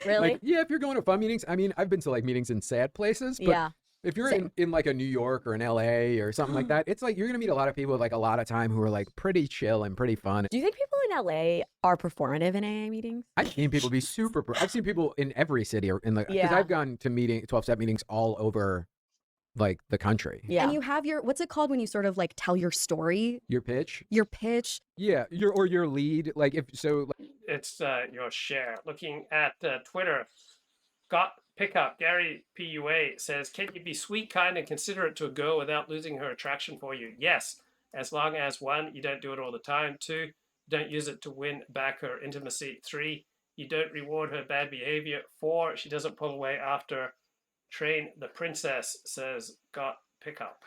Really? Like, yeah, if you're going to fun meetings, I mean, I've been to like meetings in sad places, but if you're in like a New York or an LA or something like that, it's like you're gonna meet a lot of people with like a lot of time who are like pretty chill and pretty fun. Do you think people in LA are performative in AA meetings? I've seen people be super. I've seen people in every city or in the because I've gone to 12-step meetings all over like the country. Yeah. And you have what's it called when you sort of like tell your story? Your pitch. Your pitch. Yeah, your lead. Like if so. It's your share. Looking at Twitter, got pickup. Gary PUA says, "Can you be sweet, kind, and considerate to a girl without losing her attraction for you? Yes, as long as 1, you don't do it all the time. 2, don't use it to win back her intimacy. 3, you don't reward her bad behavior. 4, she doesn't pull away after. Train the princess," says got pickup.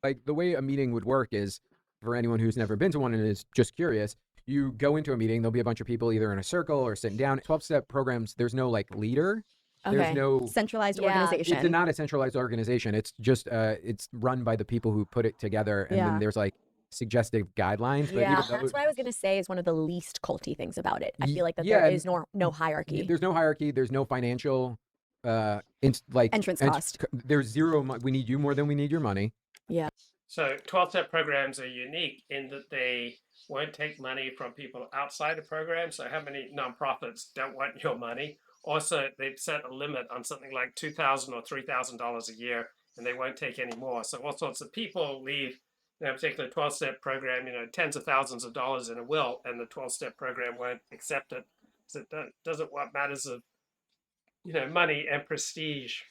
Like the way a meeting would work is, for anyone who's never been to one and is just curious, you go into a meeting, there'll be a bunch of people either in a circle or sitting down. 12-step programs, there's no like leader. There's no centralized Yeah. organization. It's not a centralized organization. It's just it's run by the people who put it together, and then there's like suggestive guidelines. But Yeah, even though, that's what I was gonna say is one of the least culty things about it. I feel like that yeah, there is no hierarchy. there's no hierarchy. There's no financial Entrance cost. There's zero. We need you more than we need your money. Yeah. So 12-step programs are unique in that they won't take money from people outside the program. So how many nonprofits don't want your money? Also, they've set a limit on something like $2,000 or $3,000 a year, and they won't take any more. So all sorts of people leave, in a particular 12-step program, tens of thousands of dollars in a will, and the 12-step program won't accept it. So it doesn't want matters of, money and prestige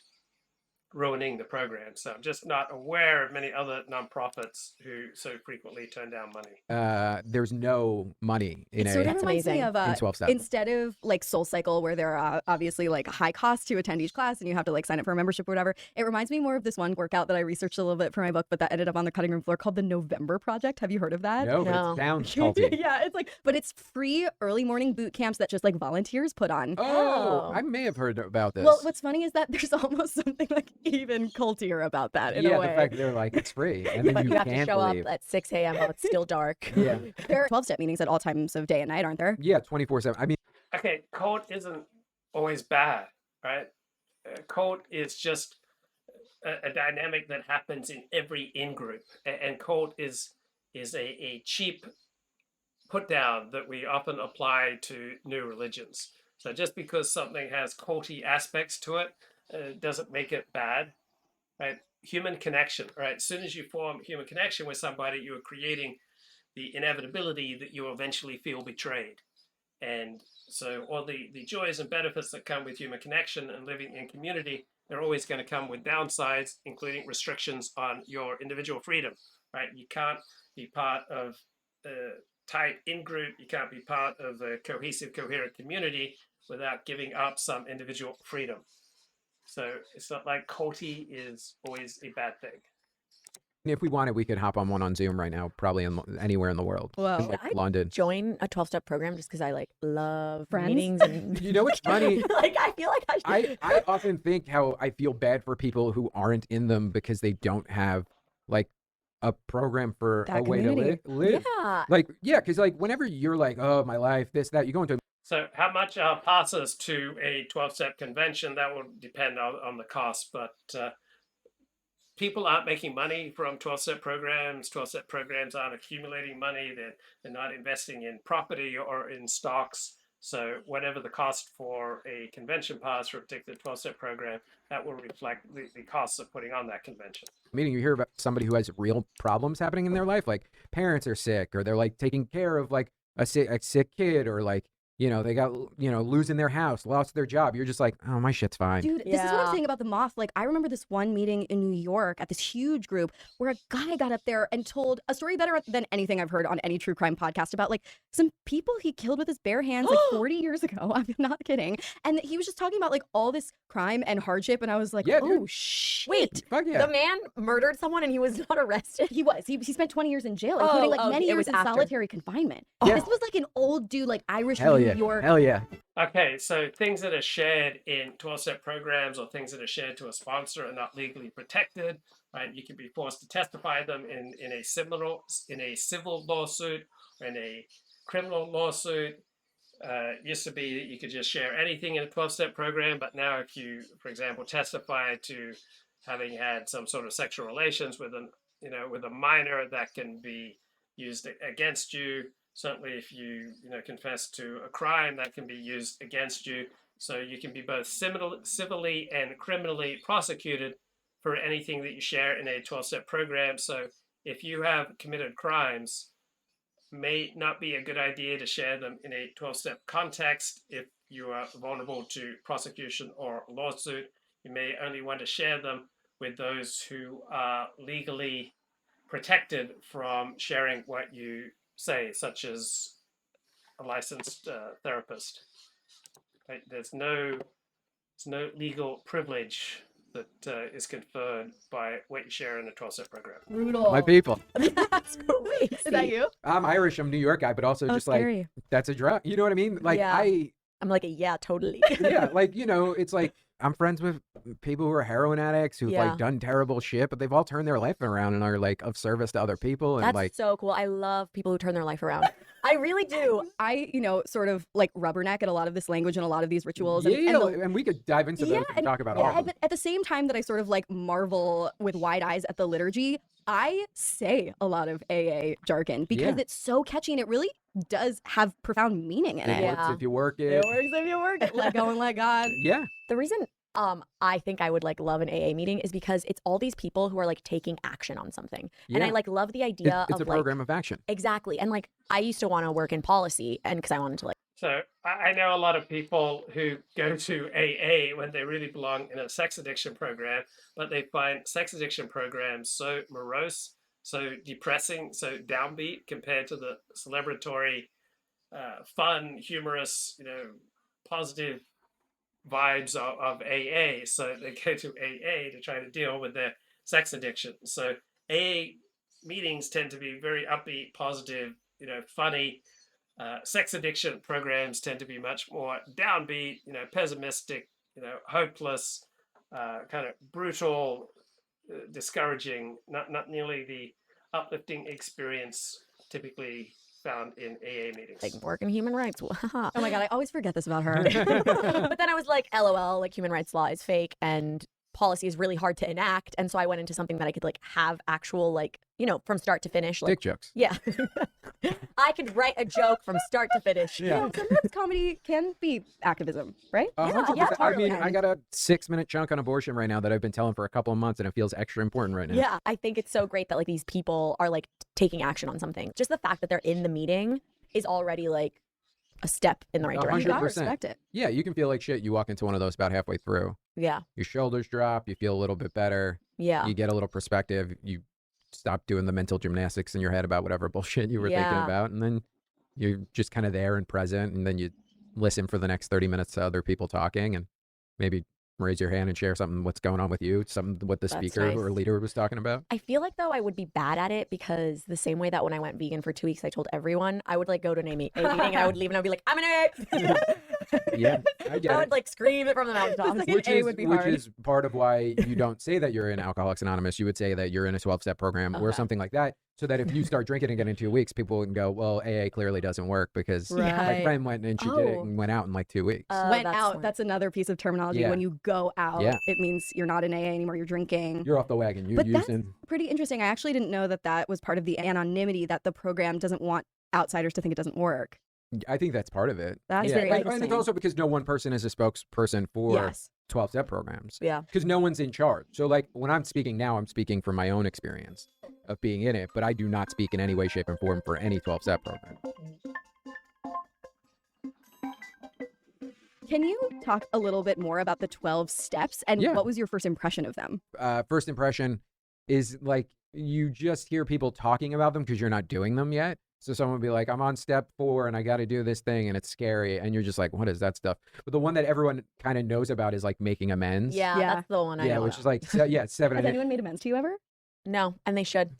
ruining the program. So I'm just not aware of many other nonprofits who so frequently turn down money. There's no money in It sort of reminds me of in 12 step. instead of like Soul Cycle, where there are obviously like high costs to attend each class and you have to like sign up for a membership or whatever. It reminds me more of this one workout that I researched a little bit for my book, but that ended up on the cutting room floor, called the November Project. Have you heard of that? No, but it sounds culty. Yeah, it's like, but it's free early morning boot camps that just like volunteers put on. Oh, I may have heard about this. Well, what's funny is that there's almost something like even cultier about that in a way. The fact that they're like, it's free, and then But you have can't to show leave. up at 6 a.m. while it's still dark. Yeah. There are 12-step meetings at all times of day and night, aren't there? Yeah, 24/7. I mean, Okay, cult isn't always bad, right? Cult is just a dynamic that happens in every in-group. And cult is a cheap put down that we often apply to new religions. So just because something has culty aspects to it doesn't make it bad, right? Human connection, right? As soon as you form human connection with somebody, you are creating the inevitability that you will eventually feel betrayed. And so all the joys and benefits that come with human connection and living in community, they're always going to come with downsides, including restrictions on your individual freedom, right? You can't be part of a tight in-group, you can't be part of a cohesive, coherent community without giving up some individual freedom. So it's not like culty is always a bad thing. if we wanted, we could hop on one on Zoom right now, probably anywhere in the world. Well, like I'd London. Join a 12-step program just because I love Friends? meetings. And You know what's funny? like I feel like I should. I often think how I feel bad for people who aren't in them because they don't have like a program for That a way community. to live. Yeah. Like, yeah, because like whenever you're like, oh, my life, this, that, you go into So how much passes to a 12-step convention? That will depend on the cost, but people aren't making money from 12-step programs. 12-step programs aren't accumulating money. They're not investing in property or in stocks. So whatever the cost for a convention pass for a particular 12-step program, that will reflect the costs of putting on that convention. meeting, you hear about somebody who has real problems happening in their life, like parents are sick, or they're like taking care of like a sick kid, or like, you know, they got, you know, losing their house, lost their job. You're just like, oh, my shit's fine. Dude, this is what I'm saying about the moth. Like, I remember this one meeting in New York at this huge group where a guy got up there and told a story better than anything I've heard on any true crime podcast about like some people he killed with his bare hands like 40 years ago. I'm not kidding. And he was just talking about like all this crime and hardship. And I was like, Yeah, oh, dude. shit. Wait, Fuck yeah. the man murdered someone and he was not arrested? He was. He spent 20 years in jail, including like many it years was in after. solitary confinement. Yeah. This was like an old dude, like Irish Hell New yeah. York. Hell yeah. Okay, so things that are shared in 12-step programs or things that are shared to a sponsor are not legally protected, right? You can be forced to testify them in a civil lawsuit or in a criminal lawsuit. Used to be that you could just share anything in a 12-step program, but now if you, for example, testify to having had some sort of sexual relations with a minor, that can be used against you. Certainly, if you confess to a crime, that can be used against you. So you can be both civilly and criminally prosecuted for anything that you share in a 12-step program. So if you have committed crimes, may not be a good idea to share them in a 12-step context. If you are vulnerable to prosecution or lawsuit, you may only want to share them with those who are legally protected from sharing what you say, such as a licensed therapist. Right? There's no legal privilege that is conferred by what you share in a 12-step program. Brutal. My people. That's crazy. Is that you? I'm Irish. I'm a New York guy, but also just scary. like, that's a drug. You know what I mean? Like, Yeah. I'm like, yeah, totally. Yeah, like, you know, it's like I'm friends with people who are heroin addicts who've Yeah. like done terrible shit, but they've all turned their life around and are like of service to other people. And That's like, so cool. I love people who turn their life around. I really do. I, sort of like rubberneck at a lot of this language and a lot of these rituals. yeah, And we could dive into those and talk about all of them. But at the same time that I sort of like marvel with wide eyes at the liturgy, I say a lot of AA jargon because it's so catchy and it really does have profound meaning in it. It works if you work it. It works if you work it. Let go and let God. Yeah. The reason I think I would like love an AA meeting is because it's all these people who are like taking action on something. And I Yeah. like love the idea It's of a program of action. Exactly. And like I used to want to work in policy and because I wanted to like So I know a lot of people who go to AA when they really belong in a sex addiction program, but they find sex addiction programs so morose, so depressing, so downbeat compared to the celebratory, fun, humorous, positive vibes of AA. So they go to AA to try to deal with their sex addiction. So AA meetings tend to be very upbeat, positive, funny. Sex addiction programs tend to be much more downbeat, pessimistic, hopeless, kind of brutal, discouraging, not nearly the uplifting experience typically found in AA meetings. like work in human rights. Oh my God, I always forget this about her. But then I was like, LOL, like human rights law is fake and policy is really hard to enact. And so I went into something that I could like have actual like, from start to finish. Like, Dick jokes. Yeah. I could write a joke from start to finish. Yeah, sometimes comedy can be activism, right? 100%. I mean, I got a 6-minute chunk on abortion right now that I've been telling for a couple of months, and it feels extra important right now. Yeah, I think it's so great that like these people are like taking action on something. Just the fact that they're in the meeting is already like a step in the right direction. 100%. You gotta respect it. Yeah, you can feel like shit. You walk into one of those about halfway through. Yeah. Your shoulders drop. You feel a little bit better. Yeah. You get a little perspective. You stop doing the mental gymnastics in your head about whatever bullshit you were thinking about. And then you're just kind of there and present. And then you listen for the next 30 minutes to other people talking and maybe raise your hand and share something what's going on with you, something what the speaker or leader was talking about. I feel like though I would be bad at it because the same way that when I went vegan for 2 weeks, I told everyone I would like go to a meeting and I would leave and I'd be like, I'm an A. Yeah, I get I it. would like scream it from the mountaintops. Which is part of why you don't say that you're in Alcoholics Anonymous. You would say that you're in a 12-step program or something like that. So that if you start drinking again in 2 weeks, people wouldn't go, well, AA clearly doesn't work because my friend went and she did it and went out in like 2 weeks. Went out. That's another piece of terminology. Yeah. When you go out, Yeah. it means you're not in AA anymore. You're drinking. You're off the wagon. You're But using. that's pretty interesting. I actually didn't know that that was part of the anonymity, that the program doesn't want outsiders to think it doesn't work. I think that's part of it. That's very And interesting. it's also because no one person is a spokesperson for Yes. 12-step programs. Yeah. Because no one's in charge. So like when I'm speaking now, I'm speaking from my own experience of being in it, but I do not speak in any way, shape, and form for any 12-step program. Can you talk a little bit more about the 12 steps and what was your first impression of them? First impression is like you just hear people talking about them because you're not doing them yet. So someone would be like, I'm on step 4 and I got to do this thing and it's scary. And you're just like, what is that stuff? But the one that everyone kind of knows about is like making amends. Yeah, that's the one I know. which is like, 7. Has anyone made amends to you ever? No, and they should.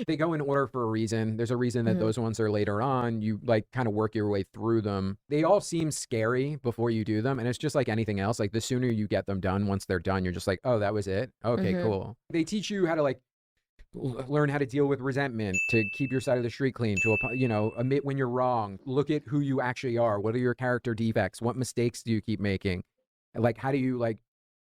They go in order for a reason. There's a reason that those ones are later on. You like kind of work your way through them. They all seem scary before you do them. And it's just like anything else. Like the sooner you get them done, once they're done, you're just like, oh, that was it. Okay, cool. They teach you how to like learn how to deal with resentment, to keep your side of the street clean, to, admit when you're wrong, look at who you actually are. What are your character defects? What mistakes do you keep making? Like, how do you like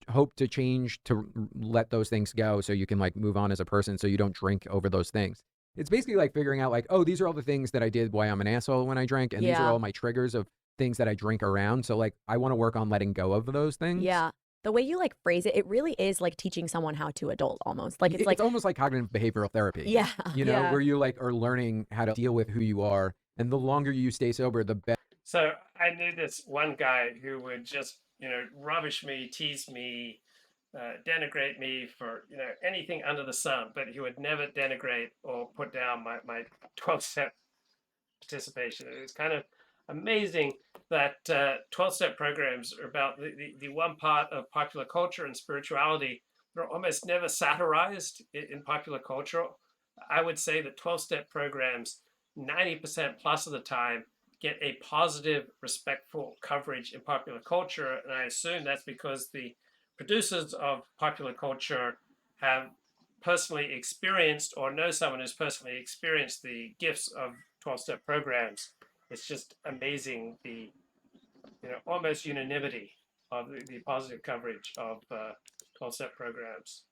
hope to change to let those things go so you can like move on as a person so you don't drink over those things? It's basically like figuring out like, oh, these are all the things that I did why I'm an asshole when I drank. And these are all my triggers of things that I drink around. So like, I want to work on letting go of those things. Yeah. The way you like phrase it, it really is like teaching someone how to adult almost. Like it's almost like cognitive behavioral therapy. Yeah. Where you like are learning how to deal with who you are. And the longer you stay sober, the better. So I knew this one guy who would just, rubbish me, tease me, denigrate me for, anything under the sun, but he would never denigrate or put down my 12-step participation. It was kind of amazing that 12-step programs are about the one part of popular culture and spirituality that are almost never satirized in popular culture. I would say that 12-step programs, 90% plus of the time, get a positive, respectful coverage in popular culture. And I assume that's because the producers of popular culture have personally experienced or know someone who's personally experienced the gifts of 12-step programs. It's just amazing the almost unanimity of the positive coverage of 12-step programs.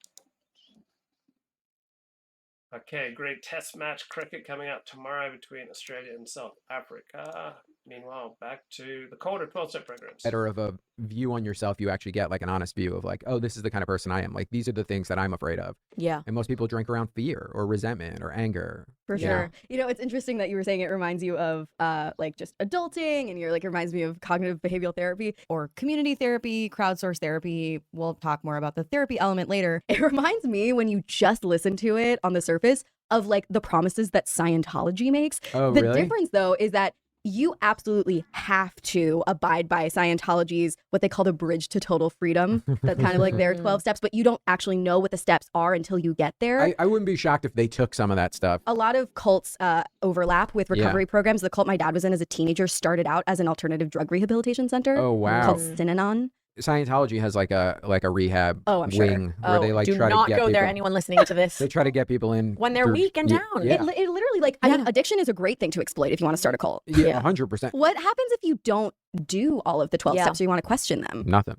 Okay, great test match cricket coming up tomorrow between Australia and South Africa. Meanwhile, back to the colder 12-step programs. Better of a view on yourself, you actually get like an honest view of like, oh, this is the kind of person I am. Like, these are the things that I'm afraid of. Yeah. And most people drink around fear or resentment or anger. For sure. You know, it's interesting that you were saying it reminds you of like just adulting, and you're like, it reminds me of cognitive behavioral therapy or community therapy, crowdsourced therapy. We'll talk more about the therapy element later. It reminds me, when you just listen to it on the surface, of like the promises that Scientology makes. Oh, the really? difference though is that you absolutely have to abide by Scientology's what they call the bridge to total freedom. That's kind of like their 12 steps, but you don't actually know what the steps are until you get there. I wouldn't be shocked if they took some of that stuff. A lot of cults overlap with recovery programs. The cult my dad was in as a teenager started out as an alternative drug rehabilitation center. Oh, wow. Called Synanon. Scientology has like a rehab wing where they like do try to not get go people. there. Anyone listening to this, They try to get people in when they're through- weak and Yeah, down. Yeah, It literally, like, I mean, addiction is a great thing to exploit if you want to start a cult. yeah, 100%. What happens if you don't do all of the 12 steps or you want to question them? Nothing.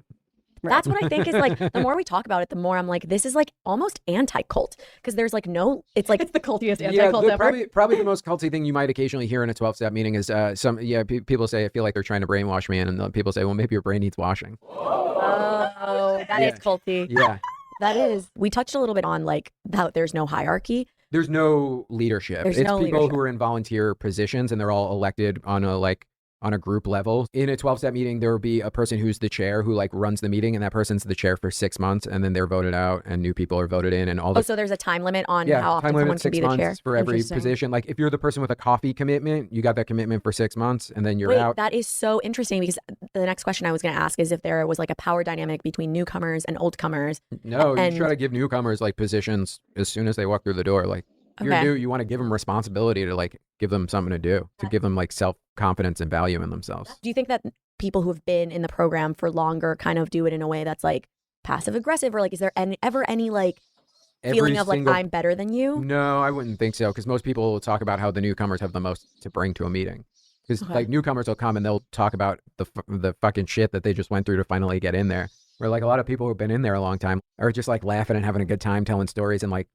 That's what I think is like, the more we talk about it, the more I'm like, this is like almost anti-cult, because there's like no, it's like it's the cultiest Yeah, anti-cult ever. probably the most culty thing you might occasionally hear in a 12-step meeting is people say, I feel like they're trying to brainwash me, and people say, well, maybe your brain needs washing. Oh, that is culty. Yeah. That is. We touched a little bit on like how there's no hierarchy. There's no leadership. There's It's no people leadership. who are in volunteer positions, and they're all elected on a group level. In a 12-step meeting, there will be a person who's the chair who like runs the meeting, and that person's the chair for 6 months, and then they're voted out, and new people are voted in, and all the So there's a time limit on how often time limit someone can be 6 the chair. months for every Interesting. position. Like if you're the person with a coffee commitment, you got that commitment for 6 months, and then you're Wait, out. that is so interesting, because the next question I was going to ask is if there was like a power dynamic between newcomers and oldcomers. No, and you try to give newcomers like positions as soon as they walk through the door. Like if you're Okay. new, you want to give them responsibility to like give them something to do, to give them like self-confidence and value in themselves. Do you think that people who have been in the program for longer kind of do it in a way that's like passive aggressive, or like is there ever any like feeling of like I'm better than you? No, I wouldn't think so, because most people will talk about how the newcomers have the most to bring to a meeting. Because Okay. like newcomers will come and they'll talk about the fucking shit that they just went through to finally get in there. Where like a lot of people who've been in there a long time are just like laughing and having a good time telling stories, and like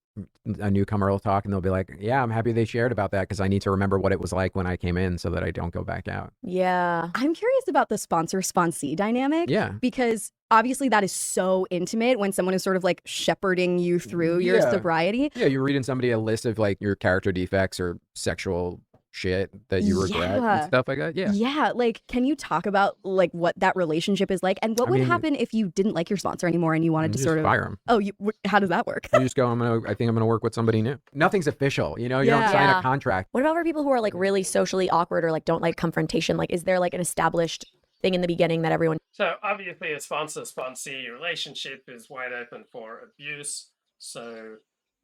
a newcomer will talk and they'll be like, yeah, I'm happy they shared about that because I need to remember what it was like when I came in so that I don't go back out. Yeah. I'm curious about the sponsor-sponsee dynamic. Yeah. Because obviously that is so intimate when someone is sort of like shepherding you through your Yeah. sobriety. Yeah, you're reading somebody a list of like your character defects or sexual shit that you regret Yeah. and stuff like that. Yeah. Yeah. Like, can you talk about like what that relationship is like, and what I would mean- happen if you didn't like your sponsor anymore and you wanted to just sort of fire 'em. Oh, how does that work? You just go, I think I'm going to work with somebody new. Nothing's official. You know, you don't Yeah. sign Yeah. a contract. What about for people who are like really socially awkward or like don't like confrontation? Like, is there like an established thing in the beginning that everyone? So obviously, a sponsor-sponsee relationship is wide open for abuse. So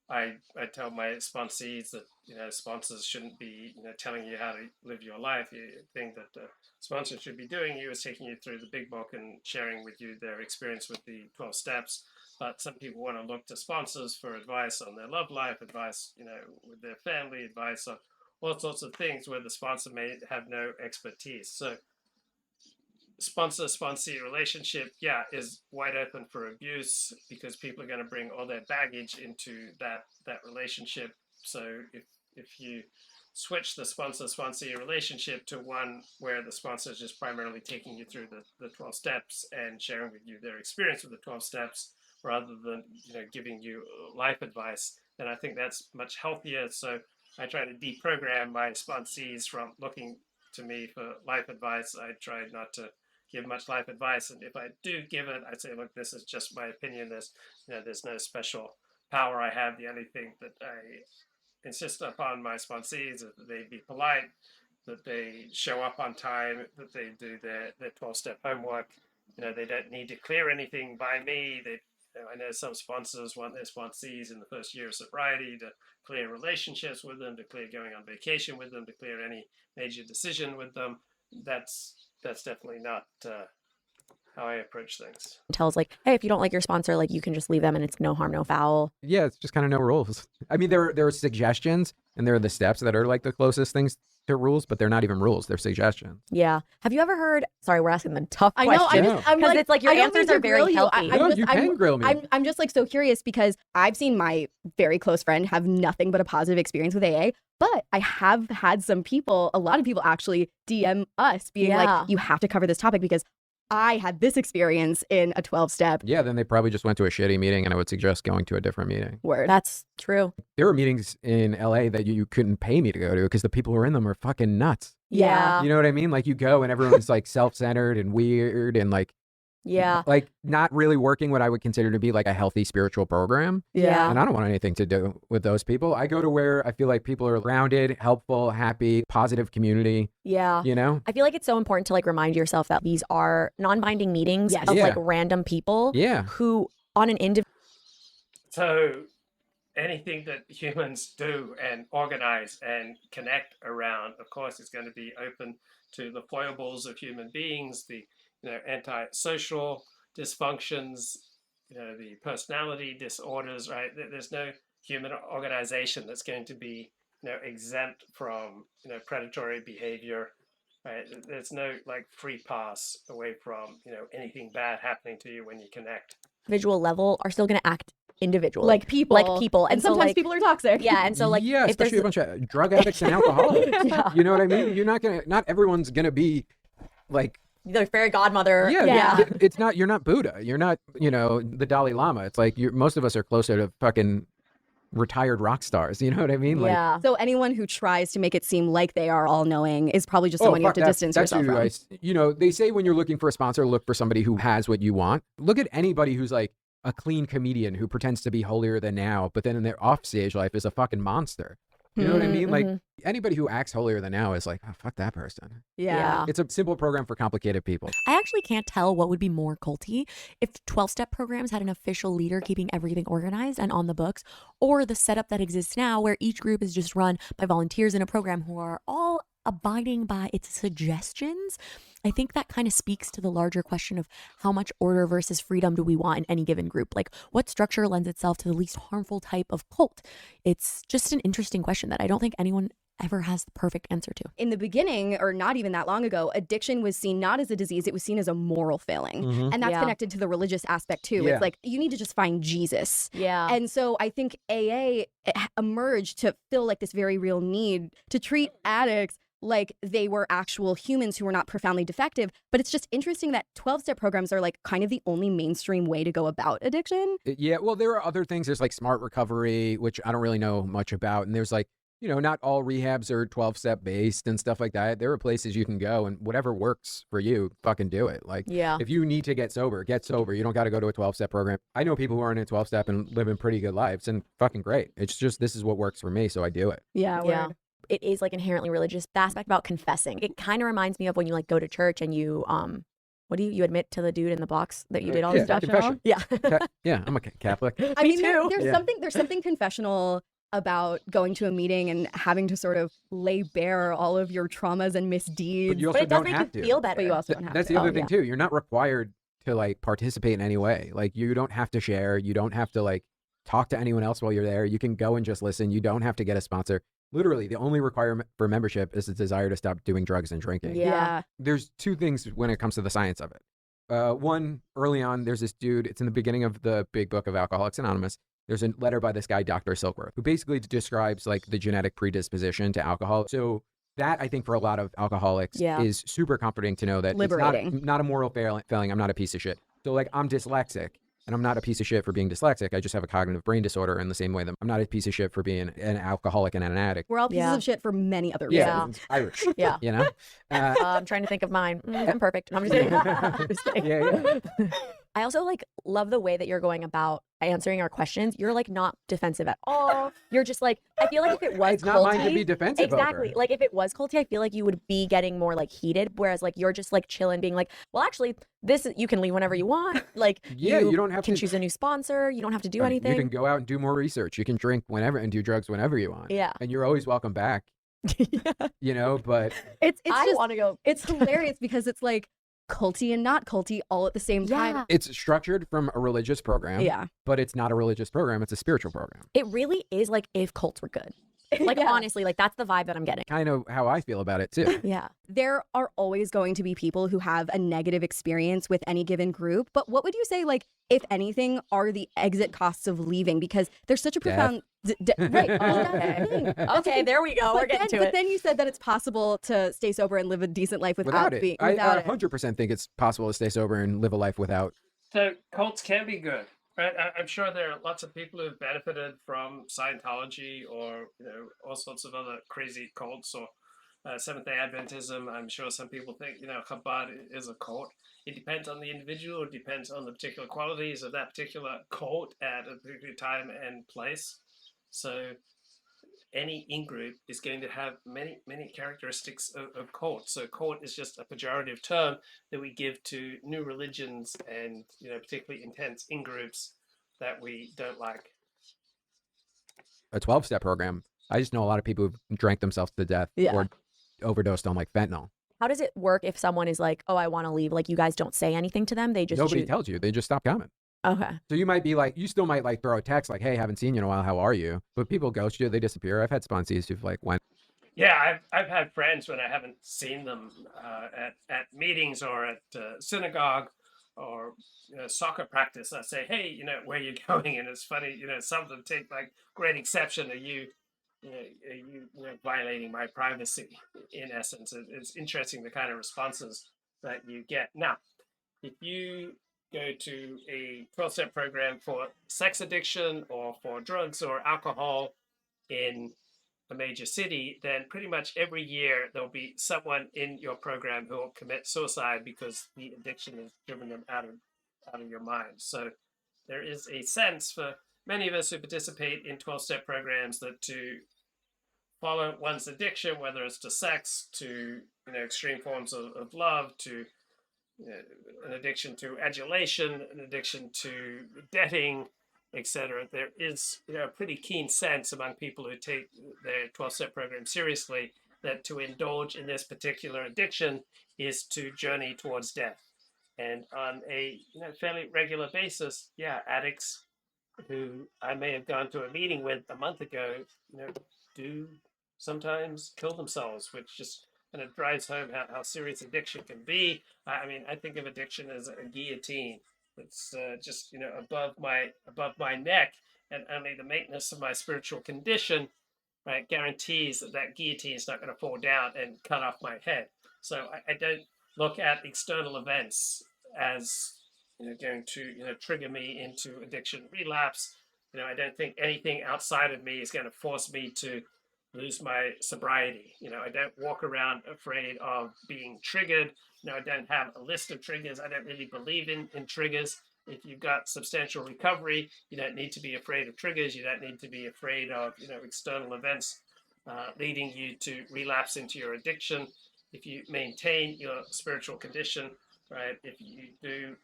I tell my sponsees that sponsors shouldn't be telling you how to live your life. The thing that the sponsor should be doing is taking you through the big book and sharing with you their experience with the 12 steps. But some people want to look to sponsors for advice on their love life, advice with their family, advice on all sorts of things where the sponsor may have no expertise. So sponsor-sponsee relationship, is wide open for abuse because people are going to bring all their baggage into that relationship. So if you switch the sponsor-sponsee relationship to one where the sponsor is just primarily taking you through the 12 steps and sharing with you their experience with the 12 steps rather than giving you life advice, then I think that's much healthier. So I try to deprogram my sponsees from looking to me for life advice. I try not to give much life advice, and if I do give it, I say, look, this is just my opinion. There's no special power I have. The only thing that I insist upon my sponsees is that they be polite, that they show up on time, that they do their 12-step homework. They don't need to clear anything by me. They I know some sponsors want their sponsees in the first year of sobriety to clear relationships with them, to clear going on vacation with them, to clear any major decision with them. That's definitely not how I approach things. Tells like, hey, if you don't like your sponsor, like you can just leave them and it's no harm, no foul. Yeah, it's just kind of no rules. I mean, there are suggestions and there are the steps that are like the closest things to rules, but they're not even rules. They're suggestions. Yeah. Have you ever heard? Sorry, we're asking the tough I know. questions. I'm Because like, it's like your I don't answers mean are to very grill you. healthy. No, you can grill me. I'm just like so curious because I've seen my very close friend have nothing but a positive experience with AA. But I have had some people, a lot of people actually DM us being like, you have to cover this topic because I had this experience in a 12-step. Yeah, then they probably just went to a shitty meeting, and I would suggest going to a different meeting. Word. That's true. There were meetings in LA that you couldn't pay me to go to because the people who are in them are fucking nuts. Yeah. You know what I mean? Like you go and everyone's like self-centered and weird and like like not really working what I would consider to be like a healthy spiritual program. Yeah. And I don't want anything to do with those people. I go to where I feel like people are grounded, helpful, happy, positive community. Yeah. You know? I feel like it's so important to like remind yourself that these are non-binding meetings of like random people who on an individual. So anything that humans do and organize and connect around, of course, is going to be open to the foibles of human beings, the antisocial dysfunctions, the personality disorders, right? There's no human organization that's going to be, exempt from, predatory behavior, right? There's no like free pass away from, anything bad happening to you when you connect. Individual level are still going to act individually. Like people. And so sometimes people are toxic. Yeah. And so like, yeah, if especially a there's bunch of drug addicts and alcoholics. You know what I mean? You're not everyone's going to be like, the fairy godmother. It's not, you're not Buddha. You're not, the Dalai Lama. It's like most of us are closer to fucking retired rock stars. You know what I mean? Like, so anyone who tries to make it seem like they are all knowing is probably just someone you have to distance yourself from. They say when you're looking for a sponsor, look for somebody who has what you want. Look at anybody who's like a clean comedian who pretends to be holier than now, but then in their off-stage life is a fucking monster. You know what I mean? Like anybody who acts holier than now is like, oh, fuck that person. Yeah. It's a simple program for complicated people. I actually can't tell what would be more culty if 12-step programs had an official leader keeping everything organized and on the books, or the setup that exists now where each group is just run by volunteers in a program who are all abiding by its suggestions. I think that kind of speaks to the larger question of how much order versus freedom do we want in any given group? Like, what structure lends itself to the least harmful type of cult? It's just an interesting question that I don't think anyone ever has the perfect answer to. In the beginning, or not even that long ago, addiction was seen not as a disease, it was seen as a moral failing. And that's connected to the religious aspect too. It's like, you need to just find Jesus. And so I think AA emerged to fill like this very real need to treat addicts like they were actual humans who were not profoundly defective. But it's just interesting that 12-step programs are like kind of the only mainstream way to go about addiction. Yeah, well, there are other things. There's like smart recovery, which I don't really know much about. And there's like, not all rehabs are 12-step based and stuff like that. There are places you can go and whatever works for you, fucking do it. Like, if you need to get sober, get sober. You don't got to go to a 12-step program. I know people who are in a 12-step and living pretty good lives and fucking great. It's just, this is what works for me, so I do it. Yeah. It is like inherently religious. The aspect about confessing, it kind of reminds me of when you like go to church and you what do you admit to the dude in the box that you did all this stuff? Confession. Yeah. Yeah, I'm a Catholic. I mean, there's something confessional about going to a meeting and having to sort of lay bare all of your traumas and misdeeds. But you also it does don't make have you to. feel better. But you also don't have That's to. the other thing too. You're not required to like participate in any way. Like you don't have to share. You don't have to like talk to anyone else while you're there. You can go and just listen. You don't have to get a sponsor. Literally, the only requirement for membership is the desire to stop doing drugs and drinking. Yeah. There's two things when it comes to the science of it. One, early on, there's this dude. It's in the beginning of the big book of Alcoholics Anonymous. There's a letter by this guy, Dr. Silkworth, who basically describes like the genetic predisposition to alcohol. So that, I think, for a lot of alcoholics is super comforting to know that liberating. It's not a moral failing. I'm not a piece of shit. So like I'm dyslexic. And I'm not a piece of shit for being dyslexic. I just have a cognitive brain disorder in the same way that I'm not a piece of shit for being an alcoholic and an addict. We're all pieces of shit for many other reasons. Yeah, it's Irish. Yeah. You know? I'm trying to think of mine. I'm perfect. I'm just kidding. Yeah. I also like love the way that you're going about answering our questions. You're like not defensive at all. You're just like, I feel like if it was It's not mine to be defensive exactly. over. Like if it was culty, I feel like you would be getting more like heated. Whereas like you're just like chilling, being like, well, actually, you can leave whenever you want. Like Yeah, you don't have can to choose a new sponsor. You don't have to do anything. You can go out and do more research. You can drink whenever and do drugs whenever you want. Yeah. And you're always welcome back. You know, but I want to go. It's hilarious because it's like culty and not culty all at the same time. it's structured from a religious program. Yeah. But it's not a religious program. It's a spiritual program. It really is like if cults were good. Like honestly, like that's the vibe that I'm getting. Kind of how I feel about it too. Yeah. There are always going to be people who have a negative experience with any given group. But what would you say, like, if anything, are the exit costs of leaving? Because there's such a profound... Right. Okay, there we go. We're getting to it. But then you said that it's possible to stay sober and live a decent life without it. being... I Without it. 100% think it's possible to stay sober and live a life without. So cults can be good, right? I'm sure there are lots of people who've benefited from Scientology or all sorts of other crazy cults or Seventh-day Adventism. I'm sure some people think Chabad is a cult. It depends on the individual. It depends on the particular qualities of that particular cult at a particular time and place. So any in-group is going to have many, many characteristics of cult. So cult is just a pejorative term that we give to new religions and, particularly intense in-groups that we don't like. A 12-step program. I just know a lot of people who drank themselves to death or overdosed on like fentanyl. How does it work if someone is like, oh, I want to leave? Like you guys don't say anything to them? They just Nobody tells you. They just stop coming. Okay. So you might be like, you still might like throw a text like, hey, haven't seen you in a while. How are you? But people ghost you. They disappear. I've had sponsees who've like went. Yeah, I've had friends when I haven't seen them at meetings or at synagogue or soccer practice. I say, hey, where are you going? And it's funny, some of them take like great exception. Are you violating my privacy? In essence, it's interesting the kind of responses that you get. Now, if you go to a 12-step program for sex addiction or for drugs or alcohol in a major city, then pretty much every year there'll be someone in your program who will commit suicide because the addiction has driven them out of your mind. So there is a sense for many of us who participate in 12-step programs that to follow one's addiction, whether it's to sex, to extreme forms of love, to an addiction to adulation, an addiction to debting, etc. There is a pretty keen sense among people who take their 12-step program seriously that to indulge in this particular addiction is to journey towards death. And on a fairly regular basis, addicts who I may have gone to a meeting with a month ago, do sometimes kill themselves, which just kind of drives home how serious addiction can be. I mean, I think of addiction as a guillotine. It's just above my neck, and only the maintenance of my spiritual condition, right, guarantees that guillotine is not going to fall down and cut off my head. So I don't look at external events as going to trigger me into addiction relapse. I don't think anything outside of me is going to force me to lose my sobriety. I don't walk around afraid of being triggered. I don't have a list of triggers. I don't really believe in triggers. If you've got substantial recovery, you don't need to be afraid of triggers. You don't need to be afraid of external events leading you to relapse into your addiction. If you maintain your spiritual condition, right? If you do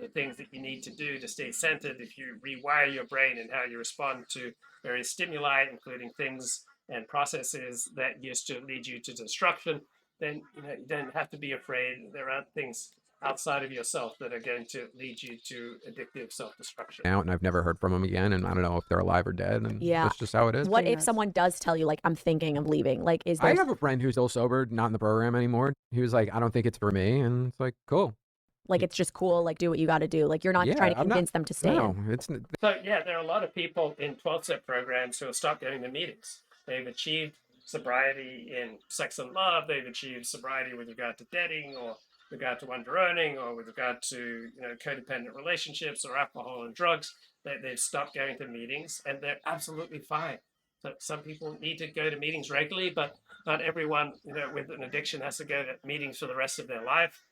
the things that you need to do to stay centered, if you rewire your brain and how you respond to various stimuli, including things and processes that used to lead you to destruction, then you don't have to be afraid. There aren't things outside of yourself that are going to lead you to addictive self-destruction. Out, and I've never heard from them again, and I don't know if they're alive or dead, and that's just how it is. What if someone does tell you, like, I'm thinking of leaving? Like, is there... I have a friend who's still sober, not in the program anymore. He was like, I don't think it's for me, and it's like, cool. Like, it's just cool, like, do what you got to do. Like, you're not trying to convince them to stay in. It's... So, there are a lot of people in 12-step programs who have stopped going to meetings. They've achieved sobriety in sex and love. They've achieved sobriety with regard to dating or with regard to under-earning or with regard to codependent relationships or alcohol and drugs. They've stopped going to meetings, and they're absolutely fine. So some people need to go to meetings regularly, but not everyone with an addiction has to go to meetings for the rest of their life.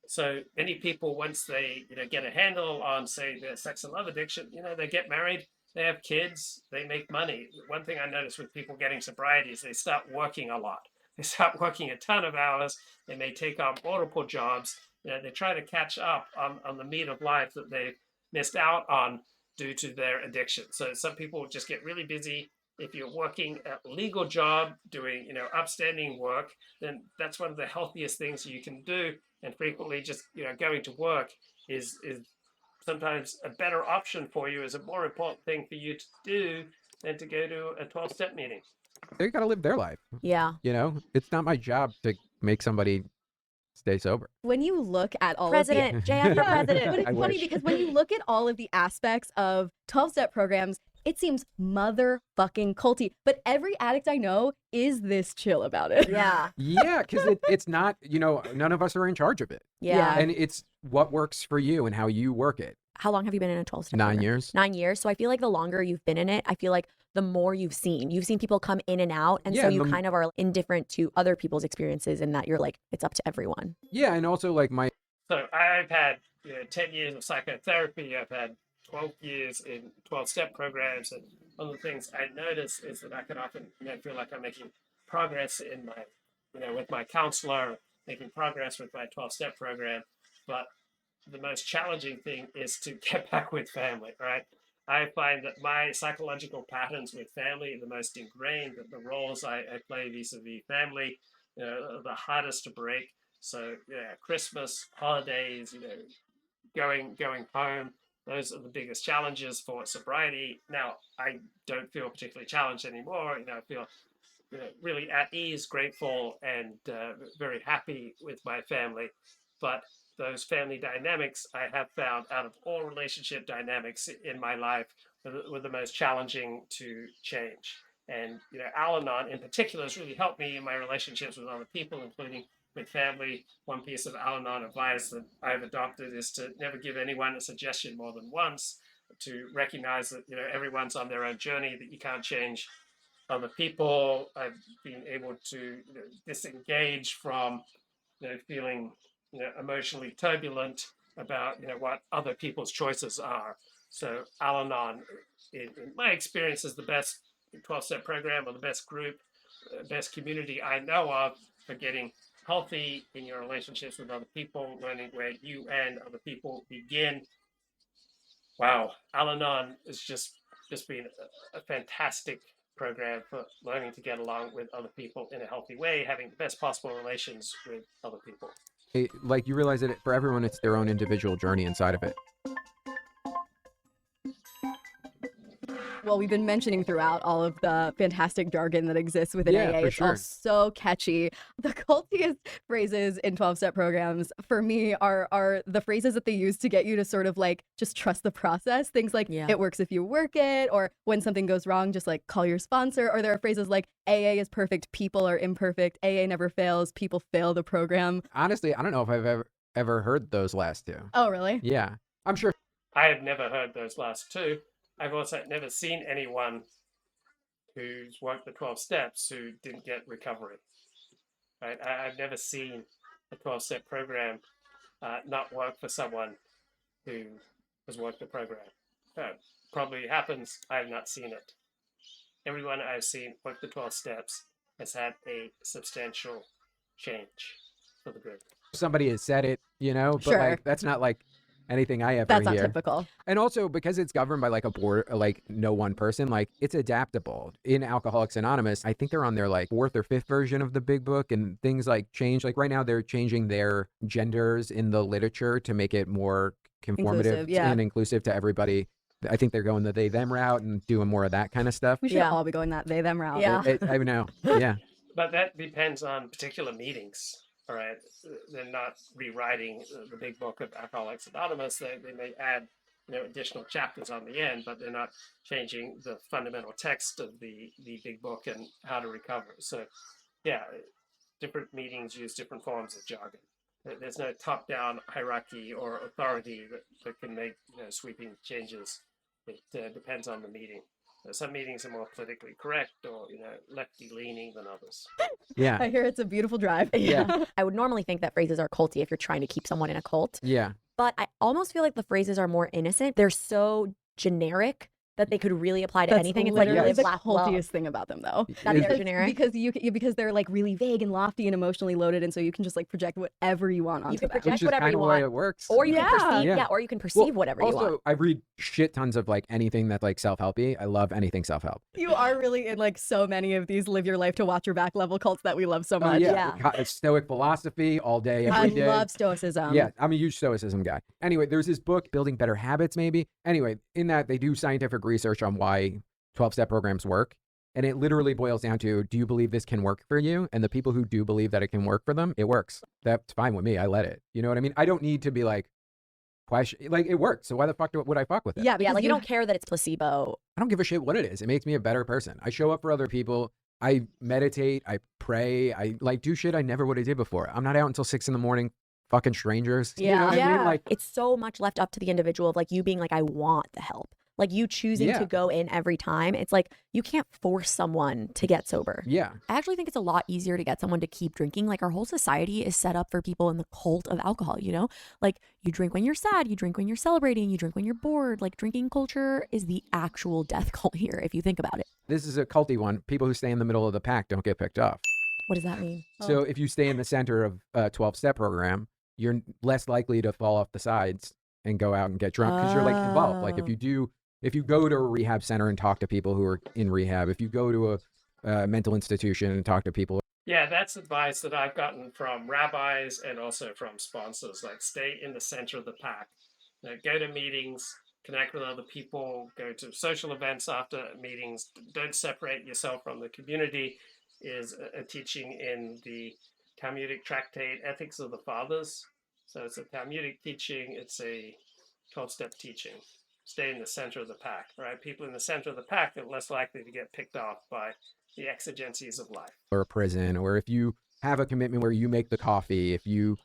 So many people, once they get a handle on, say, their sex and love addiction, they get married, they have kids, they make money. One thing I noticed with people getting sobriety is they start working a lot. They start working a ton of hours. They may take on multiple jobs. They try to catch up on the meat of life that they've missed out on due to their addiction. So some people just get really busy. If you're working a legal job, doing upstanding work, then that's one of the healthiest things you can do. And frequently, just going to work is sometimes a better option for you, is a more important thing for you to do than to go to a 12-step meeting. They got to live their life. Yeah. It's not my job to make somebody stay sober. When you look at all President, of the JF for president. But it's funny because when you look at all of the aspects of 12-step programs, it seems motherfucking culty. But every addict I know is this chill about it. Yeah. Yeah, because it's not, none of us are in charge of it. Yeah. And it's what works for you and how you work it. How long have you been in a 12-step 9 program? years. 9 years. So I feel like the longer you've been in it, I feel like the more you've seen. You've seen people come in and out. And so you kind of are indifferent to other people's experiences, and that you're like, it's up to everyone. Yeah. And also like So I've had 10 years of psychotherapy. I've had 12 years in 12-step programs. And one of the things I notice is that I can often feel like I'm making progress in my, with my counselor, making progress with my 12-step program. But the most challenging thing is to get back with family, right? I find that my psychological patterns with family are the most ingrained, that the roles I play vis-a-vis family are the hardest to break. So Christmas, holidays, going home, those are the biggest challenges for sobriety. Now, I don't feel particularly challenged anymore. I feel really at ease, grateful, and very happy with my family. But those family dynamics, I have found, out of all relationship dynamics in my life, were the most challenging to change. And Al-Anon in particular has really helped me in my relationships with other people, including with family. One piece of Al-Anon advice that I've adopted is to never give anyone a suggestion more than once, to recognize that everyone's on their own journey, that you can't change other people. I've been able to disengage from feeling emotionally turbulent about what other people's choices are. So Al-Anon, in my experience, is the best 12-step program, or the best group, best community I know of for getting healthy in your relationships with other people, learning where you and other people begin. Wow, Al-Anon has just been a fantastic program for learning to get along with other people in a healthy way, having the best possible relations with other people. Like you realize that for everyone, it's their own individual journey inside of it. Well, we've been mentioning throughout all of the fantastic jargon that exists within AA. For It's all sure. so catchy. The cultiest phrases in 12-step programs for me are the phrases that they use to get you to sort of like just trust the process. Things like it works if you work it, or when something goes wrong, just like call your sponsor. Or there are phrases like AA is perfect, people are imperfect, AA never fails, people fail the program. Honestly, I don't know if I've ever heard those last two. Oh, really? Yeah, I'm sure. I have never heard those last two. I've also never seen anyone who's worked the 12 steps who didn't get recovery. Right? I've never seen a 12-step program not work for someone who has worked the program. Probably happens. I have not seen it. Everyone I've seen work the 12 steps has had a substantial change for the good. Somebody has said it, but Sure. like that's not like anything I ever That's not hear. typical. And also because it's governed by like a board, like no one person, like it's adaptable. In Alcoholics Anonymous, I think they're on their like 4th or 5th version of the big book, and things like change. Like right now they're changing their genders in the literature to make it more conformative and inclusive to everybody. I think they're going the they them route and doing more of that kind of stuff. We should all be going that they them route. Yeah. I know. Yeah. But that depends on particular meetings. All right, they're not rewriting the big book of Alcoholics Anonymous. They may add additional chapters on the end, but they're not changing the fundamental text of the big book and how to recover. So, yeah, different meetings use different forms of jargon. There's no top-down hierarchy or authority that can make sweeping changes. It depends on the meeting. Some meetings are more politically correct or, lefty leaning than others. Yeah. I hear it's a beautiful drive. Yeah. I would normally think that phrases are culty if you're trying to keep someone in a cult. Yeah. But I almost feel like the phrases are more innocent. They're so generic that they could really apply to anything. It's like literally live, the laugh, love. cultiest thing about them, though. That they're generic. Because they're like really vague and lofty and emotionally loaded, and so you can just like project whatever you want onto You can them. project whatever you want. It works. Or you can perceive, or you can perceive whatever you want. Also, I read shit tons of like anything that's like self-helpy. I love anything self-help. You are really in like so many of these live your life to watch your back level cults that we love so much. It's Stoic philosophy all day, I every day. love Stoicism. Yeah, I'm a huge Stoicism guy. Anyway, there's this book, Building Better Habits, maybe. Anyway, in that they do scientific research on why 12-step programs work. And it literally boils down to, do you believe this can work for you? And the people who do believe that it can work for them, it works. That's fine with me. I let it. You know what I mean? I don't need to be like, question, like it works. So why the fuck would I fuck with it? Yeah, like you don't care that it's placebo. I don't give a shit what it is. It makes me a better person. I show up for other people. I meditate. I pray. I like do shit I never would have did before. I'm not out until 6 a.m. fucking strangers. Yeah. You know what I mean? Like, it's so much left up to the individual of like you being like, I want the help. Like you choosing to go in every time. It's like you can't force someone to get sober. Yeah. I actually think it's a lot easier to get someone to keep drinking. Like our whole society is set up for people in the cult of alcohol, Like you drink when you're sad, you drink when you're celebrating, you drink when you're bored. Like drinking culture is the actual death cult here, if you think about it. this is a culty one. People who stay in the middle of the pack don't get picked off. What does that mean? So if you stay in the center of a 12-step program, you're less likely to fall off the sides and go out and get drunk because you're like involved. Like if you go to a rehab center and talk to people who are in rehab, if you go to a mental institution and talk to people. Yeah, that's advice that I've gotten from rabbis and also from sponsors. Like, stay in the center of the pack. Go to meetings, connect with other people, go to social events after meetings. Don't separate yourself from the community is a teaching in the Talmudic tractate Ethics of the Fathers. So it's a Talmudic teaching. It's a 12-step teaching. Stay in the center of the pack, right? People in the center of the pack are less likely to get picked off by the exigencies of life. Or a prison, or if you have a commitment where you make the coffee, if you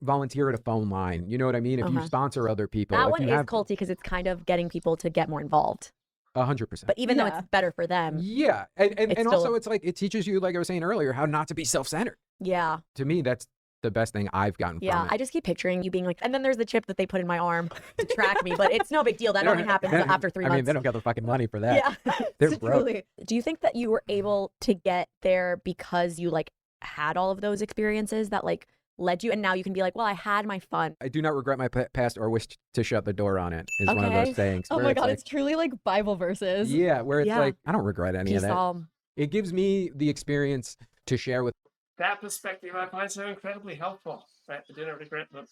volunteer at a phone line, you know what I mean? If you sponsor other people. That one is culty because it's kind of getting people to get more involved. 100%. But even though it's better for them. Yeah. And also it's like, it teaches you, like I was saying earlier, how not to be self-centered. Yeah. To me, that's the best thing I've gotten from it. I just keep picturing you being like, and then there's the chip that they put in my arm to track me, but it's no big deal. That only happens after 3 months. I mean, they don't got the fucking money for that. Yeah. They're broke. Do you think that you were able to get there because you like had all of those experiences that like led you, and now you can be like, well, I had my fun. I do not regret my past or wish to shut the door on it is one of those sayings. Oh my God, it's truly like Bible verses. Yeah, where it's like, I don't regret any of that. It gives me the experience to share with. That perspective I find so incredibly helpful. Right? I do not regret the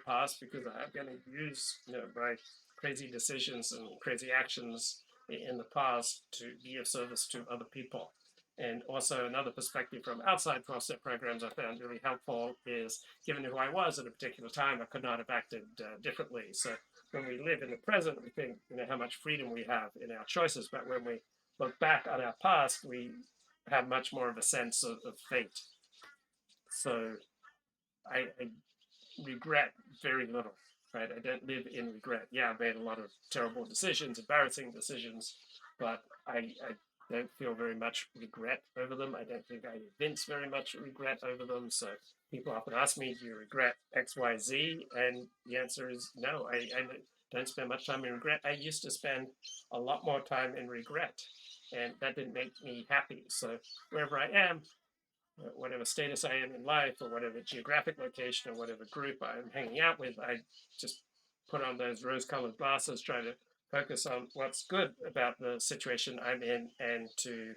past because I am going to use my crazy decisions and crazy actions in the past to be of service to other people. And also another perspective from outside 12-step programs I found really helpful is, given who I was at a particular time, I could not have acted differently. So when we live in the present, we think how much freedom we have in our choices. But when we look back on our past, we have much more of a sense of fate. So I regret very little, right? I don't live in regret. Yeah, I made a lot of terrible decisions, embarrassing decisions, but I don't feel very much regret over them. I don't think I evince very much regret over them. So people often ask me, do you regret X, Y, Z? And the answer is no, I don't spend much time in regret. I used to spend a lot more time in regret, and that didn't make me happy. So wherever I am, whatever status I am in life, or whatever geographic location, or whatever group I'm hanging out with, I just put on those rose-colored glasses, try to focus on what's good about the situation I'm in, and to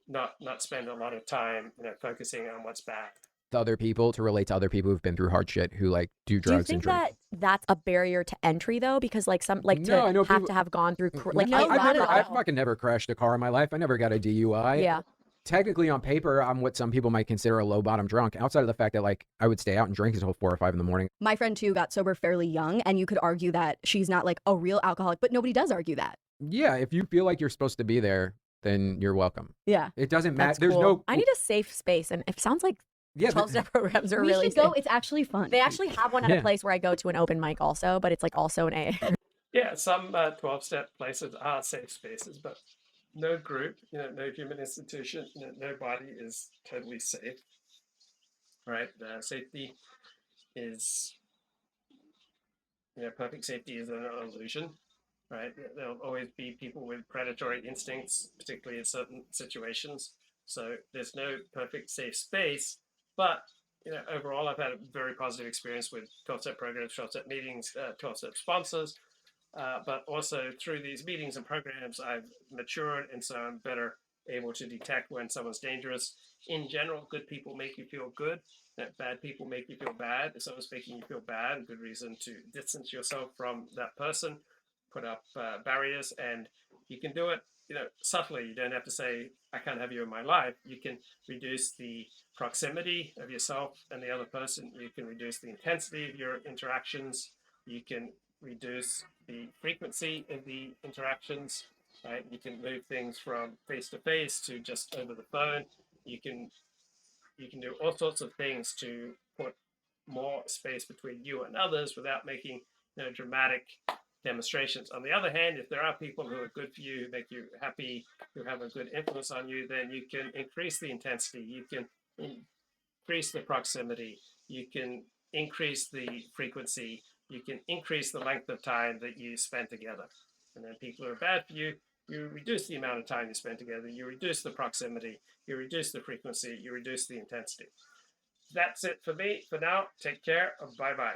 not spend a lot of time, focusing on what's bad. To other people, to relate to other people who've been through hard shit, who like do drugs and drink. Do you think that that's a barrier to entry though? Because like to have gone through I've fucking never crashed a car in my life. I never got a DUI. Yeah. Technically on paper, I'm what some people might consider a low bottom drunk, outside of the fact that like I would stay out and drink until 4 or 5 in the morning. My friend too got sober fairly young, and you could argue that she's not like a real alcoholic, but nobody does argue that. Yeah, if you feel like you're supposed to be there, then you're welcome. Yeah. It doesn't matter. That's There's cool. no. I need a safe space, and it sounds like 12-step programs are we really should go. It's actually fun. They actually have one at a place where I go to an open mic also, but it's like also an AA. Yeah, some 12-step places are safe spaces, but no group, no human institution, no body is totally safe, right? Safety is, perfect safety is an illusion, right? There'll always be people with predatory instincts, particularly in certain situations. So there's no perfect safe space, but overall, I've had a very positive experience with 12-step programs, 12-step meetings, 12-step sponsors. But also through these meetings and programs, I've matured, and so I'm better able to detect when someone's dangerous. In general, good people make you feel good. Bad people make you feel bad. If someone's making you feel bad, a good reason to distance yourself from that person, put up barriers, and you can do it, subtly. You don't have to say, "I can't have you in my life." You can reduce the proximity of yourself and the other person. You can reduce the intensity of your interactions. You can reduce the frequency of the interactions, right? You can move things from face to face to just over the phone. You can do all sorts of things to put more space between you and others without making dramatic demonstrations. On the other hand, if there are people who are good for you, who make you happy, who have a good influence on you, then you can increase the intensity. You can increase the proximity. You can increase the frequency. You can increase the length of time that you spend together. And then people who are bad for you, you reduce the amount of time you spend together. You reduce the proximity. You reduce the frequency. You reduce the intensity. That's it for me for now. Take care. Bye-bye.